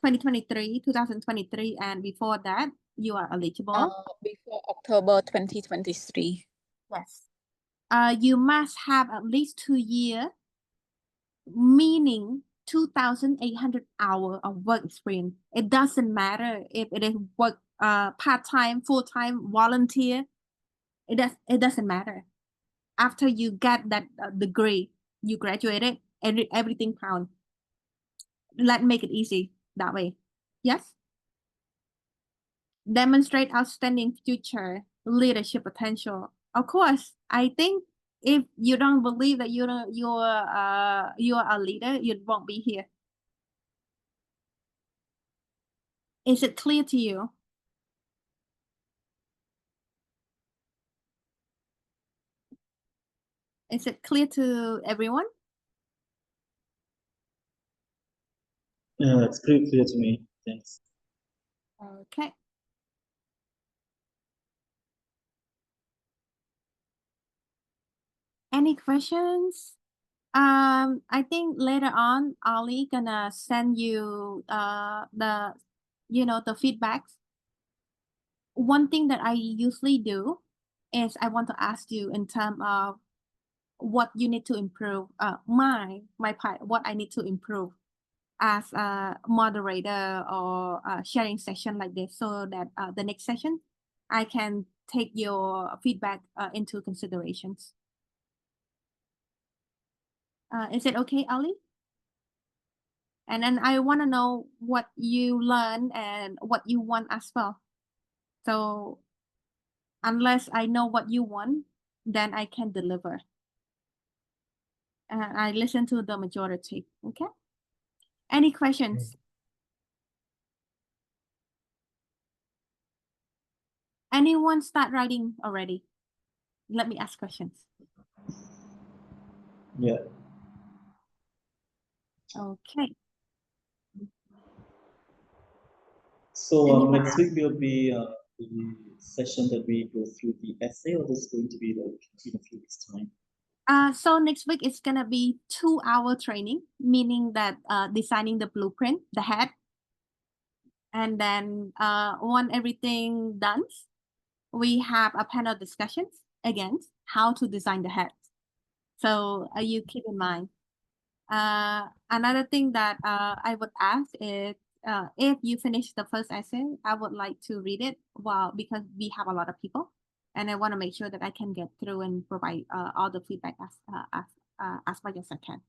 2023, and before that, you are eligible. Before October 2023. Yes. You must have at least 2 years, meaning 2,800 hours of work experience. It doesn't matter if it is work part-time, full-time, volunteer. It doesn't matter. After you get that degree, you graduated, everything counts. Let's make it easy that way. Yes. Demonstrate outstanding future leadership potential. Of course, I think if you don't believe that you're a leader, you won't be here. Is it clear to you? Is it clear to everyone? It's pretty clear to me. Thanks. Okay. Any questions? I think later on, Ali gonna send you the feedbacks. One thing that I usually do is I want to ask you in terms of what you need to improve. My part, what I need to improve as a moderator or sharing session like this, so that the next session I can take your feedback into considerations. Is it okay, Ali? And then I want to know what you learn and what you want as well. So unless I know what you want, then I can deliver. I listen to the majority. Okay. Any questions? Anyone start writing already? Let me ask questions. Yeah. Okay. So next week will be the session that we go through the essay, or this is going to be like in a few weeks' time? So next week it's gonna be 2-hour training, meaning that designing the blueprint, the head, and then once everything done, we have a panel discussions again how to design the head. So you keep in mind. Another thing that I would ask is if you finish the first essay, I would like to read it because we have a lot of people, and I want to make sure that I can get through and provide all the feedback as much as I can.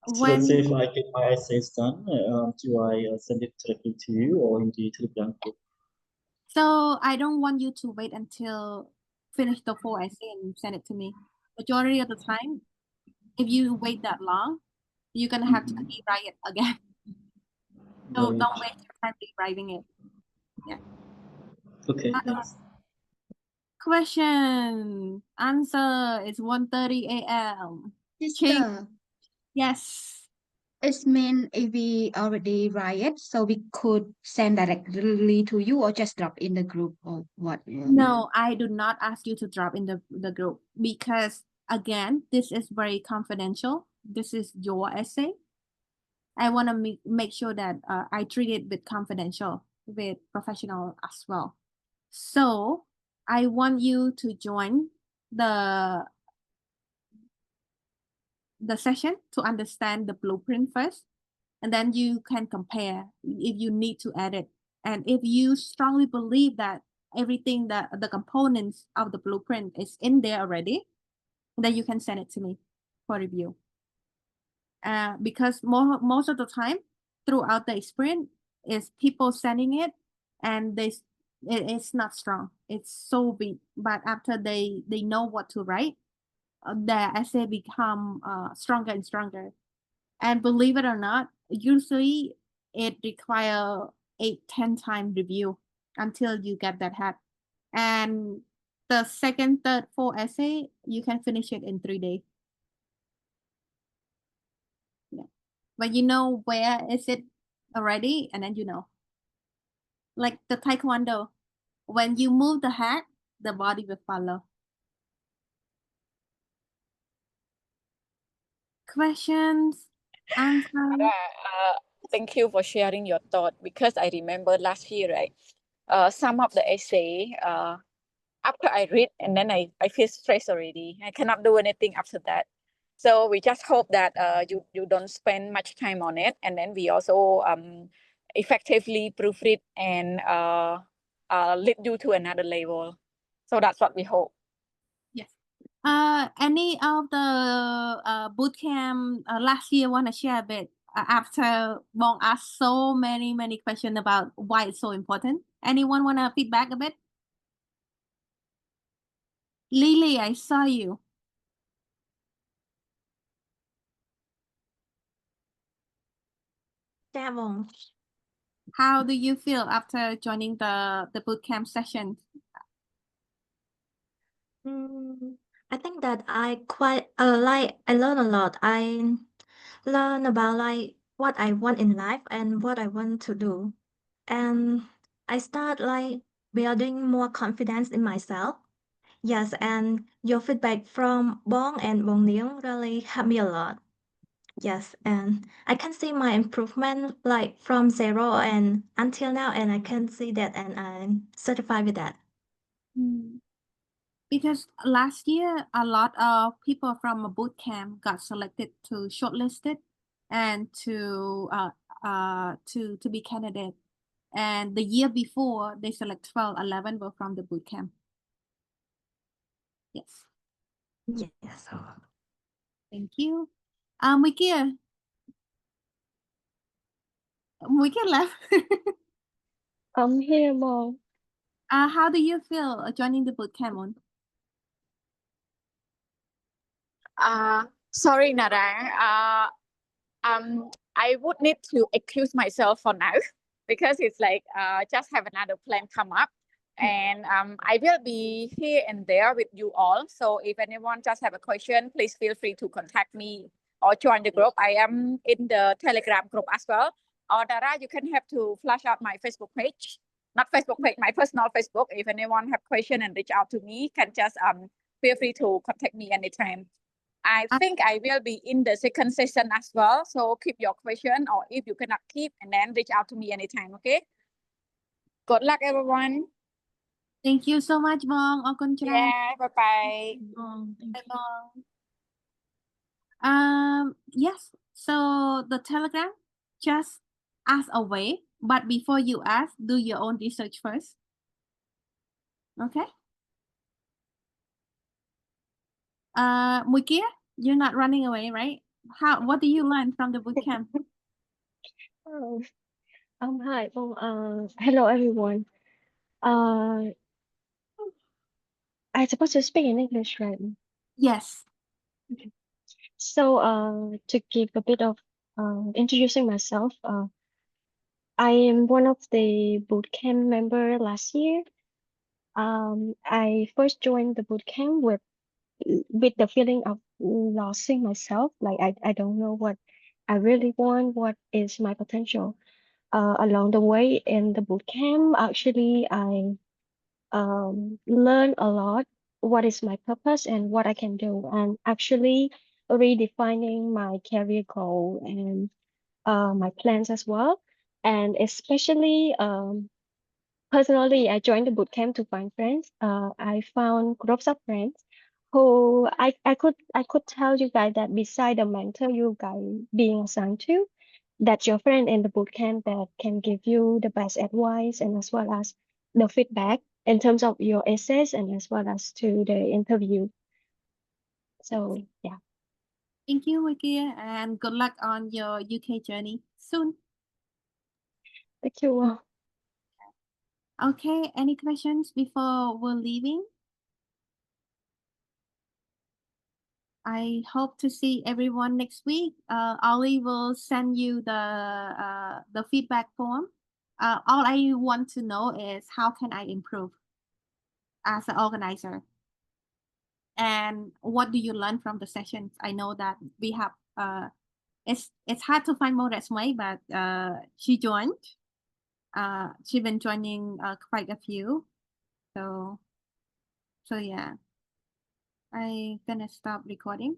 So let's say if I get my essays done, do I send it directly to you or in the Telegram group? So I don't want you to wait until finish the full essay and send it to me. Majority of the time, if you wait that long, you're gonna have to rewrite it again. So don't waste your time rewriting it. Yeah. Okay, thanks. Question. Answer is 1:30 a.m. Sister, Yes. it means if we already write it, so we could send directly to you or just drop in the group or what? No, I do not ask you to drop in the group because again, this is very confidential. This is your essay. I want to make sure that I treat it with confidential, with professional as well. So I want you to join the session to understand the blueprint first, and then you can compare if you need to edit. And if you strongly believe that everything that the components of the blueprint is in there already, then you can send it to me for review. Because most of the time throughout the sprint is people sending it and it's not strong. It's so big, but after they know what to write, the essay become stronger and stronger. And believe it or not, usually it require 8-10 time review until you get that hat. And the second, third, fourth essay, you can finish it in 3 days. Yeah. But you know where is it already, and then you know. Like the taekwondo, when you move the hat, the body will follow. Questions, answers? Thank you for sharing your thought, because I remember last year, right? Some of the essay, after I read and then I feel stressed already. I cannot do anything after that. So we just hope that you don't spend much time on it, and then we also effectively proofread and lead you to another level. So that's what we hope. Yes. Any of the bootcamp last year want to share a bit after Bong asked so many questions about why it's so important? Anyone want to feedback a bit? Lily, I saw you. Dạ vâng. How do you feel after joining the bootcamp session? I think that I quite I learn a lot. I learn about like what I want in life and what I want to do. And I start like building more confidence in myself. Yes, and your feedback from Bong and Bong Niang really helped me a lot. Yes, and I can see my improvement like from zero and until now, and I can see that, and I'm certified with that. Because last year a lot of people from a boot camp got selected to shortlisted and to be candidate, and the year before they select 12, 11 were from the boot camp. Yes. Yes. Thank you. Mukia left. I'm here, Mom. How do you feel joining the boot camp on? Sorry, Nara. I would need to excuse myself for now because it's like just have another plan come up, and I will be here and there with you all. So if anyone just have a question, please feel free to contact me or join the group. I am in the Telegram group as well. Or Dara, you can have to flash out my Facebook page, not Facebook page, my personal Facebook. If anyone have question and reach out to me, can just feel free to contact me anytime. I think I will be in the second session as well. So keep your question, or if you cannot keep, and then reach out to me anytime, okay? Good luck, everyone. Thank you so much, Bong. Yeah, bye-bye. Yes, so the Telegram, just ask away, but before you ask, do your own research first. Okay. Mukia, you're not running away, right? What do you learn from the bootcamp? Hi. Hello, everyone. I supposed to speak in English, right? Yes. Okay. So, to give a bit of introducing myself, I am one of the bootcamp member last year. I first joined the bootcamp with the feeling of losing myself. Like I don't know what I really want, what is my potential. Along the way in the bootcamp, actually, I learn a lot what is my purpose and what I can do, and actually redefining my career goal and my plans as well. And especially personally, I joined the bootcamp to find friends. I found groups of friends who I could tell you guys that beside the mentor you guys being assigned to, that's your friend in the bootcamp that can give you the best advice and as well as the feedback in terms of your essays and as well as to the interview. So yeah. Thank you, Wikia, and good luck on your UK journey soon. Thank you. Okay, any questions before we're leaving? I hope to see everyone next week. Ollie will send you the feedback form. All I want to know is how can I improve as an organizer? And what do you learn from the sessions? I know that we have it's hard to find more resume, but she joined. She's been joining quite a few. So yeah. I'm gonna stop recording.